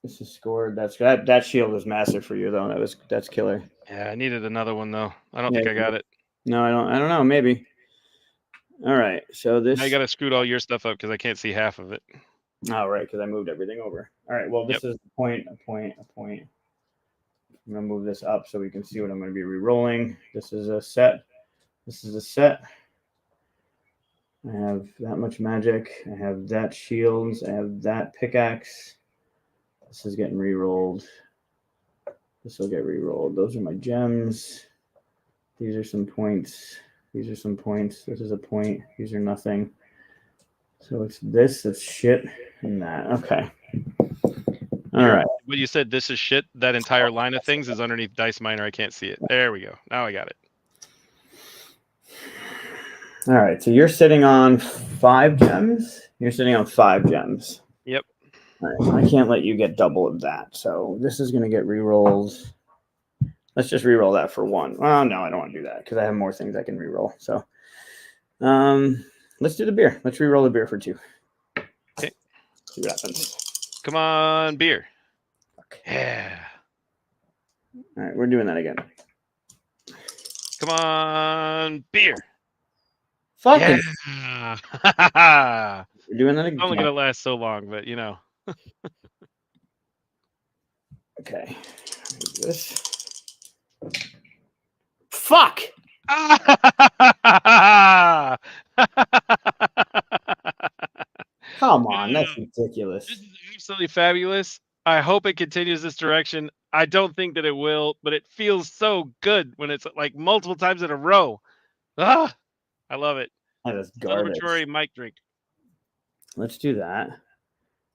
A: This is scored. That shield was massive for you though. That's killer.
B: Yeah, I needed another one though. I don't think I got it.
A: No, I don't know. Maybe. All right. So this.
B: Now you got to scoot all your stuff up because I can't see half of it.
A: Oh, right, because I moved everything over. All right. Well, this is a point. I'm gonna move this up so we can see what I'm gonna be re-rolling. This is a set. This is a set. I have that much magic. I have that shields. I have that pickaxe. This is getting re-rolled. This will get re-rolled. Those are my gems. These are some points. These are some points. This is a point. These are nothing. So it's this, that's shit, and that. Okay. All right.
B: When you said this is shit, that entire line of things is underneath Dice Miner. I can't see it. There we go. Now I got it.
A: All right. So you're sitting on 5 gems. You're sitting on 5 gems.
B: Yep.
A: All right. I can't let you get double of that. So this is going to get re-rolled. Let's just re-roll that for 1. Well, no, I don't want to do that because I have more things I can re-roll. So let's do the beer. Let's re-roll the beer for 2.
B: Okay.
A: See what happens.
B: Come on, beer.
A: Okay.
B: Yeah.
A: All right. We're doing that again.
B: Come on, beer.
A: Fucking.
B: Yeah.
A: We're doing that again.
B: It's only going to last so long, but you know.
A: Okay. This. Fuck. Come on, that's ridiculous.
B: This is absolutely fabulous. I hope it continues this direction. I don't think that it will, but it feels so good when it's like multiple times in a row. Ah, I love it.
A: That is garbage.
B: Celebratory mic drink.
A: Let's do that.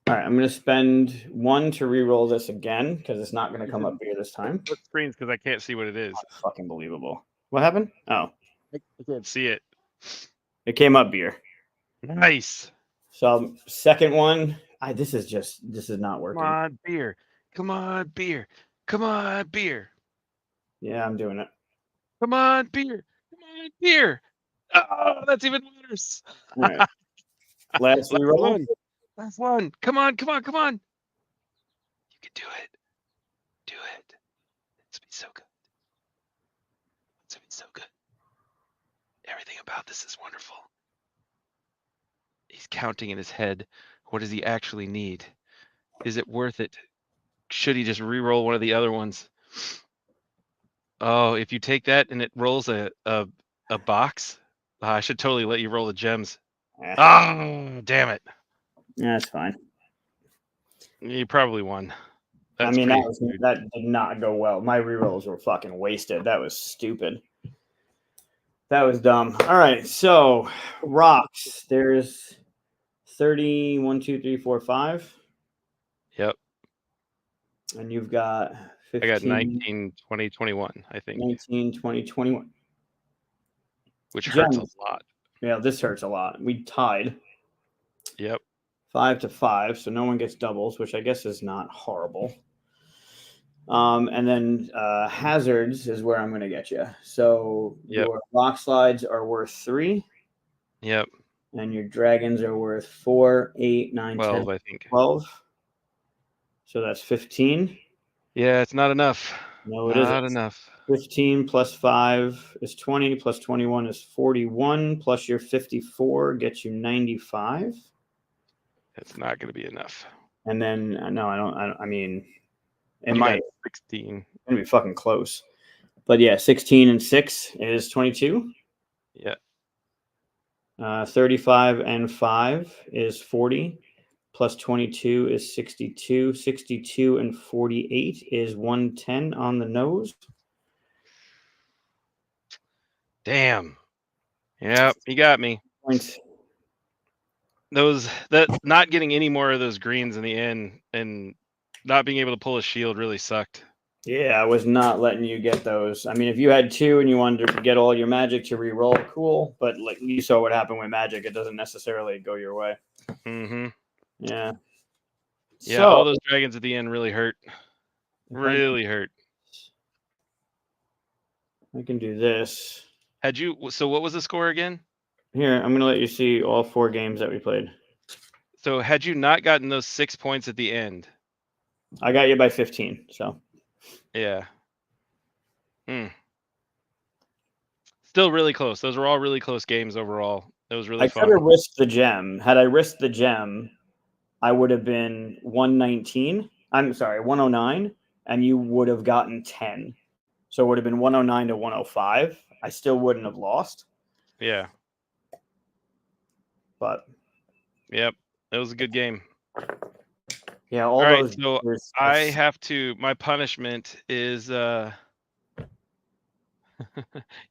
A: All right, I'm going to spend 1 to re-roll this again because it's not going to come up here this time.
B: What screens? Because I can't see what it is.
A: That's fucking believable. What happened? Oh,
B: I can't see it.
A: it came up beer.
B: Nice.
A: So second one. This is not working.
B: Come on, beer. Come on, beer. Come on, beer.
A: Yeah, I'm doing it.
B: Come on, beer. Come on, beer. Oh, that's even worse.
A: All right. Last re-roll.
B: Last one. Come on, come on, come on. You can do it. Do it. It's been so good. It's been so good. Everything about this is wonderful. He's counting in his head. What does he actually need? Is it worth it? Should he just re-roll one of the other ones? Oh, if you take that and it rolls a box, I should totally let you roll the gems. Oh, damn it.
A: Yeah, that's fine.
B: You probably won.
A: I mean, that did not go well. My re-rolls were fucking wasted. That was stupid. That was dumb. All right, so rocks. There's 30, 1, 2, 3, 4, 5.
B: Yep.
A: And you've got 15.
B: I got 19, 20, 21, I think.
A: 19, 20, 21.
B: Which hurts
A: Gems.
B: a lot.
A: Yeah, this hurts a lot. We tied.
B: Yep.
A: 5 to 5, so no one gets doubles, which I guess is not horrible. And then hazards is where I'm going to get you. So your rock slides are worth 3.
B: Yep.
A: And your dragons are worth 4, 8, 9,
B: 12,
A: 10,
B: I think.
A: 12. So that's 15.
B: Yeah, it's not enough.
A: No, it isn't.
B: Not enough.
A: 15 plus 5 is 20, plus 21 is 41, plus your 54 gets you 95.
B: It's not going to be enough.
A: And then, no, I mean, it
B: You
A: might.
B: got 16.
A: It's going to be fucking close. But yeah, 16 and 6 is 22.
B: Yeah.
A: 35 and 5 is 40. Plus 22 is 62. 62 and 48 is 110 on the nose.
B: Damn. Yep, you got me.
A: Points.
B: That not getting any more of those greens in the end and not being able to pull a shield really sucked.
A: Yeah, I was not letting you get those. I mean, if you had 2 and you wanted to get all your magic to re-roll, cool. But like you saw what happened with magic, it doesn't necessarily go your way.
B: Mm-hmm.
A: Yeah.
B: Yeah,
A: So,
B: all those dragons at the end really hurt. Really hurt.
A: I can do this.
B: So what was the score again?
A: Here, I'm going to let you see all 4 games that we played.
B: So had you not gotten those 6 points at the end?
A: I got you by 15, so.
B: Yeah. Still really close. Those were all really close games overall. It was really fun.
A: I could have risked the gem. Had I risked the gem, I would have been 119. I'm sorry, 109, and you would have gotten 10. So it would have been 109 to 105. I still wouldn't have lost.
B: Yeah.
A: But
B: yep, it was a good game.
A: Yeah,
B: all
A: all
B: right,
A: those.
B: so I have to. My punishment is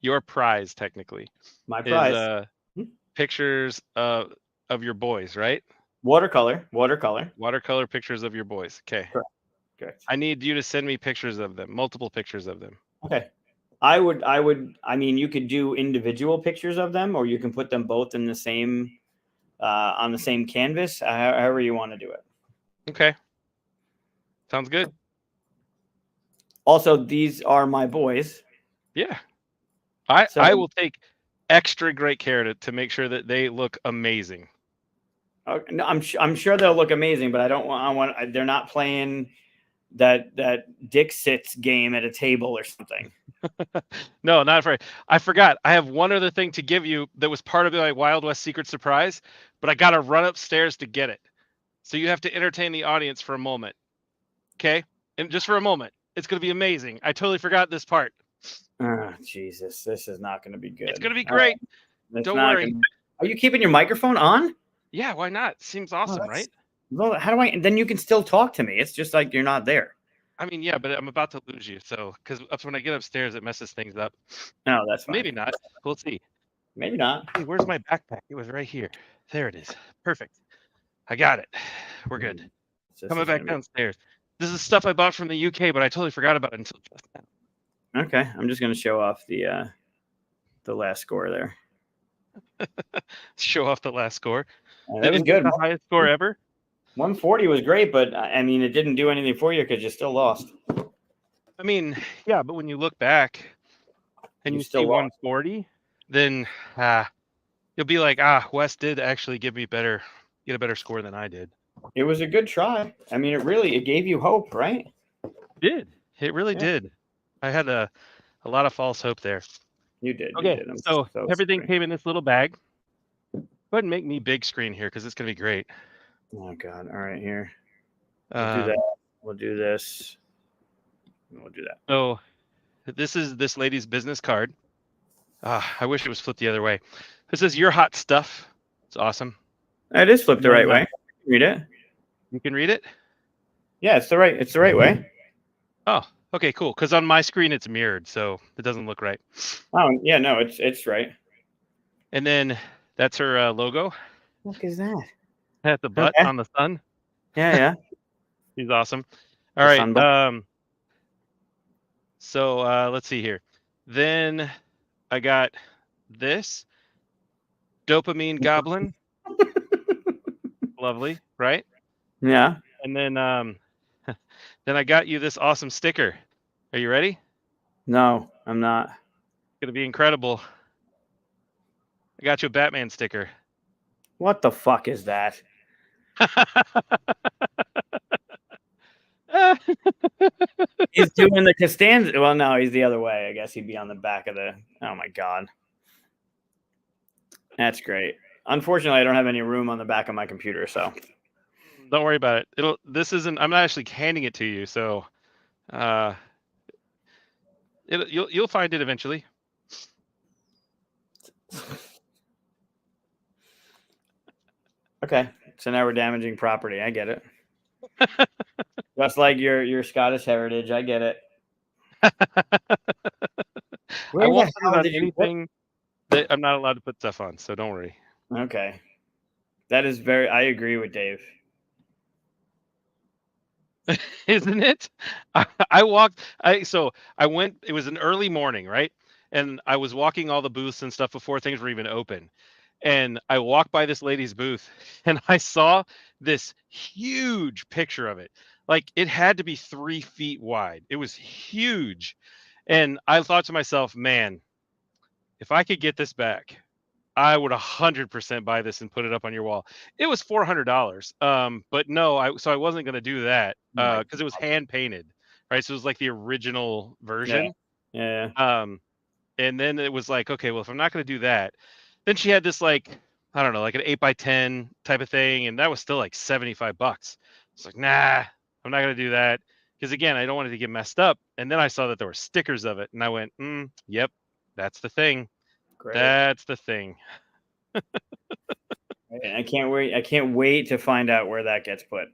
B: your prize technically.
A: My prize
B: Is pictures of your boys, right?
A: watercolor.
B: Watercolor pictures of your boys. Okay.
A: Correct.
B: I need you to send me pictures of them, multiple pictures of them.
A: Okay. I mean, you could do individual pictures of them, or you can put them both in the same on the same canvas, however you want to do it.
B: Okay. Sounds good.
A: Also, these are my boys.
B: Yeah. I will take extra great care to make sure that they look amazing.
A: No, I'm sure they'll look amazing, but they're not playing that Dick sits game at a table or something.
B: No, not afraid. I forgot. I have one other thing to give you that was part of my Wild West secret surprise, but I got to run upstairs to get it. So you have to entertain the audience for a moment. Okay? And just for a moment. It's going to be amazing. I totally forgot this part.
A: Oh, Jesus. This is not going to be good.
B: It's going to be great. Don't worry.
A: Are you keeping your microphone on?
B: Yeah, why not? Seems awesome, right?
A: Well, how do I? Then you can still talk to me. It's just like you're not there.
B: I mean, yeah, but I'm about to lose you. So, because when I get upstairs, it messes things up.
A: No, that's fine.
B: Maybe not. We'll see.
A: Maybe not.
B: Hey, where's my backpack? It was right here. There it is. Perfect. I got it. We're good. Coming back downstairs. This is stuff I bought from the UK, but I totally forgot about it until just now.
A: Okay, I'm just going to show off the last score there.
B: Show off the last score.
A: That was good.
B: The highest score ever.
A: 140 was great, but I mean, it didn't do anything for you because you still lost.
B: I mean, yeah, but when you look back and you still see 140, then you'll be like, Wes did actually get a better score than I did.
A: It was a good try. I mean, it gave you hope, right?
B: It really did. I had a lot of false hope there.
A: You did.
B: Okay,
A: you did.
B: so everything came in this little bag. Go ahead and make me big screen here because it's going to be great.
A: Oh, God. All right, here. We'll do that. We'll do this. We'll do that.
B: So this is this lady's business card. I wish it was flipped the other way. This is your hot stuff. It's awesome.
A: It is flipped the right way. Read it.
B: You can read it?
A: Yeah, it's the right way.
B: Oh, okay, cool. Because on my screen it's mirrored, so it doesn't look right.
A: Oh, yeah, no, it's right.
B: And then that's her logo.
A: What is that?
B: At the butt on the sun.
A: Yeah.
B: She's awesome. All right. So let's see here. Then I got this dopamine goblin. Lovely, right?
A: Yeah.
B: And then then I got you this awesome sticker. Are you ready?
A: No, I'm not.
B: It's gonna be incredible. I got you a Batman sticker.
A: What the fuck is that? He's doing the Costanza. Well, no, he's the other way. I guess he'd be on the back of the. Oh my God, that's great. Unfortunately, I don't have any room on the back of my computer, so
B: don't worry about it. This isn't. I'm not actually handing it to you, so you'll find it eventually.
A: Okay, so now we're damaging property. I get it. Just like your Scottish heritage, I get it.
B: I won't put on anything that I'm not allowed to put stuff on, so don't worry.
A: Okay, that is very. I agree with Dave.
B: Isn't it? I went. It was an early morning, right? And I was walking all the booths and stuff before things were even open. And I walked by this lady's booth and I saw this huge picture of it. Like it had to be 3 feet wide. It was huge. And I thought to myself, man, if I could get this back, I would 100% buy this and put it up on your wall. It was $400. But no, I wasn't going to do that
A: My
B: because it was hand painted, right? So it was like the original
A: yeah,
B: version.
A: yeah,
B: And then it was like, okay, well, if I'm not going to do that, then she had this like, I don't know, like an 8x10 type of thing, and that was still like $75. It's like, nah, I'm not going to do that because again, I don't want it to get messed up. And then I saw that there were stickers of it, and I went, yep, that's the thing.
A: great.
B: That's the thing.
A: I can't wait. I can't wait to find out where that gets put.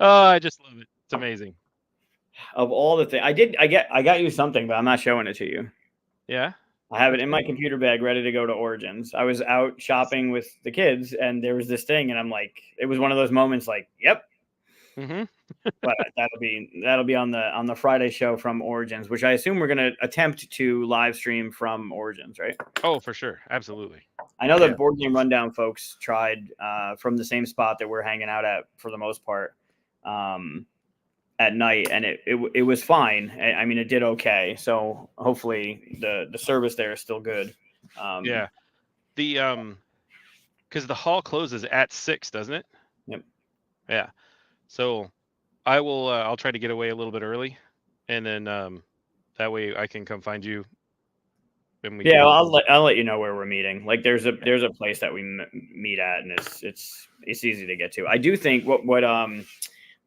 B: Oh, I just love it. It's amazing.
A: Of all the things I got you something, but I'm not showing it to you.
B: Yeah.
A: I have it in my computer bag ready to go to Origins. I was out shopping with the kids and there was this thing and I'm like, it was one of those moments like, yep.
B: Mm-hmm.
A: But that'll be on the Friday show from Origins, which I assume we're going to attempt to live stream from Origins, right?
B: Oh, for sure. Absolutely.
A: I know the Board Game Rundown folks tried from the same spot that we're hanging out at for the most part at night, and it was fine. I mean, it did okay. So hopefully the service there is still good.
B: Yeah. The because the hall closes at 6, doesn't it?
A: Yep.
B: Yeah. So I will. I'll try to get away a little bit early, and then that way I can come find you. And we
A: Yeah,
B: can...
A: I'll let you know where we're meeting. Like there's a place that we meet at, and it's easy to get to. I do think what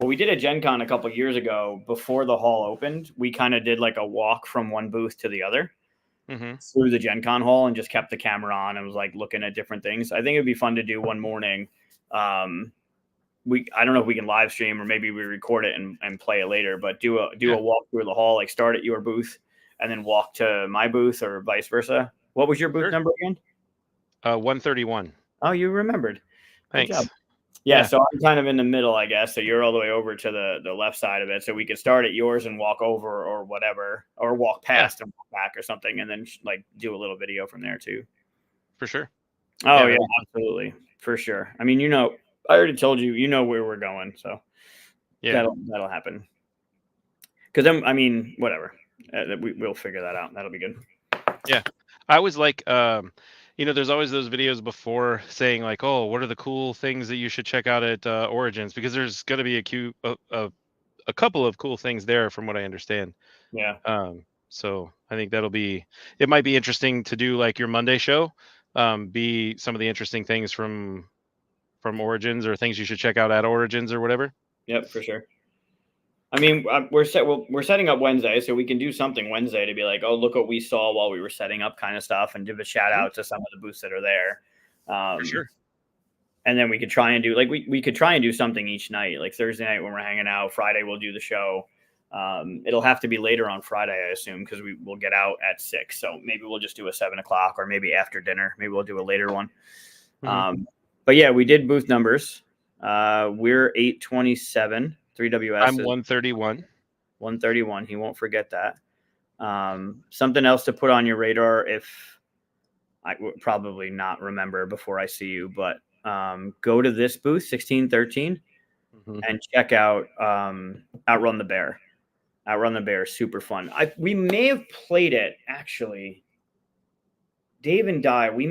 A: we did at Gen Con a couple years ago before the hall opened, we kind of did like a walk from one booth to the other through the Gen Con hall and just kept the camera on and was like looking at different things. I think it'd be fun to do one morning. I don't know if we can live stream or maybe we record it and play it later, but do a walk through the hall, like start at your booth and then walk to my booth or vice versa. What was your booth number again?
B: 131.
A: Oh, you remembered.
B: Thanks.
A: Good job. Yeah, so I'm kind of in the middle, I guess. So you're all the way over to the left side of it. So we could start at yours and walk over or whatever, or walk past and walk back or something, and then like do a little video from there too.
B: For sure.
A: Oh yeah, absolutely, for sure. I mean, I already told you, where we're going, so yeah, that'll happen. Because then, I mean, whatever, we'll figure that out. That'll be good.
B: Yeah, I was like, there's always those videos before saying like, oh, what are the cool things that you should check out at Origins? Because there's going to be a couple of cool things there from what I understand.
A: Yeah.
B: So I think it might be interesting to do like your Monday show, be some of the interesting things from Origins or things you should check out at Origins or whatever.
A: Yep, for sure. I mean, we're setting up Wednesday, so we can do something Wednesday to be like, oh, look what we saw while we were setting up kind of stuff and give a shout out to some of the booths that are there.
B: For sure.
A: And then we could try and do like, we could try and do something each night, like Thursday night when we're hanging out, Friday, we'll do the show. It'll have to be later on Friday, I assume, because we'll get out at 6. So maybe we'll just do a 7 o'clock or maybe after dinner, maybe we'll do a later one. But yeah, we did booth numbers. We're 827. 3WS.
B: I'm 131.
A: 131. He won't forget that. Something else to put on your radar if I would probably not remember before I see you, but go to this booth, 1613, and check out Outrun the Bear. Outrun the Bear is super fun. We may have played it actually. Dave and Di, we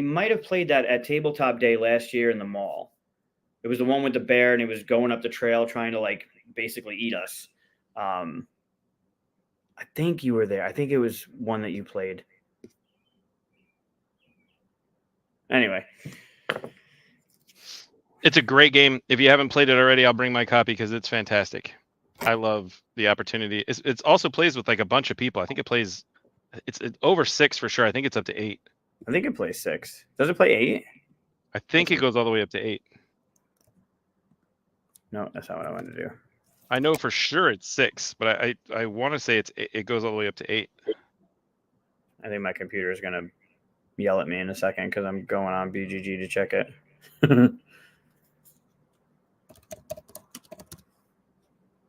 A: might have played that at Tabletop Day last year in the mall. It was the one with the bear, and it was going up the trail trying to like basically eat us. I think you were there. I think it was one that you played. Anyway,
B: it's a great game. If you haven't played it already, I'll bring my copy because it's fantastic. I love the opportunity. It's also plays with like a bunch of people. I think it's over 6 for sure. I think it's up to 8.
A: I think it plays 6. Does it play 8?
B: I think it goes all the way up to 8.
A: No, that's not what I wanted to do.
B: I know for sure it's 6, but I want to say it goes all the way up to 8.
A: I think my computer is gonna yell at me in a second because I'm going on BGG to check it.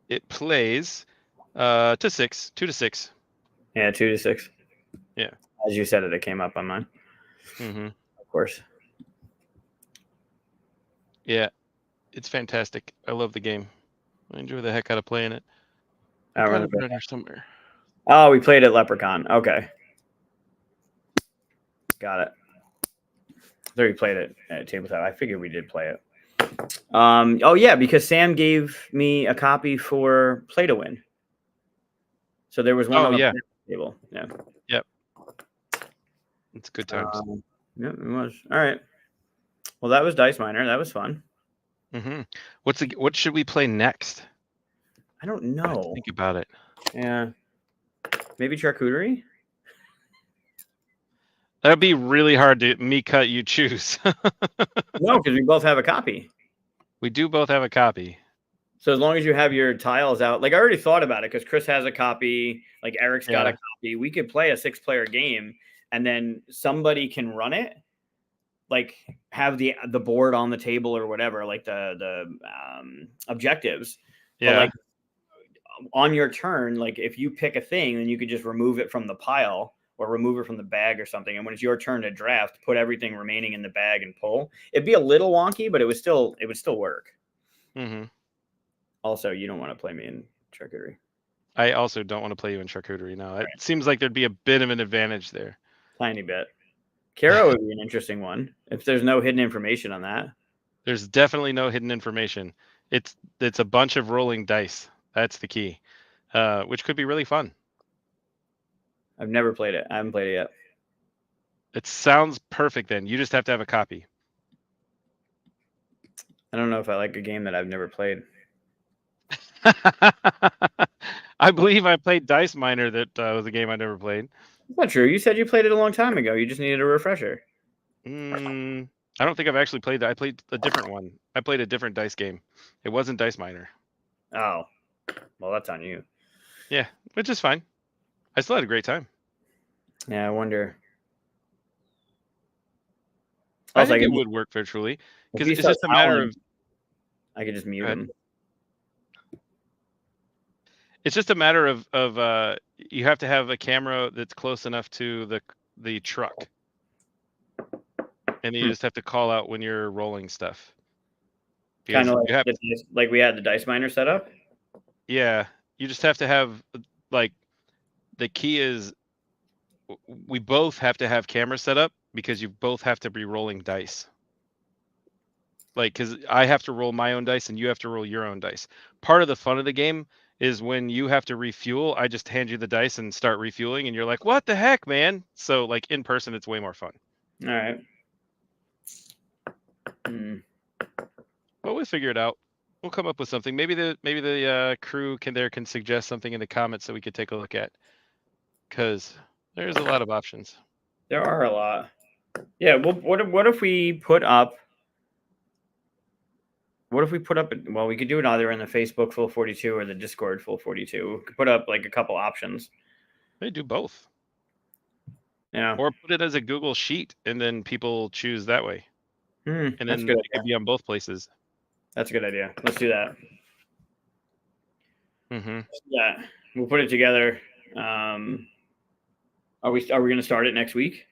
B: It plays to 6, 2 to 6.
A: Yeah, 2 to 6.
B: Yeah,
A: as you said it came up on mine. Of course.
B: Yeah. It's fantastic. I love the game. I enjoy the heck out of playing it.
A: I
B: I'll
A: don't
B: probably
A: really
B: put it
A: play
B: on here somewhere.
A: Oh, we played at Leprechaun. Okay. Got it. There we played it at tabletop. I figured we did play it. Oh yeah, because Sam gave me a copy for Play to Win. So there was one on the table. Yeah.
B: Yep. It's good times.
A: Yeah, it was. All right. Well, that was Dice Miner. That was fun.
B: What should we play next?
A: I don't know.
B: Think about it.
A: Yeah. Maybe charcuterie?
B: That'd be really hard to me cut you choose.
A: No, because we both have a copy.
B: We do both have a copy.
A: So as long as you have your tiles out, like I already thought about it because Chris has a copy, like Eric's got a copy. We could play a 6-player game and then somebody can run it, like have the board on the table or whatever, like the objectives.
B: Yeah.
A: But like on your turn, like if you pick a thing, then you could just remove it from the pile or remove it from the bag or something. And when it's your turn to draft, put everything remaining in the bag and pull. It'd be a little wonky, but it would still work.
B: Mm-hmm.
A: Also, you don't want to play me in charcuterie.
B: I also don't want to play you in charcuterie now. Right. It seems like there'd be a bit of an advantage there.
A: Tiny bit. Caro would be an interesting one if there's no hidden information on that.
B: There's definitely no hidden information. It's a bunch of rolling dice. That's the key, which could be really fun.
A: I've never played it. I haven't played it yet.
B: It sounds perfect then. You just have to have a copy.
A: I don't know if I like a game that I've never played.
B: I believe I played Dice Miner. That was a game I never played.
A: That's not true. You said you played it a long time ago. You just needed a refresher.
B: I don't think I've actually played that. I played a different one. I played a different dice game. It wasn't Dice Miner.
A: Oh, well, that's on you.
B: Yeah, which is fine. I still had a great time.
A: Yeah, I wonder.
B: I think it would work virtually because it's just a matter of.
A: I could just mute him.
B: It's just a matter of you have to have a camera that's close enough to the truck, and you just have to call out when you're rolling stuff.
A: Kind of like we had the Dice Miner set up.
B: Yeah, you just have to have like the key is we both have to have cameras set up because you both have to be rolling dice. Like, because I have to roll my own dice and you have to roll your own dice. Part of the fun of the game is when you have to refuel, I just hand you the dice and start refueling, and you're like, "What the heck, man?" So, like in person, it's way more fun.
A: All right.
B: But we'll figure it out. We'll come up with something. Maybe the crew can suggest something in the comments that we could take a look at. Because there's a lot of options.
A: There are a lot. Yeah. Well, what if we put up? What if we put up? Well, we could do it either in the Facebook Full 42 or the Discord Full 42. We could put up like a couple options.
B: They do both.
A: Yeah.
B: Or put it as a Google Sheet, and then people choose that way. And then it could be on both places.
A: That's a good idea. Let's do that.
B: Mm-hmm.
A: Yeah, we'll put it together. Are we going to start it next week?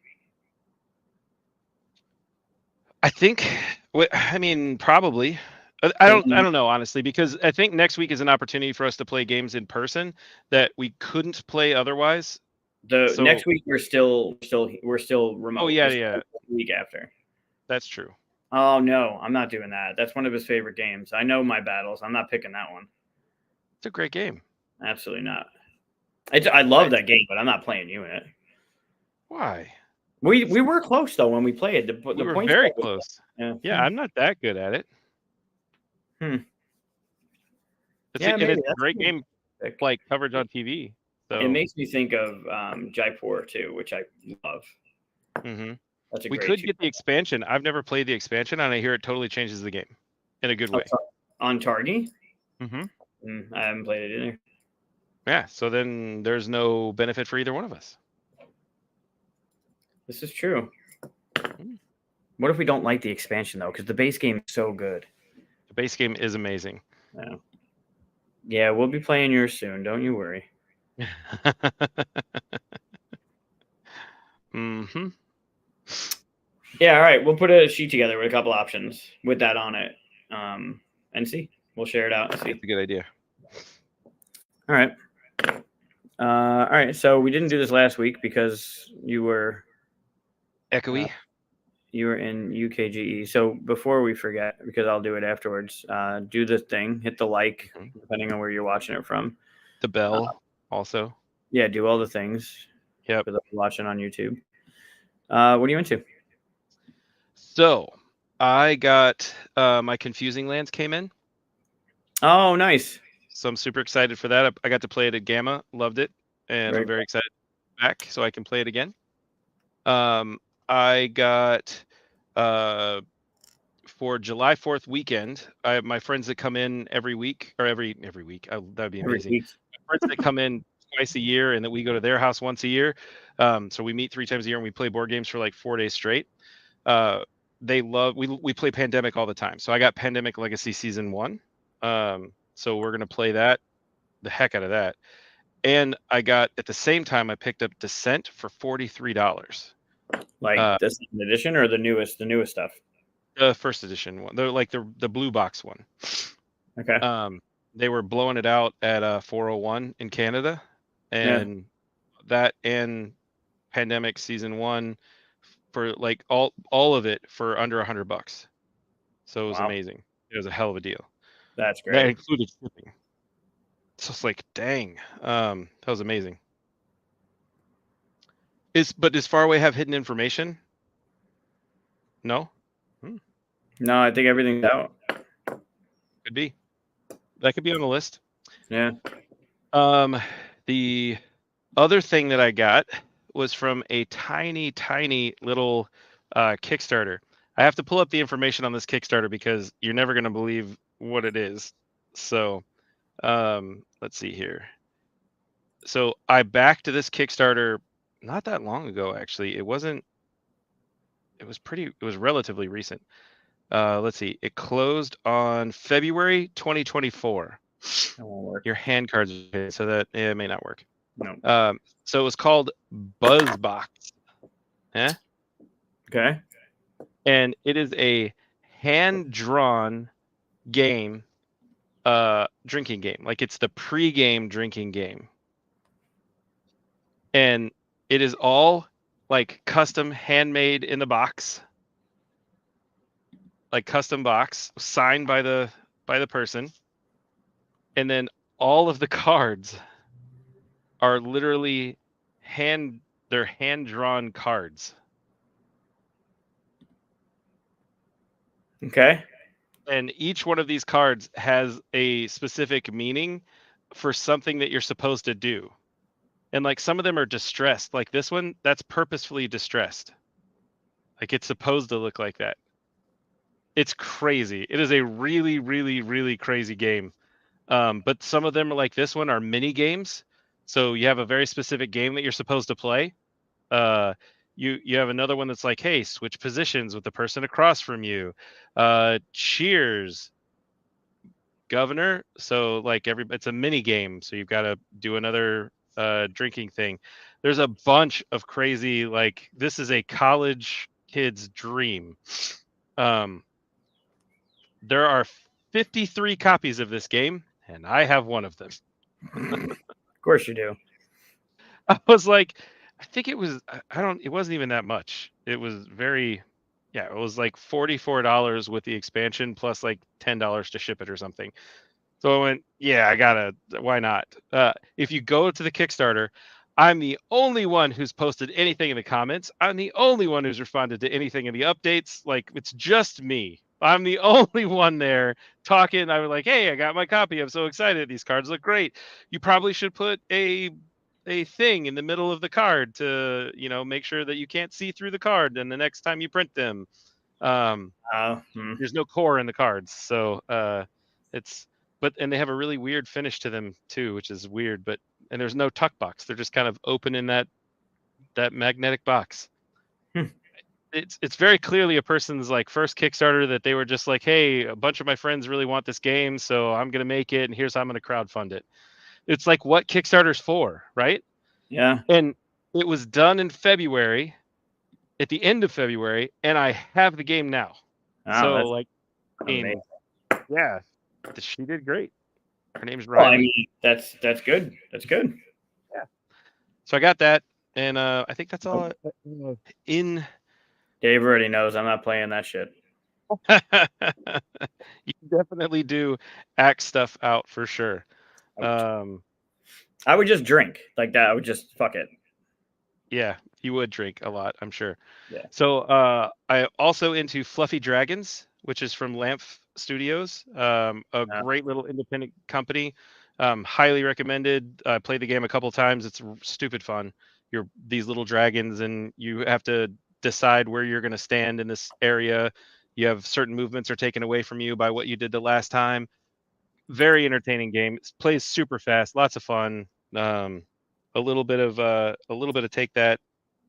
B: I think. I mean, probably. I don't know, honestly, because I think next week is an opportunity for us to play games in person that we couldn't play otherwise.
A: Next week we're still remote.
B: Oh yeah, yeah.
A: The week after.
B: That's true.
A: Oh no, I'm not doing that. That's one of his favorite games. I know my battles. I'm not picking that one.
B: It's a great game.
A: Absolutely not. I love that game, but I'm not playing you in it.
B: Why?
A: We were close though when we played.
B: We were very close. Yeah, I'm not that good at it. It's a great game, like coverage on TV. So
A: it makes me think of Jaipur too, which I love.
B: Mm-hmm. We could get the expansion. I've never played the expansion, and I hear it totally changes the game in a good way.
A: On Targi?
B: Mm-hmm.
A: I haven't played it either.
B: Yeah, so then there's no benefit for either one of us.
A: This is true. What if we don't like the expansion though? Because the base game is so good.
B: The base game is amazing.
A: Yeah, we'll be playing yours soon. Don't you worry.
B: Mm-hmm.
A: Yeah, all right. We'll put a sheet together with a couple options with that on it. And see. We'll share it out and see.
B: That's a good idea.
A: All right. All right. So we didn't do this last week because you were
B: Echoey.
A: You were in UKGE. So before we forget, because I'll do it afterwards, do the thing, hit the like, depending on where you're watching it from.
B: The bell also.
A: Yeah, do all the things.
B: Yep.
A: For those watching on YouTube. What are you into?
B: So I got my Confusing Lands came in.
A: Oh, nice.
B: So I'm super excited for that. I got to play it at Gamma, loved it, and I'm very excited to be back so I can play it again. I got for July 4th weekend, I have my friends that come in every week or every week. That'd be amazing. My friends that come in twice a year and that we go to their house once a year. So we meet 3 times a year and we play board games for like 4 days straight. They love we play Pandemic all the time. So I got Pandemic Legacy Season 1. So we're gonna play that, the heck out of that. And I got at the same time I picked up Descent for $43.
A: Like the second edition or the newest stuff?
B: The first edition one. They're like the blue box one.
A: Okay.
B: They were blowing it out at 401 in Canada, and that and Pandemic Season 1 for like all of it for under $100. So it was amazing. It was a hell of a deal.
A: That's great.
B: That included shipping. So it's like, dang, that was amazing. But does Faraway have hidden information? No.
A: No, I think everything's out.
B: Could be. That could be on the list.
A: Yeah.
B: The other thing that I got was from a tiny little Kickstarter. I have to pull up the information on this Kickstarter because you're never going to believe what it is. So, let's see here. So I backed this Kickstarter not that long ago, actually. It was relatively recent. Let's see. It closed on February 2024.
A: That won't work.
B: Your hand cards, so that it may not work.
A: No.
B: So it was called Buzzbox. Yeah.
A: Okay.
B: And it is a hand-drawn game, drinking game. Like it's the pre-game drinking game. And it is all like custom handmade in the box. Like custom box signed by the person. And then all of the cards are literally they're hand-drawn cards.
A: Okay.
B: And each one of these cards has a specific meaning for something that you're supposed to do. And like some of them are distressed. Like this one, that's purposefully distressed. Like it's supposed to look like that. It's crazy. It is a really, really, really crazy game. But some of them are like this one are mini games. So you have a very specific game that you're supposed to play. You have another one that's like, hey, switch positions with the person across from you. Cheers, governor. So like it's a mini game. So you've got to do another drinking thing. There's a bunch of crazy, like this is a college kid's dream. There are 53 copies of this game, and I have one of them.
A: Of course you do.
B: I was like, I think it was, it wasn't even that much. It was it was like $44 with the expansion plus like $10 to ship it or something. So I went, yeah, why not? If you go to the Kickstarter, I'm the only one who's posted anything in the comments. I'm the only one who's responded to anything in the updates. Like, it's just me. I'm the only one there talking. I was like, hey, I got my copy. I'm so excited. These cards look great. You probably should put a thing in the middle of the card to, make sure that you can't see through the card. And the next time you print them, there's no core in the cards. So and they have a really weird finish to them too, which is weird, and there's no tuck box. They're just kind of open in that magnetic box. It's very clearly a person's like first Kickstarter that they were just like, hey, a bunch of my friends really want this game, so I'm going to make it, and here's how I'm going to crowdfund it. It's like what Kickstarter's for, right?
A: Yeah.
B: And it was done in February, at the end of February, and I have the game now.
A: Wow,
B: so
A: that's
B: like,
A: amazing.
B: yeah, She did great. Her name's
A: Well, I
B: Riley.
A: mean, that's good. That's good.
B: Yeah. So I got that, and I think that's all in.
A: Dave already knows I'm not playing that shit.
B: You definitely do act stuff out for sure.
A: I would just drink like that. I would just fuck it.
B: Yeah, you would drink a lot, I'm sure.
A: Yeah.
B: So I also into Fluffy Dragons, which is from Lamp Studios, a great little independent company. Highly recommended. I played the game a couple times. It's stupid fun. You're these little dragons, and you have to decide where you're going to stand in this area. You have certain movements are taken away from you by what you did the last time. Very entertaining game. It plays super fast, lots of fun. A little bit of take that,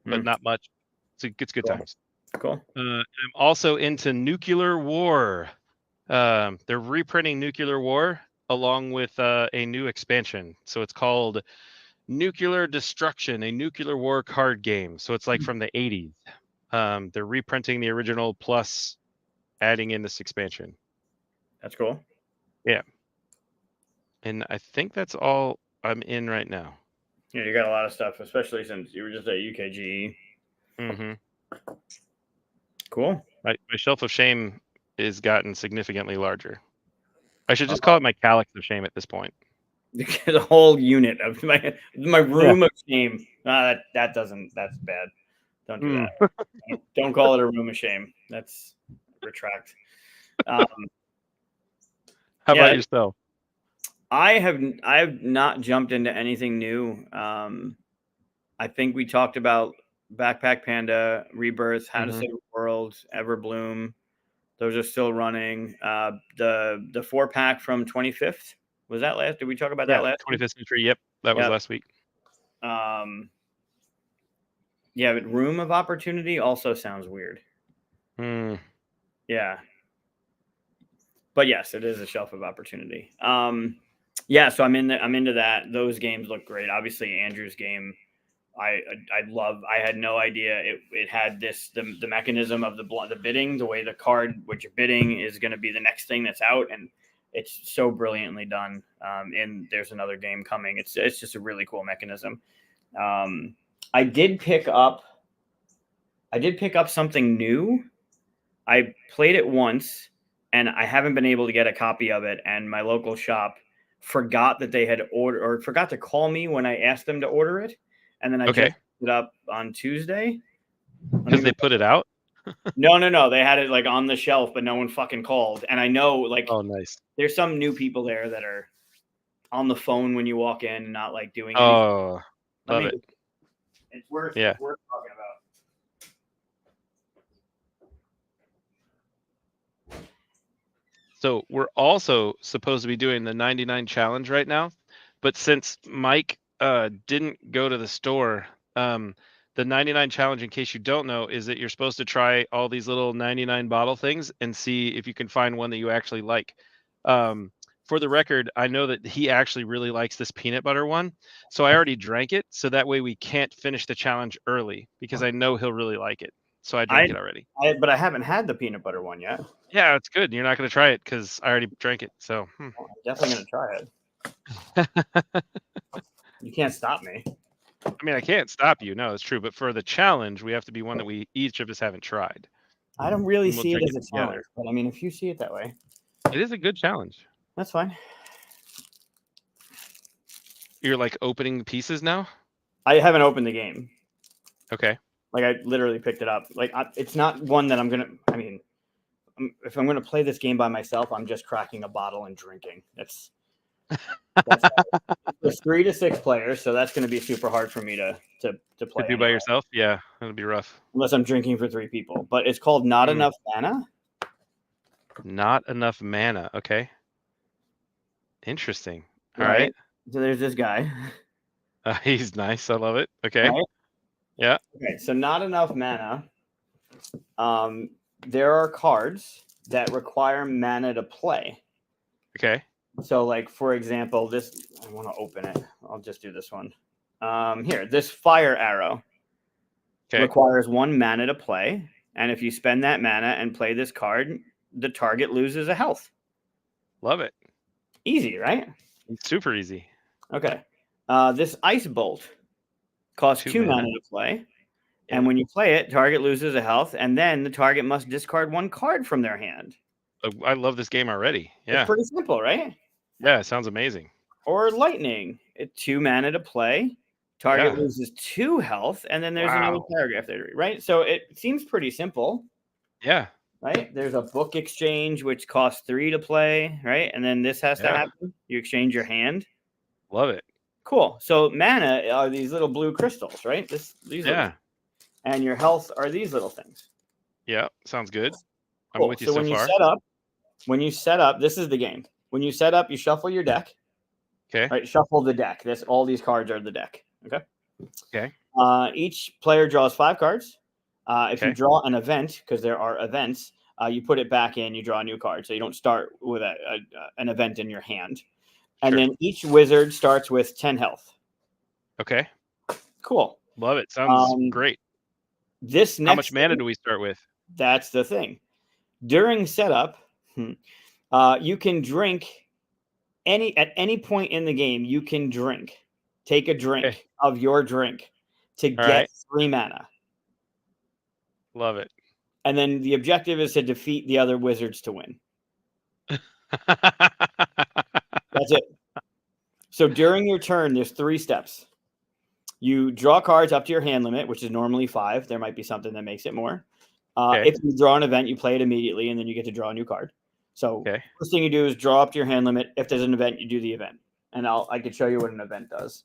B: but not much. So it's good times.
A: Cool.
B: I'm also into Nuclear War. They're reprinting Nuclear War along with a new expansion. So it's called Nuclear Destruction, a Nuclear War card game. So it's like from the 80s. They're reprinting the original plus adding in this expansion.
A: That's cool.
B: Yeah. And I think that's all I'm in right now.
A: Yeah, you got a lot of stuff, especially since you were just at UKG.
B: Mm-hmm.
A: Cool.
B: My shelf of shame is gotten significantly larger. I should just call it my calyx of shame at this point.
A: The whole unit of my room of shame. That's bad. Don't do that. Don't call it a room of shame. That's retract.
B: How about yourself?
A: I have not jumped into anything new. I think we talked about Backpack Panda, Rebirth, How to Save the World, Everbloom. Those are still running. The 4-pack from 25th. Was that last? Did we talk about that last
B: 25th Century. Yep. That was last week.
A: Yeah, but Room of Opportunity also sounds weird. Yeah. But yes, it is a Shelf of Opportunity. Yeah, so I'm into that. Those games look great. Obviously, Andrew's game, I love. I had no idea it had the mechanism of the bidding, the way the card which you're bidding is going to be the next thing that's out, and it's so brilliantly done. And there's another game coming. It's just a really cool mechanism. I did pick up something new. I played it once, and I haven't been able to get a copy of it. And my local shop forgot that they had ordered, or forgot to call me when I asked them to order it. And then I just picked it up on Tuesday.
B: Because they put it out?
A: No. They had it like on the shelf, but no one fucking called. And I know, like,
B: oh, nice.
A: There's some new people there that are on the phone when you walk in, and not like doing anything.
B: Oh, love it.
A: It's worth talking about.
B: So we're also supposed to be doing the 99 challenge right now, but since Mike didn't go to the store, the 99 challenge, in case you don't know, is that you're supposed to try all these little 99 bottle things and see if you can find one that you actually like. For the record, I know that he actually really likes this peanut butter one, so I already drank it, so that way we can't finish the challenge early because I know he'll really like it. So I drank it already.
A: But I haven't had the peanut butter one yet.
B: Yeah, it's good. You're not going to try it because I already drank it. So
A: I'm definitely going to try it. You can't stop me.
B: I mean, I can't stop you. No, it's true. But for the challenge, we have to be one that we each of us haven't tried.
A: I don't really see it as a challenge, but I mean, if you see it that way,
B: it is a good challenge.
A: That's fine.
B: You're like opening pieces now?
A: I haven't opened the game.
B: Okay.
A: Like I literally picked it up. Like it's not one that I'm gonna. I mean, if I'm gonna play this game by myself, I'm just cracking a bottle and drinking. That's there's 3 to 6 players, so that's gonna be super hard for me to play.
B: To do by yourself? Yeah, that'll be rough.
A: Unless I'm drinking for 3 people. But it's called Not Enough Mana.
B: Not Enough Mana. Okay. Interesting. All right.
A: So there's this guy.
B: He's nice. I love it. Okay.
A: Right?
B: Yeah.
A: Okay. So Not Enough Mana. There are cards that require mana to play.
B: Okay.
A: So, like, for example, this, I want to open it. I'll just do this one. Here, this fire arrow requires 1 mana to play. And if you spend that mana and play this card, the target loses a health.
B: Love it.
A: Easy, right?
B: Super easy.
A: Okay. This ice bolt costs 2 mana to play. And
B: Yep.
A: when you play it, target loses a health, and then the target must discard 1 card from their hand.
B: I love this game already. Yeah.
A: It's pretty simple, right?
B: Yeah, it sounds amazing.
A: Or lightning. 2 mana to play. Target
B: Yeah.
A: loses 2 health, and then there's another
B: Wow.
A: paragraph there, right? So it seems pretty simple,
B: Yeah.
A: right? There's a book exchange, which costs 3 to play, right? And then this has to
B: Yeah.
A: happen. You exchange your hand.
B: Love it.
A: Cool. So mana are these little blue crystals, right? These
B: Yeah.
A: and your health are these little things.
B: Yeah. Sounds good.
A: Cool.
B: I'm with you
A: so
B: so
A: when
B: far.
A: you set up, this is the game. When you set up, you shuffle your deck.
B: Okay.
A: Right, shuffle the deck. All these cards are the deck. Okay.
B: Okay.
A: Each player draws 5 cards. If you
B: Okay.
A: draw an event, because there are events, you put it back in. You draw a new card, so you don't start with an event in your hand. And
B: Sure.
A: then each wizard starts with 10 health.
B: Okay.
A: Cool.
B: Love it. Sounds great.
A: This next
B: How much mana do we start with?
A: That's the thing. During setup, you can drink at any point in the game. You can drink. Take a drink of your drink to get 3 mana.
B: Love it.
A: And then the objective is to defeat the other wizards to win. That's it. So during your turn, there's 3 steps. You draw cards up to your hand limit, which is normally 5. There might be something that makes it more. If you draw an event, you play it immediately, and then you get to draw a new card. So first thing you do is draw up to your hand limit. If there's an event, you do the event. And I could show you what an event does.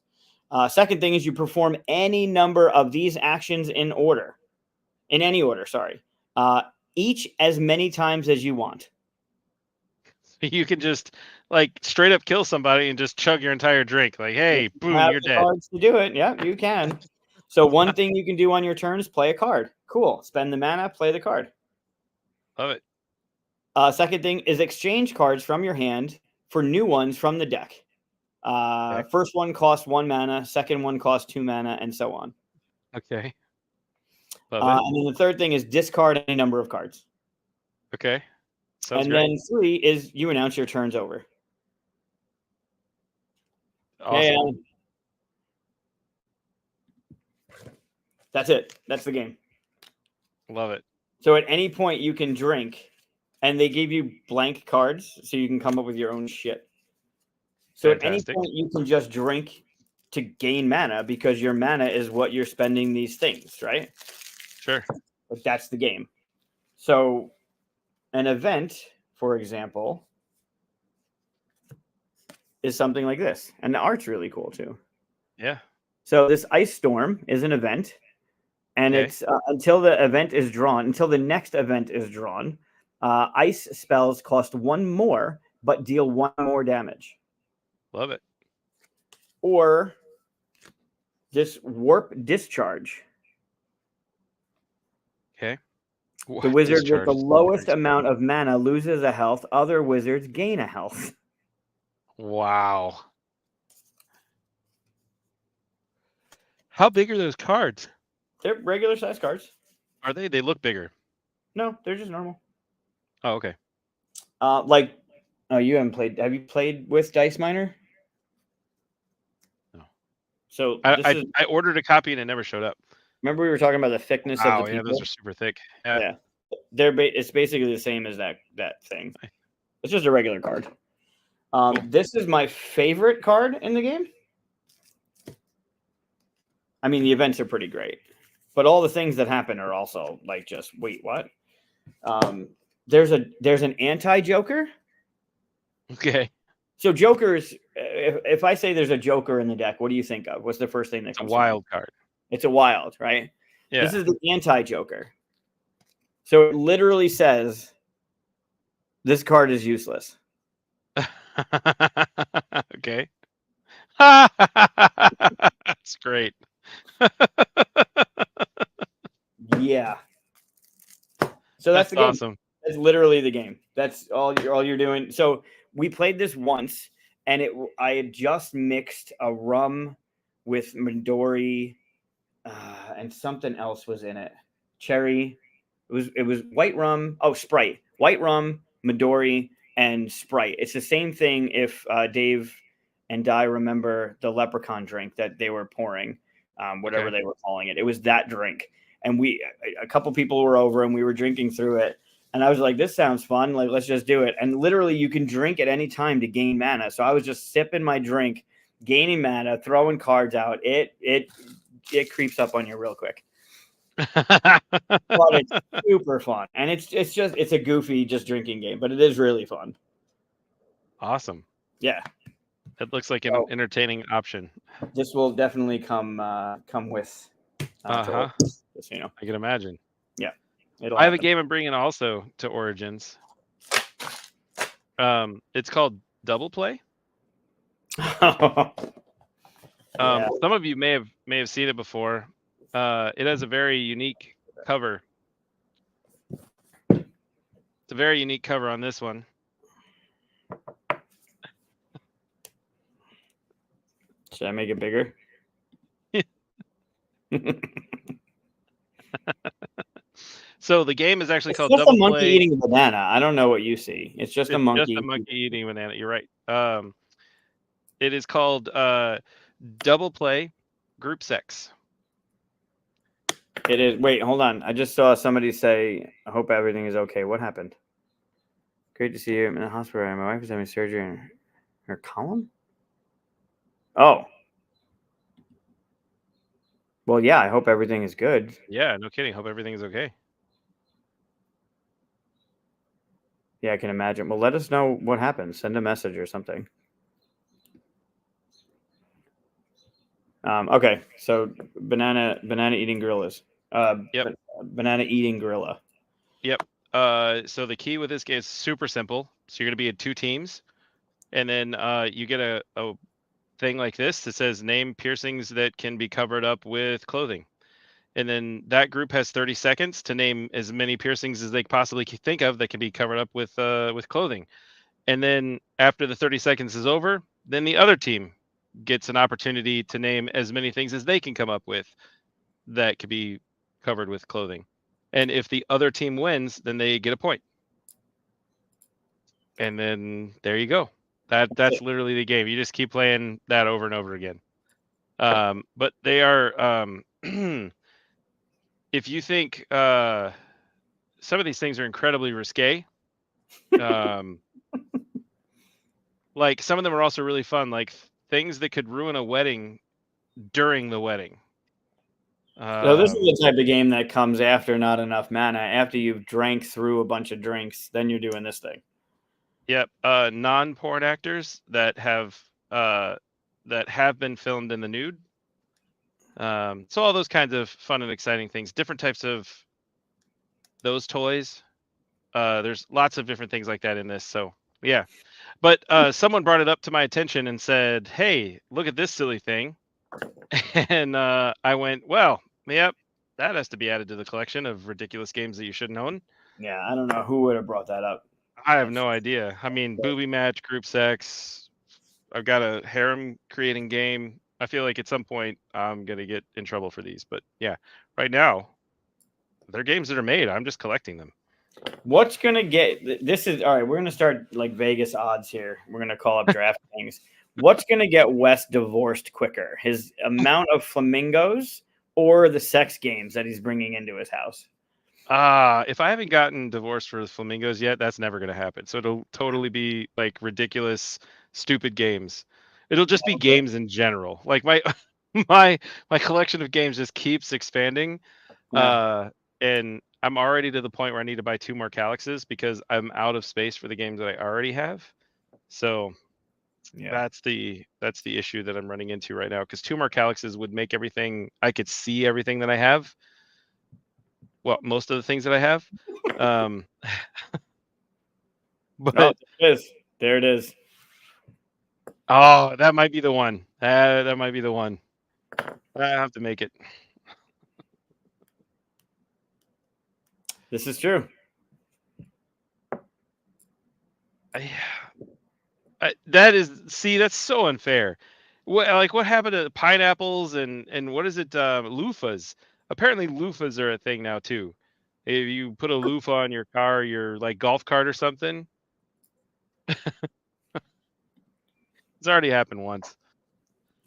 A: Second thing is you perform any number of these actions in any order, sorry. Each as many times as you want.
B: You can just straight up kill somebody and just chug your entire drink. Like, hey, boom, you're dead.
A: Cards to do it. Yeah, you can. So one thing you can do on your turn is play a card. Cool. Spend the mana, play the card.
B: Love it.
A: Second thing is exchange cards from your hand for new ones from the deck. First one costs 1 mana. Second one costs 2 mana, and so on.
B: Okay.
A: And then the third thing is discard any number of cards.
B: Okay. Sounds
A: and
B: great.
A: then 3 is you announce your turn's over.
B: Awesome.
A: That's it. That's the game.
B: Love it.
A: So at any point you can drink, and they give you blank cards so you can come up with your own shit. So
B: Fantastic.
A: At any point you can just drink to gain mana because your mana is what you're spending these things, right?
B: Sure.
A: But that's the game. So an event, for example, is something like this. And the art's really cool too.
B: Yeah.
A: So this ice storm is an event. And it's until the next event is drawn, ice spells cost 1 more, but deal 1 more damage.
B: Love it.
A: Or this warp discharge.
B: Okay.
A: The wizard with the lowest amount of mana loses a health. Other wizards gain a health.
B: Wow. How big are those cards?
A: They're regular size cards.
B: Are they? They look bigger.
A: No, they're just normal.
B: Oh, okay.
A: You haven't played. Have you played with Dice Miner?
B: No.
A: So
B: I ordered a copy and it never showed up.
A: Remember we were talking about the thickness of the people?
B: Yeah, those are super thick. Yeah.
A: It's basically the same as that thing. It's just a regular card. Cool. This is my favorite card in the game. I mean, the events are pretty great, but all the things that happen are also like just wait, what? There's an anti-Joker.
B: Okay.
A: So Jokers, if I say there's a Joker in the deck, what do you think of? What's the first thing that comes?
B: It's a wild card.
A: It's a wild, right?
B: Yeah.
A: This is the anti-Joker. So it literally says this card is useless.
B: Okay. That's great.
A: Yeah. So that's the game.
B: Awesome.
A: That's literally the game. That's all you're doing. So we played this once, and I had just mixed a rum with Midori, and something else was in it. Cherry. It was white rum. Oh, Sprite. White rum, Midori, and Sprite. It's the same thing if Dave and Di remember the leprechaun drink that they were pouring, whatever
B: Okay.
A: they were calling it. It was that drink. And a couple people were over and we were drinking through it. And I was like, this sounds fun. Like, let's just do it. And literally you can drink at any time to gain mana. So I was just sipping my drink, gaining mana, throwing cards out. It creeps up on you real quick. But it's super fun. And it's a goofy just drinking game, but it is really fun.
B: Awesome.
A: Yeah.
B: It looks like an entertaining option.
A: This will definitely come with just, you know.
B: I can imagine.
A: Yeah.
B: I have a game I'm bringing also to Origins. It's called Double Play.
A: Yeah.
B: Some of you may have seen it before. It has a very unique cover. It's a very unique cover on this one.
A: Should I make it bigger?
B: So the game is actually called
A: Double Play. It's just a monkey
B: Play.
A: eating a banana. I don't know what you see. It's just a monkey.
B: Just a monkey eating a banana. You're right. It is called Double Play Group Sex.
A: It is. Wait, hold on. I just saw somebody say, "I hope everything is okay." What happened? Great to see you. I'm in the hospital. My wife is having surgery in her column. Oh. Well, yeah. I hope everything is good.
B: Yeah, no kidding. Hope everything is okay.
A: Yeah, I can imagine. Well, let us know what happens. Send a message or something. Okay, so banana eating gorillas.
B: Yep.
A: Banana eating gorilla.
B: Yep. So the key with this game is super simple. So you're going to be in 2 teams, and then you get a thing like this that says name piercings that can be covered up with clothing. And then that group has 30 seconds to name as many piercings as they possibly can think of that can be covered up with clothing. And then after the 30 seconds is over, then the other team gets an opportunity to name as many things as they can come up with that could be covered with clothing. And if the other team wins, then they get a point. And then there you go. That's literally the game. You just keep playing that over and over again. But they are if you think some of these things are incredibly risque, like some of them are also really fun, like things that could ruin a wedding during the wedding.
A: So this is the type of game that comes after not enough mana. After you've drank through a bunch of drinks, then you're doing this thing.
B: Yep. Non-porn actors that have been filmed in the nude. So all those kinds of fun and exciting things, different types of those toys. There's lots of different things like that in this. So yeah, but someone brought it up to my attention and said, "Hey, look at this silly thing," and I went, "Well, yep, that has to be added to the collection of ridiculous games that you shouldn't own."
A: Yeah, I don't know who would have brought that up.
B: I have no idea. I mean, booby match, group sex. I've got a harem creating game. I feel like at some point I'm gonna get in trouble for these, but yeah, right now they're games that are made. I'm just collecting them.
A: What's gonna get this is all right. We're gonna start like Vegas odds here. We're gonna call up DraftKings. What's gonna get Wes divorced quicker? His amount of flamingos or the sex games that he's bringing into his house?
B: If I haven't gotten divorced for the flamingos yet, that's never gonna happen. So it'll totally be like ridiculous, stupid games. It'll just be games in general. Like my my collection of games just keeps expanding.
A: Yeah.
B: And I'm already to the point where I need to buy 2 more Calyxes because I'm out of space for the games that I already have. So
A: Yeah.
B: that's the issue that I'm running into right now, because 2 more Calyxes would make everything, I could see everything that I have. Well, most of the things that I have. But
A: there it is.
B: Oh, that might be the one. That might be the one. I have to make it.
A: This is true.
B: That's so unfair. What happened to pineapples and what is it? Loofahs. Apparently loofahs are a thing now too. If you put a loofah on your car, your like golf cart or something, It's already happened once.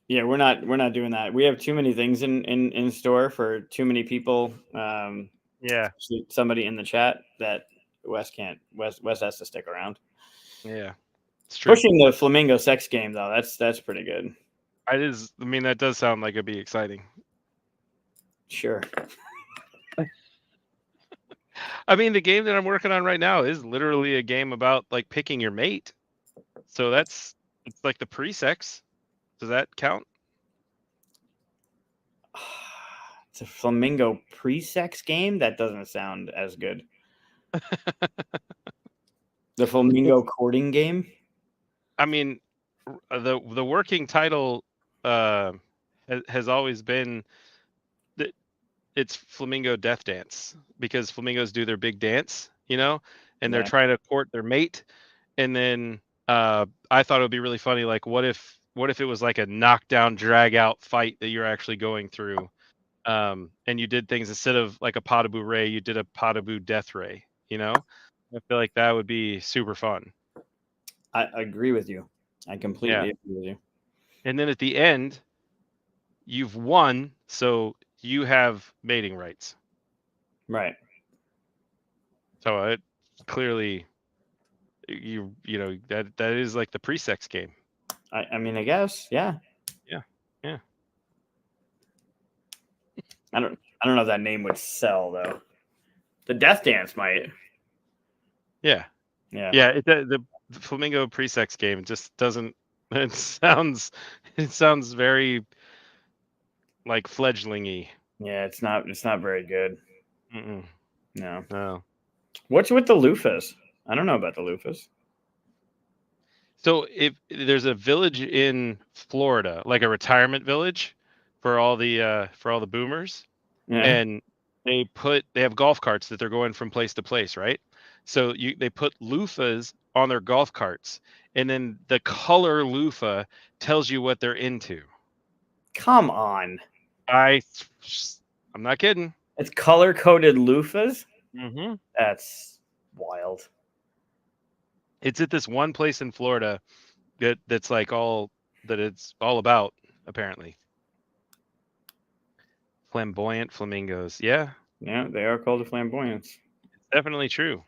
A: Yeah, we're not doing that. We have too many things in store for too many people.
B: Yeah,
A: Somebody in the chat that Wes can't. Wes has to stick around.
B: yeah, it's true.
A: Pushing the flamingo sex game though, that's pretty good.
B: It is. I mean, that does sound like it'd be exciting.
A: Sure.
B: I mean, the game that I'm working on right now is literally a game about like picking your mate. So it's like the pre-sex. Does that count?
A: It's a flamingo pre-sex game. That doesn't sound as good. The flamingo courting game.
B: I mean, the working title has always been that it's Flamingo Death Dance, because flamingos do their big dance, and they're
A: Yeah.
B: trying to court their mate. And then I thought it would be really funny, like what if it was like a knockdown, drag out fight that you're actually going through, and you did things instead of like a pas de bout ray, you did a pas de bout death ray. I feel like that would be super fun.
A: I agree with you. I completely agree with you.
B: And then at the end, you've won, so you have mating rights.
A: Right.
B: So it clearly, you know that is like the pre-sex game.
A: I mean, I guess, yeah.
B: Yeah.
A: I don't know if that name would sell though. The Death Dance might.
B: Yeah. The flamingo pre-sex game just doesn't. It sounds very like fledgling-y.
A: Yeah, it's not very good.
B: Mm-mm.
A: No. What's with the loofahs? I don't know about the loofahs.
B: So if there's a village in Florida, like a retirement village for all the boomers, and they have golf carts that they're going from place to place, right? So they put loofahs on their golf carts, and then the color loofah tells you what they're into.
A: Come on.
B: I'm not kidding.
A: It's color-coded loofahs?
B: Mm-hmm.
A: That's wild.
B: It's at this one place in Florida that's like it's all about, apparently. Flamboyant flamingos. Yeah,
A: they are called the flamboyants.
B: it's definitely true.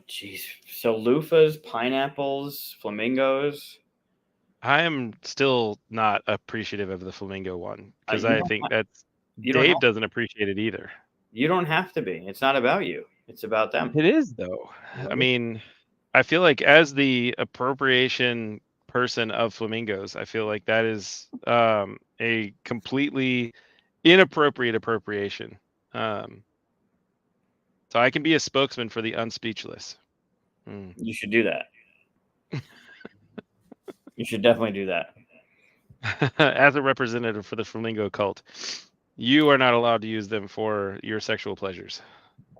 A: Jeez. So loofahs, pineapples, flamingos.
B: I am still not appreciative of the flamingo one, because I think Dave doesn't appreciate it either.
A: You don't have to be. It's not about you. It's about them.
B: It is, though. I mean, I feel like as the appropriation person of flamingos, I feel like that is a completely inappropriate appropriation. So I can be a spokesman for the unspeechless.
A: You should do that. You should definitely do that.
B: As a representative for the flamingo cult, you are not allowed to use them for your sexual pleasures.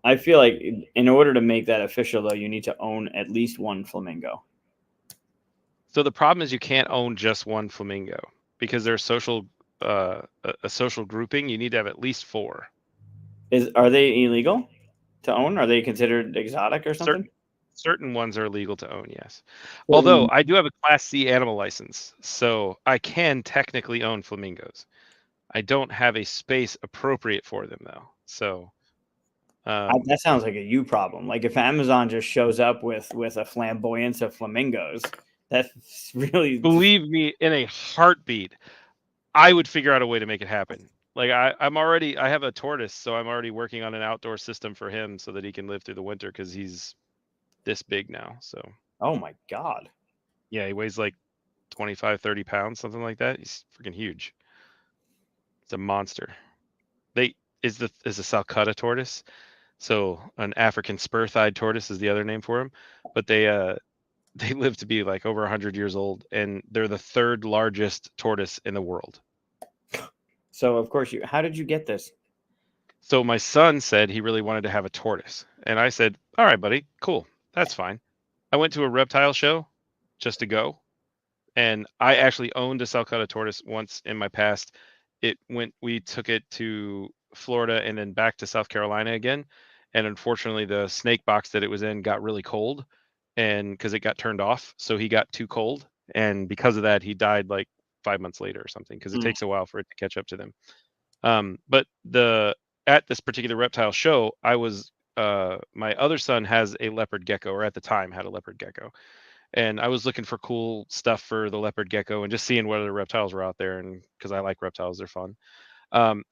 A: I feel like in order to make that official, though, you need to own at least one flamingo.
B: So the problem is you can't own just one flamingo, because they're a social grouping. You need to have at least 4.
A: Are they illegal to own? Are they considered exotic or something?
B: Certain ones are legal to own, yes. Although I do have a Class C animal license, so I can technically own flamingos. I don't have a space appropriate for them, though. So
A: that sounds like a you problem. Like if Amazon just shows up with a flamboyance of flamingos, that's really,
B: believe me, in a heartbeat, I would figure out a way to make it happen. Like I have a tortoise, so I'm already working on an outdoor system for him so that he can live through the winter, because he's this big now. So
A: oh my God.
B: Yeah, he weighs like 25, 30 pounds, something like that. He's freaking huge. It's a monster. Is a Salcutta tortoise. So an African spur-thighed tortoise is the other name for him. But they live to be like over 100 years old, and they're the 3rd largest tortoise in the world.
A: So of course how did you get this?
B: So my son said he really wanted to have a tortoise, and I said, all right, buddy, cool. That's fine. I went to a reptile show just to go, and I actually owned a Salcutta tortoise once in my past. We took it to Florida and then back to South Carolina again, and unfortunately the snake box that it was in got really cold, and because it got turned off, so he got too cold, and because of that, he died like 5 months later or something, because it takes a while for it to catch up to them. But at this particular reptile show, I was my other son has a leopard gecko, or at the time had a leopard gecko, and I was looking for cool stuff for the leopard gecko and just seeing what other reptiles were out there, and because I like reptiles, they're fun.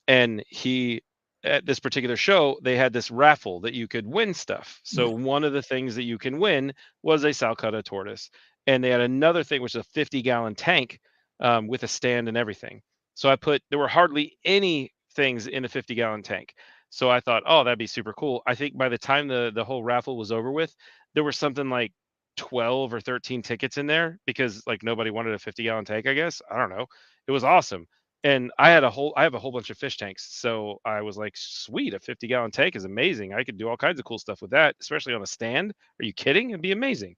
B: And he at this particular show, they had this raffle that you could win stuff. So one of the things that you can win was a Salcutta tortoise, and they had another thing which is a 50-gallon tank with a stand and everything. So there were hardly any things in a 50-gallon tank. So I thought, oh, that'd be super cool. I think by the time the whole raffle was over with, there was something like 12 or 13 tickets in there, because like nobody wanted a 50-gallon tank, I guess. I don't know. It was awesome. And I have a whole bunch of fish tanks. So I was like, sweet, a 50-gallon tank is amazing. I could do all kinds of cool stuff with that, especially on a stand. Are you kidding? It'd be amazing.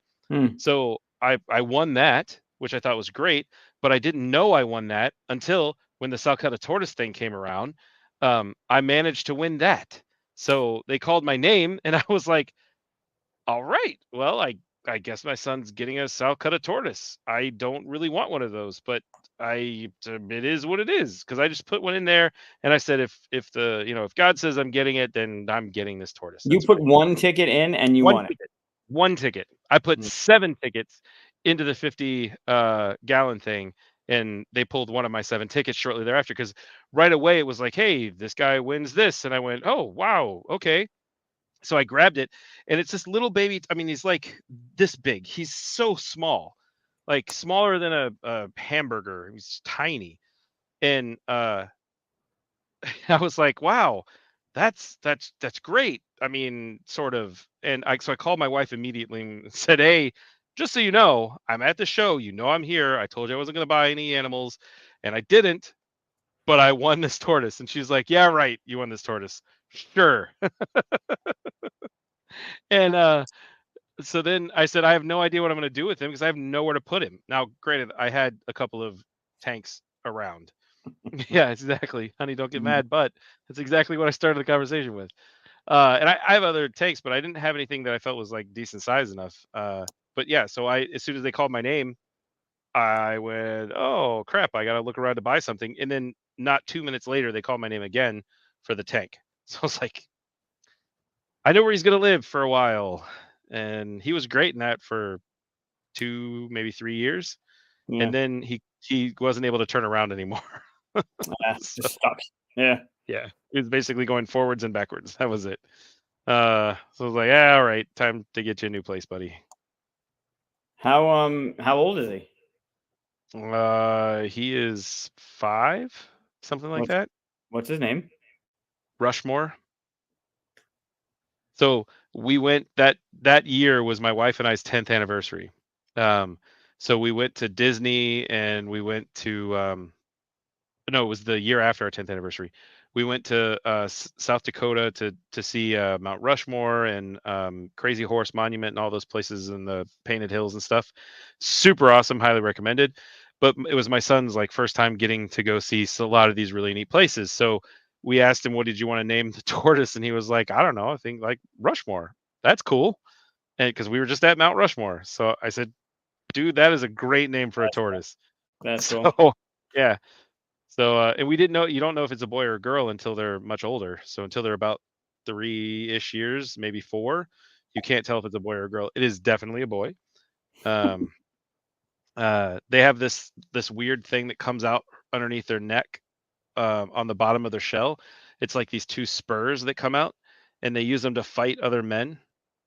B: So I won that, which I thought was great, but I didn't know I won that until when the Salcutta tortoise thing came around. I managed to win that. So they called my name, and I was like, all right, well, I guess my son's getting a Salcutta tortoise. I don't really want one of those, but it is what it is, because I just put one in there, and I said, if God says I'm getting it, then I'm getting this tortoise.
A: You
B: That's
A: put
B: fine.
A: one ticket in and you won it.
B: One ticket. I put 7 tickets into the 50 gallon thing, and they pulled one of my 7 tickets shortly thereafter, because right away it was like, hey, this guy wins this, and I went, oh wow, okay. So I grabbed it, and it's this little baby. I mean, he's like this big. He's so small, like smaller than a hamburger. He's tiny. And I was like, wow, that's great. I mean, sort of. And so I called my wife immediately and said, hey, just so you know, I'm at the show. You know I'm here. I told you I wasn't going to buy any animals, and I didn't, but I won this tortoise. And she's like, yeah, right, you won this tortoise. Sure. And so then I said, I have no idea what I'm going to do with him, because I have nowhere to put him. Now, granted, I had a couple of tanks around. Yeah, exactly. Honey, don't get mad. But that's exactly what I started the conversation with. And I have other tanks, but I didn't have anything that I felt was like decent size enough. But yeah, so as soon as they called my name, I went, oh crap, I got to look around to buy something. And then not 2 minutes later, they called my name again for the tank. So I was like, I know where he's going to live for a while. And he was great in that for 2, maybe 3 years.
A: Yeah.
B: And then he wasn't able to turn around anymore.
A: Just stuck. Yeah.
B: Yeah. He was basically going forwards and backwards. That was it. So I was like, yeah, all right, time to get you a new place, buddy.
A: How old is he?
B: He is 5, something like that.
A: What's his name?
B: Rushmore. So we went that year was my wife and I's 10th anniversary. So we went to Disney, and we went to no, it was the year after our 10th anniversary. We went to South Dakota to see Mount Rushmore and Crazy Horse Monument and all those places in the Painted Hills and stuff. Super awesome, highly recommended. But it was my son's like first time getting to go see a lot of these really neat places. So we asked him, what did you want to name the tortoise? And he was like, I don't know, I think like Rushmore. That's cool. And because we were just at Mount Rushmore. So I said, dude, that is a great name for a tortoise.
A: That's
B: cool. So, yeah. So, and you don't know if it's a boy or a girl until they're much older. So until they're about 3-ish years, maybe 4, you can't tell if it's a boy or a girl. It is definitely a boy. They have this weird thing that comes out underneath their neck, on the bottom of their shell. It's like these 2 spurs that come out, and they use them to fight other men.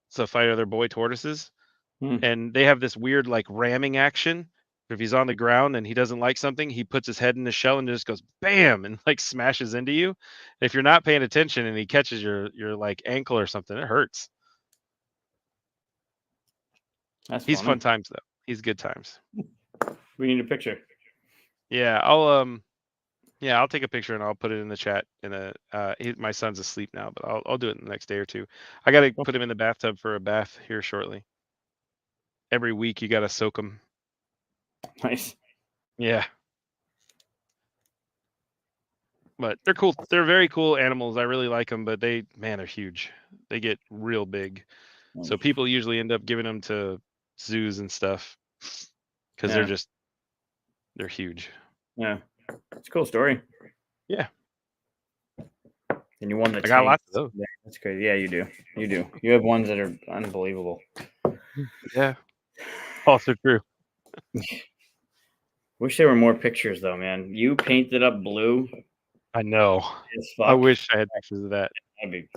B: So fight other boy tortoises. And they have this weird like ramming action. If he's on the ground and he doesn't like something, he puts his head in the shell and just goes bam and like smashes into you. And if you're not paying attention and he catches your like ankle or something, it hurts. He's fun times though. He's good times.
A: We need a picture.
B: Yeah, I'll take a picture and I'll put it in the chat. My son's asleep now, but I'll do it in the next day or 2. I got to put him in the bathtub for a bath here shortly. Every week you got to soak him.
A: Nice.
B: Yeah. But they're cool. They're very cool animals. I really like them, but they're huge. They get real big. So people usually end up giving them to zoos and stuff because
A: Yeah.
B: they're huge.
A: Yeah, it's a cool story.
B: Yeah.
A: And you won the
B: I got lots of
A: tanks.
B: those.
A: Yeah, that's crazy. Yeah, you do. You do. You have ones that are unbelievable.
B: Yeah. Also true.
A: Wish there were more pictures though, man. You painted up blue
B: I know.
A: as
B: I
A: fuck.
B: wish I had pictures of that.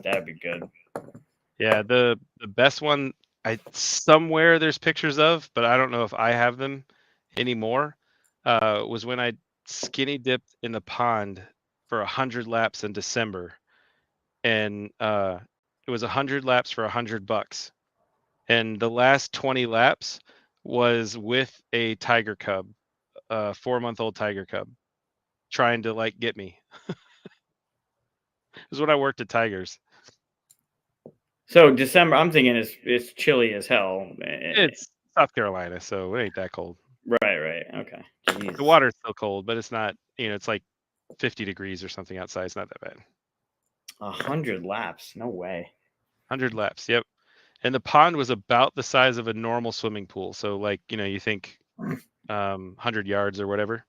A: That'd be good.
B: Yeah, the best one somewhere there's pictures of, but I don't know if I have them anymore. Was when I skinny dipped in the pond for 100 laps in December, and it was 100 laps for $100, and the last 20 laps was with a tiger cub, a 4-month-old tiger cub, trying to like get me. It was when I worked at Tigers.
A: So December, I'm thinking it's chilly as hell.
B: It's South Carolina, so it ain't that cold.
A: Right. Okay. Jeez.
B: The water's still cold, but it's not, it's like 50 degrees or something outside. It's not that bad.
A: 100 laps? No way.
B: 100 laps. Yep. And the pond was about the size of a normal swimming pool. So like, you think 100 yards or whatever.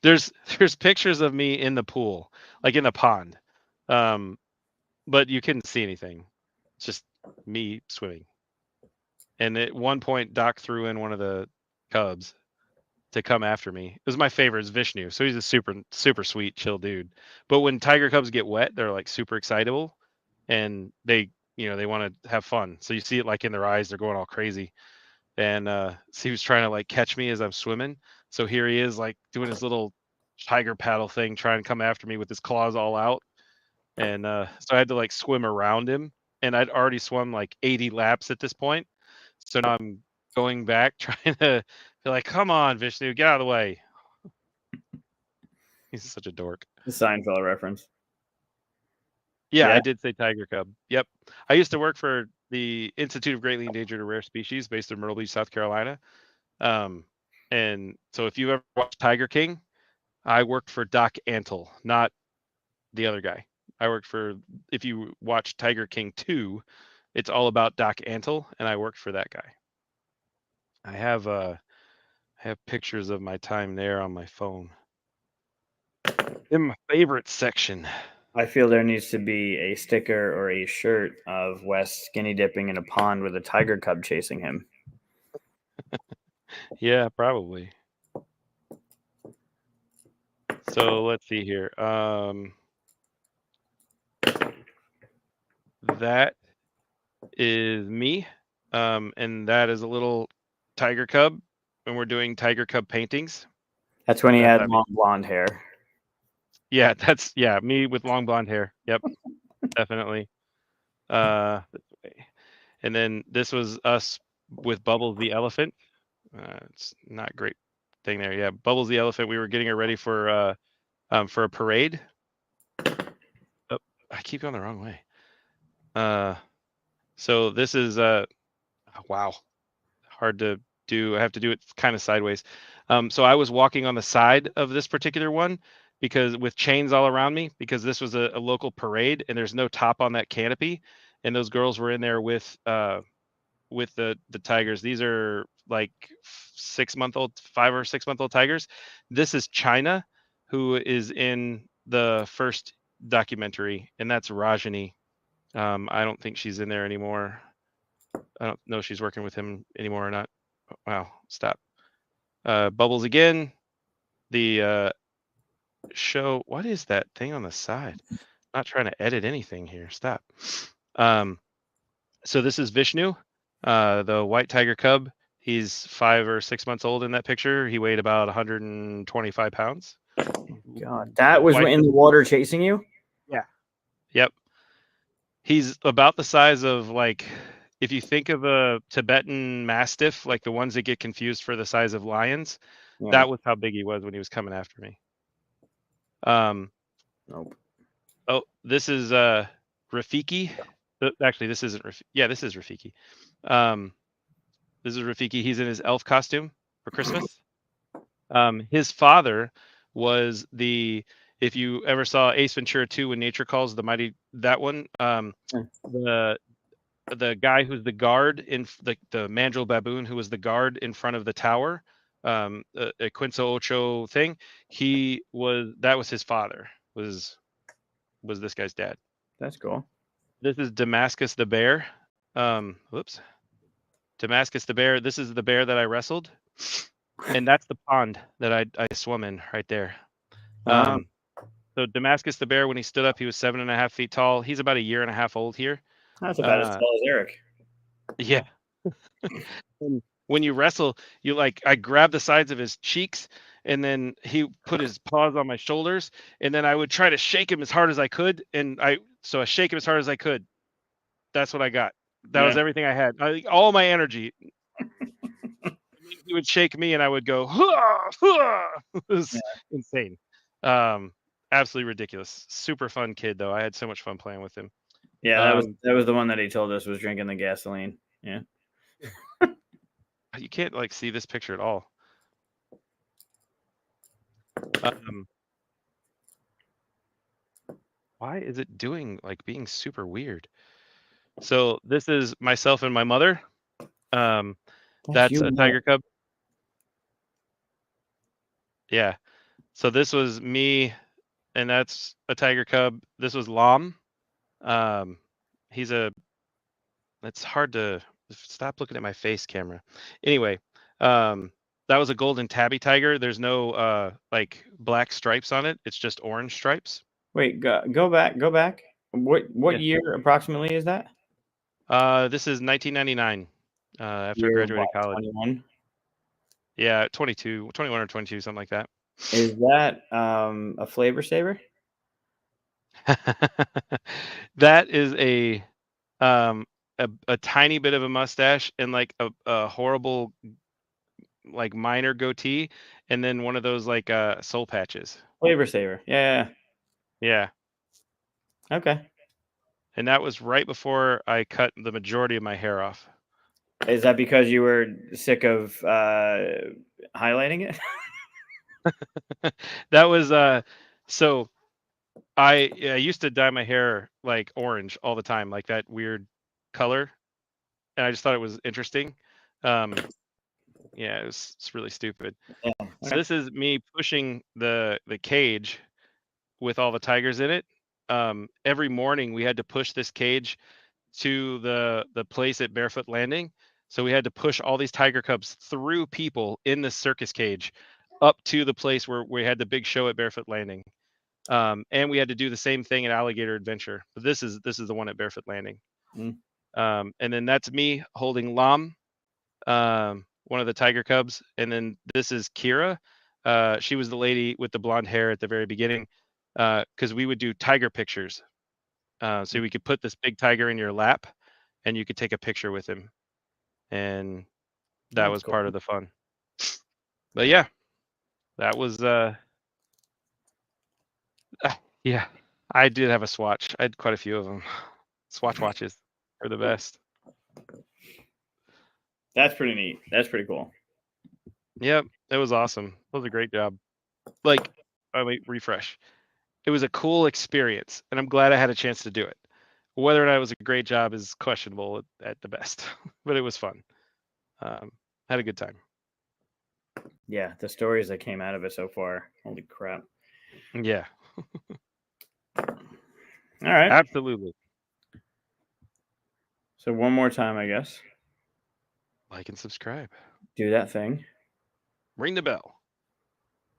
B: There's pictures of me in the pool, like in the pond. But you couldn't see anything. It's just me swimming. And at one point Doc threw in one of the cubs to come after me. It was my favorite, is Vishnu. So he's a super, super sweet, chill dude. But when tiger cubs get wet, they're like super excitable, and they want to have fun. So you see it like in their eyes, they're going all crazy. And so he was trying to like catch me as I'm swimming. So here he is like doing his little tiger paddle thing, trying to come after me with his claws all out. And so I had to like swim around him. And I'd already swum like 80 laps at this point. So now I'm going back, trying to be like, come on, Vishnu, get out of the way. He's such a dork.
A: The Seinfeld reference.
B: Yeah,
A: Yeah.
B: I did say tiger cub. Yep. I used to work for the Institute of Greatly Endangered and Rare Species based in Myrtle Beach, South Carolina. And so if you ever watched Tiger King, I worked for Doc Antle, not the other guy. If you watch Tiger King 2, it's all about Doc Antle, and I worked for that guy. I have pictures of my time there on my phone. In my favorite section.
A: I feel there needs to be a sticker or a shirt of Wes skinny dipping in a pond with a tiger cub chasing him.
B: Yeah, probably. So let's see here. That is me. And that is a little tiger cub, and we're doing tiger cub paintings.
A: That's when he had long blonde hair.
B: Yeah, that's me with long blonde hair. Yep. Definitely. And then this was us with Bubbles the elephant. It's not a great thing there. Yeah, Bubbles the elephant. We were getting her ready for a parade. Oh, I keep going the wrong way. So this is wow, hard to do. I have to do it kind of sideways. So I was walking on the side of this particular one because with chains all around me, because this was a local parade and there's no top on that canopy, and those girls were in there with the tigers. These are like 5 or 6 month old tigers. This is China, who is in the first documentary, and that's Rajani. I don't think she's in there anymore. I don't know if she's working with him anymore or not. Wow, stop. Bubbles again. The show. What is that thing on the side? I'm not trying to edit anything here. Stop. So this is Vishnu, the white tiger cub. He's 5 or 6 months old in that picture. He weighed about 125 pounds.
A: God, that was in the water chasing you?
B: Yeah. Yep. He's about the size of, like, if you think of a Tibetan Mastiff, like the ones that get confused for the size of lions, that was how big he was when he was coming after me.
A: Nope.
B: Oh, this is Rafiki. Actually, this isn't Rafiki. Yeah, this is Rafiki. This is Rafiki. He's in his elf costume for Christmas. His father was if you ever saw Ace Ventura 2 when Nature Calls, that one, the guy who's the guard in the mandrill baboon who was the guard in front of the tower, a Quinto Ocho thing. That was his father. Was this guy's dad.
A: That's cool.
B: This is Damascus the bear. Whoops. Damascus the bear. This is the bear that I wrestled, and that's the pond that I swum in right there. So Damascus the bear, when he stood up, he was 7.5 feet tall. He's about 1.5 years old here.
A: That's about as tall as Eric.
B: Yeah. When you wrestle, I grab the sides of his cheeks, and then he put his paws on my shoulders, and then I would try to shake him as hard as I could, I shake him as hard as I could. That's what I got. That was everything I had. All my energy. He would shake me, and I would go, "Hua, hua." It was insane. Absolutely ridiculous. Super fun kid, though. I had so much fun playing with him.
A: Yeah, that was the one that he told us was drinking the gasoline. Yeah.
B: You can't see this picture at all. Why is it doing being super weird? So this is myself and my mother. That's a tiger cub. Yeah. So this was me, and that's a tiger cub. This was Lam. It's hard to stop looking at my face camera. Anyway, that was a golden tabby tiger. There's no black stripes on it. It's just orange stripes.
A: Wait, go back. What year approximately is that?
B: This is 1999. After I graduated college.
A: 21?
B: Yeah, 21 or 22, something like that.
A: Is that a flavor saver?
B: That is a tiny bit of a mustache and a horrible minor goatee, and then one of those soul patches.
A: Flavor saver. Yeah. Okay.
B: And that was right before I cut the majority of my hair off.
A: Is that because you were sick of highlighting it?
B: That was so I used to dye my hair orange all the time, that weird color, and I just thought it was interesting. It's really stupid.
A: Yeah. Okay.
B: So this is me pushing the cage with all the tigers in it. Every morning we had to push this cage to the place at Barefoot Landing. So we had to push all these tiger cubs through people in the circus cage up to the place where we had the big show at Barefoot Landing. And we had to do the same thing at Alligator Adventure, but this is the one at Barefoot Landing. And then that's me holding Lam, one of the tiger cubs, and then this is Kira. She was the lady with the blonde hair at the very beginning, because we would do tiger pictures. So we could put this big tiger in your lap, and you could take a picture with him, and that was cool. Part of the fun. But yeah, that was yeah. I did have a swatch. I had quite a few of them. Swatch watches are the best.
A: That's pretty neat. That's pretty cool.
B: Yep, it was awesome. It was a great job. Refresh. It was a cool experience, and I'm glad I had a chance to do it. Whether or not it was a great job is questionable at the best, but it was fun. Had a good time.
A: Yeah, the stories that came out of it so far. Holy crap.
B: Yeah.
A: All right.
B: Absolutely.
A: So one more time, I guess.
B: Like and subscribe.
A: Do that thing.
B: Ring the bell.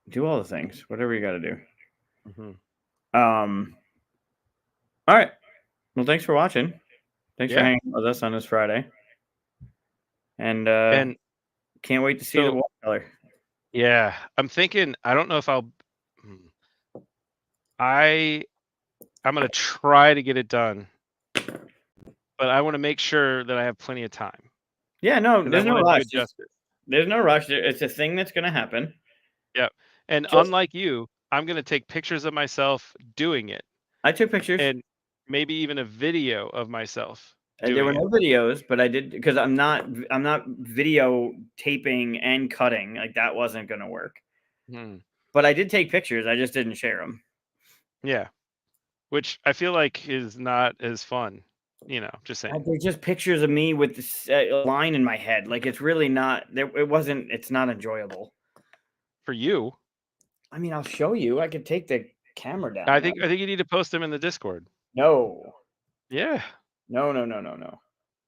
A: Do all the things. Whatever you got to do.
B: Mm-hmm.
A: All right. Well, thanks for watching. Thanks for hanging with us on this Friday. And can't wait to see the watercolor.
B: Yeah, I'm thinking. I don't know if I'm gonna try to get it done, but I want to make sure that I have plenty of time.
A: Yeah, no, there's no rush. There's no rush. It's a thing that's gonna happen.
B: Yeah, and unlike you, I'm gonna take pictures of myself doing it.
A: I took pictures,
B: and maybe even a video of myself.
A: There were no videos, but I did, because I'm not video taping and cutting. That wasn't gonna work. But I did take pictures. I just didn't share them.
B: Yeah, which I feel like is not as fun. Just saying.
A: They're just pictures of me with this line in my head. Like it's really not. It wasn't. It's not enjoyable.
B: For you,
A: I mean, I'll show you. I could take the camera down.
B: I think you need to post them in the Discord.
A: No.
B: Yeah.
A: No. Because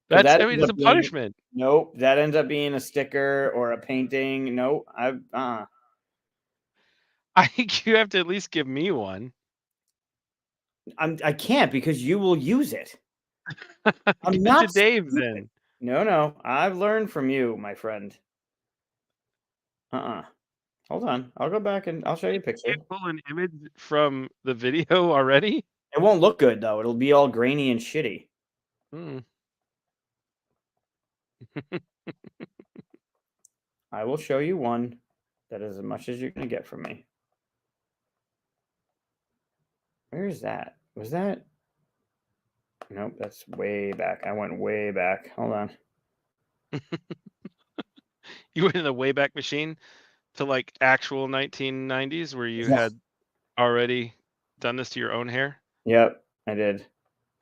B: That's
A: that
B: I mean,
A: ends
B: it's
A: up
B: a
A: being
B: punishment.
A: nope. That ends up being a sticker or a painting. Nope.
B: I think you have to at least give me one.
A: I can't because you will use it. I'm
B: Give it
A: not
B: to Dave
A: stupid.
B: then.
A: No. I've learned from you, my friend. Hold on. I'll go back and I'll show you a picture.
B: You can't pull an image from the video already?
A: It won't look good though. It'll be all grainy and shitty.
B: Hmm.
A: I will show you one that is as much as you're gonna get from me. Where is that? Was that? Nope, that's way back. I went way back. Hold on.
B: You went in the Wayback Machine to like actual 1990s where you
A: Yeah.
B: had already done this to your own hair?
A: Yep, I did.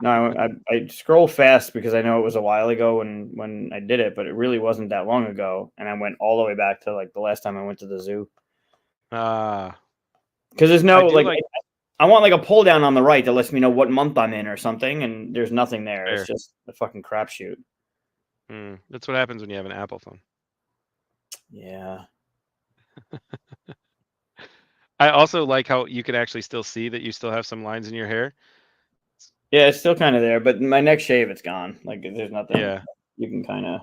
A: No, I scroll fast because I know it was a while ago when I did it, but it really wasn't that long ago. And I went all the way back to like the last time I went to the zoo.
B: Ah.
A: Because there's
B: I
A: no
B: do
A: like
B: like
A: I want like a pull down on the right that lets me know what month I'm in or something, and there's nothing there.
B: fair.
A: It's just a fucking crapshoot.
B: That's what happens when you have an Apple phone.
A: Yeah.
B: I also like how you can actually still see that you still have some lines in your hair.
A: Yeah, it's still kind of there, but my next shave, it's gone. Like there's nothing.
B: Yeah.
A: You can kind of.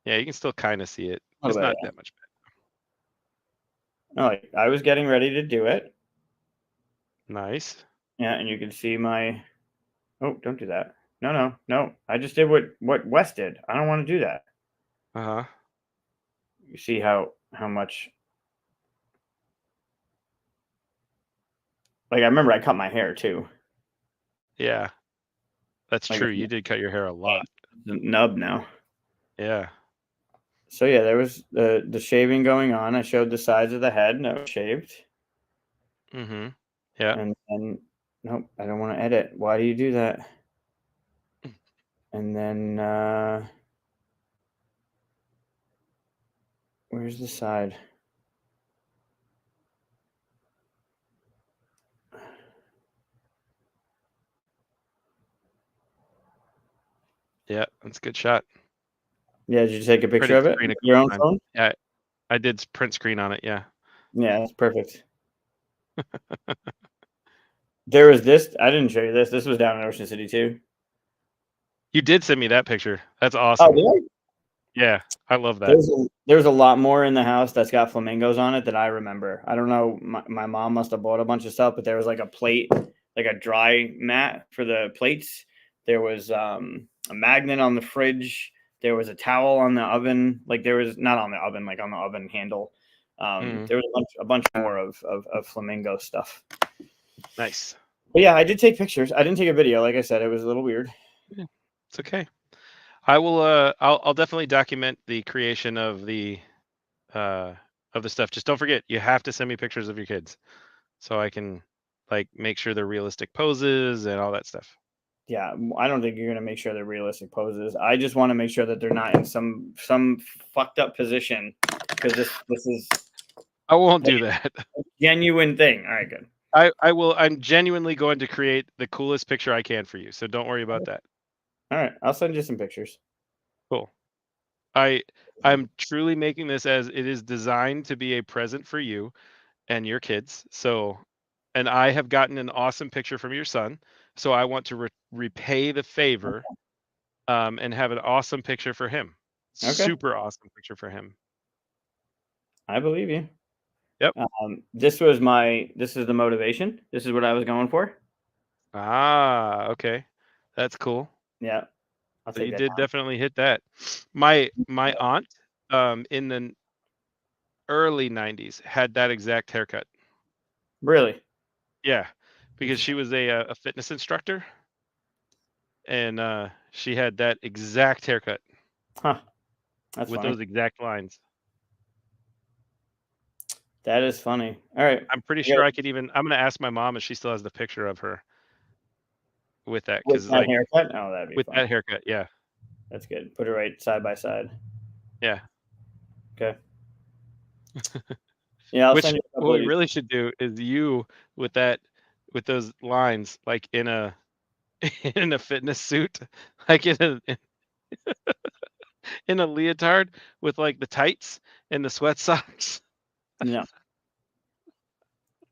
B: Yeah, you can still kind of see it.
A: Oh,
B: Just not
A: yeah.
B: that much
A: No, like, I was getting ready to do it.
B: Nice.
A: Yeah, and you can see my. Oh, don't do that. No. I just did what Wes did. I don't want to do that.
B: Uh-huh.
A: You see how much. Like I remember I cut my hair too.
B: Yeah. That's
A: Like
B: true. You did cut your hair a lot.
A: the nub now.
B: Yeah.
A: So yeah, there was the shaving going on. I showed the sides of the head, and it was shaved.
B: Mm-hmm. Yeah.
A: And nope, I don't want to edit. Why do you do that? And then where's the side?
B: Yeah, that's a good shot.
A: Yeah, did you take a picture of it with your own phone?
B: Yeah, I did print screen on it. Yeah.
A: Yeah, that's perfect. There was this. I didn't show you this. This was down in Ocean City too.
B: You did send me that picture. That's awesome.
A: Oh, did I?
B: Yeah, I love that.
A: There's a lot more in the house that's got flamingos on it that I remember. I don't know. My mom must have bought a bunch of stuff, but there was like a plate, like a dry mat for the plates. There was a magnet on the fridge. There was a towel on the oven. Like there was not on the oven, like on the oven handle. There was a bunch more of flamingo stuff.
B: Nice.
A: But yeah, I did take pictures. I didn't take a video. Like I said, it was a little weird.
B: Yeah, it's okay. I will. I'll definitely document the creation of the stuff. Just don't forget, you have to send me pictures of your kids, so I can like make sure they're realistic poses and all that stuff.
A: Yeah, I don't think you're gonna make sure they're realistic poses. I just want to make sure that they're not in some fucked up position because this is.
B: I won't do that.
A: A genuine thing. All right, good.
B: I will. I'm genuinely going to create the coolest picture I can for you, so don't worry about that.
A: All right, I'll send you some pictures.
B: Cool. I'm truly making this as it is designed to be a present for you and your kids. So, and I have gotten an awesome picture from your son, so I want to repay the favor, and have an awesome picture for him.
A: Okay.
B: Super awesome picture for him.
A: I believe you.
B: Yep.
A: This is the motivation. This is what I was going for.
B: Ah, okay, that's cool.
A: Yeah.
B: So you did definitely hit that. My aunt, in the early 90s had that exact haircut.
A: Really?
B: Yeah, because she was a fitness instructor, and she had that exact haircut.
A: Huh. That's
B: with
A: funny.
B: those exact lines.
A: That is funny. All right.
B: I'm pretty sure I could even. I'm gonna ask my mom if she still has the picture of her. with that
A: With
B: because
A: that
B: like
A: haircut? Oh, that'd be
B: with
A: fun.
B: that haircut, yeah,
A: That's good. Put it right side by side.
B: yeah.
A: Okay. Yeah, I'll
B: Which
A: send you a couple
B: what
A: of
B: we
A: these.
B: really should do is you with that with those lines like in a in a fitness suit, like in a leotard with like the tights and the sweat socks.
A: No.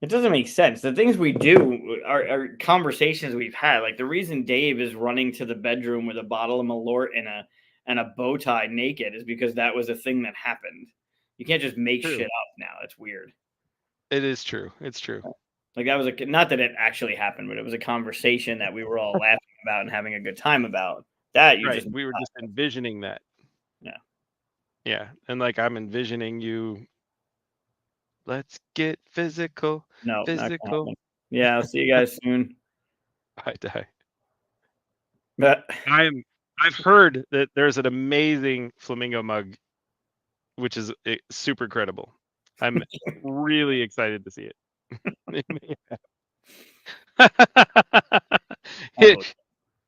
A: It doesn't make sense. The things we do are conversations we've had. Like the reason Dave is running to the bedroom with a bottle of Malort and a bow tie naked is because that was a thing that happened. You can't just make
B: True.
A: shit up now. It's weird.
B: It is true. It's true.
A: Like that was not that it actually happened, but it was a conversation that we were all laughing about and having a good time about. That you
B: Right.
A: just
B: We were just envisioning that.
A: Yeah.
B: Yeah. And like I'm envisioning you. Let's get physical.
A: No, not gonna
B: Physical.
A: happen. Yeah, I'll see you guys soon.
B: I die.
A: But
B: I've heard that there's an amazing flamingo mug, which is super credible. I'm really excited to see it.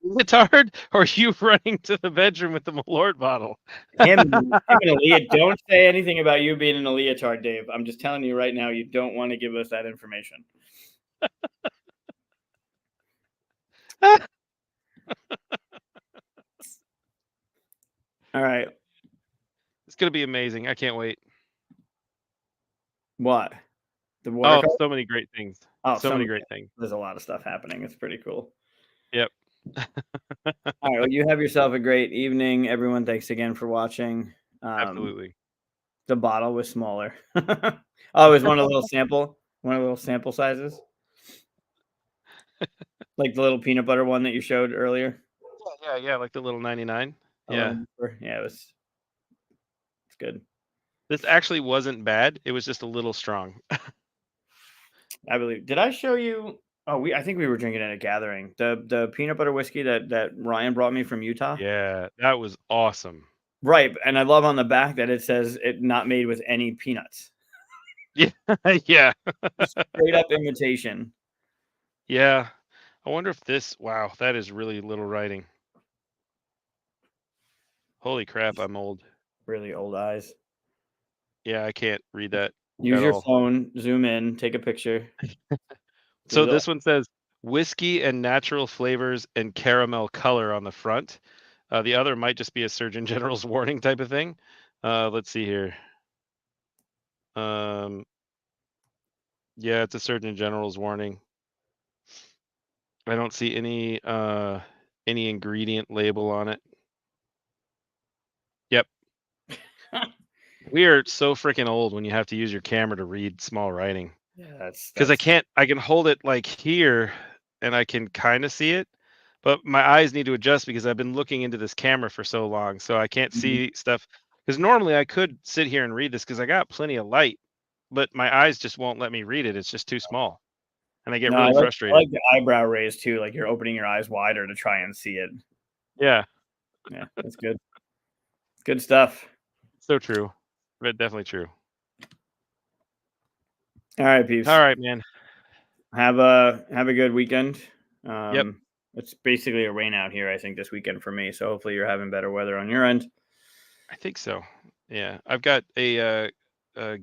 B: It's hard, or you running to the bedroom with the Malort bottle?
A: him and Aaliyah, don't say anything about you being in a leotard, Dave. I'm just telling you right now, you don't want to give us that information. All right.
B: It's gonna be amazing. I can't wait.
A: What? The
B: Oh,
A: watercolor?
B: so many great things.
A: Oh,
B: So many great things.
A: There's a lot of stuff happening. It's pretty cool.
B: Yep.
A: All right. Well, you have yourself a great evening, everyone. Thanks again for watching.
B: Absolutely.
A: The bottle was smaller. Oh, it was one of the little sample sizes, like the little peanut butter one that you showed earlier.
B: Yeah. Like the little 99. Yeah.
A: Yeah, it's good.
B: This actually wasn't bad. It was just a little strong.
A: I believe. Did I show you? Oh, I think we were drinking at a gathering. The peanut butter whiskey that Ryan brought me from Utah.
B: Yeah, that was awesome.
A: Right, and I love on the back that it says it not made with any peanuts.
B: Yeah. Yeah.
A: Straight up imitation.
B: Yeah. I wonder if this. Wow, that is really little writing. Holy crap, I'm old.
A: Really old eyes.
B: Yeah, I can't read that.
A: Use
B: at
A: your
B: all.
A: phone, zoom in, take a picture.
B: So this one says whiskey and natural flavors and caramel color on the front. The other might just be a Surgeon General's warning type of thing. Let's see here. Yeah, it's a Surgeon General's warning. I don't see any ingredient label on it. Yep. We are so freaking old when you have to use your camera to read small writing.
A: Yeah, that's
B: Because I can hold it like here and I can kind of see it, but my eyes need to adjust because I've been looking into this camera for so long, so I can't see stuff. Because normally I could sit here and read this because I got plenty of light, but my eyes just won't let me read it. It's just too small, and I get really frustrated.
A: I like the eyebrow raise too, like you're opening your eyes wider to try and see it.
B: Yeah,
A: That's good. Good stuff.
B: so true, but definitely true.
A: All right, peeps.
B: All right, man.
A: Have a good weekend.
B: Yep.
A: It's basically a rain out here, I think, this weekend for me. So hopefully you're having better weather on your end.
B: I think so. Yeah, I've got a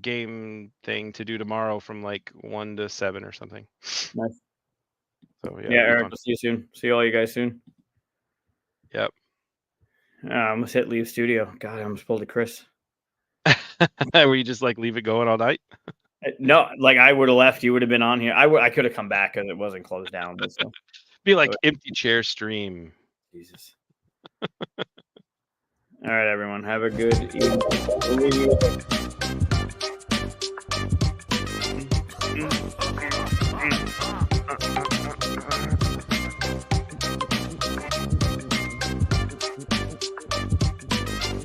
B: game thing to do tomorrow from like 1 to 7 or something.
A: Nice.
B: So
A: Yeah, Eric, I'll see you soon. See all you guys soon.
B: Yep.
A: I almost hit leave studio. God, I almost pulled a Chris.
B: Were you just like leave it going all night?
A: No, like I would have left. You would have been on here. I could have come back because it wasn't closed down. But so.
B: Be like empty chair stream.
A: Jesus. All right, everyone. Have a good evening.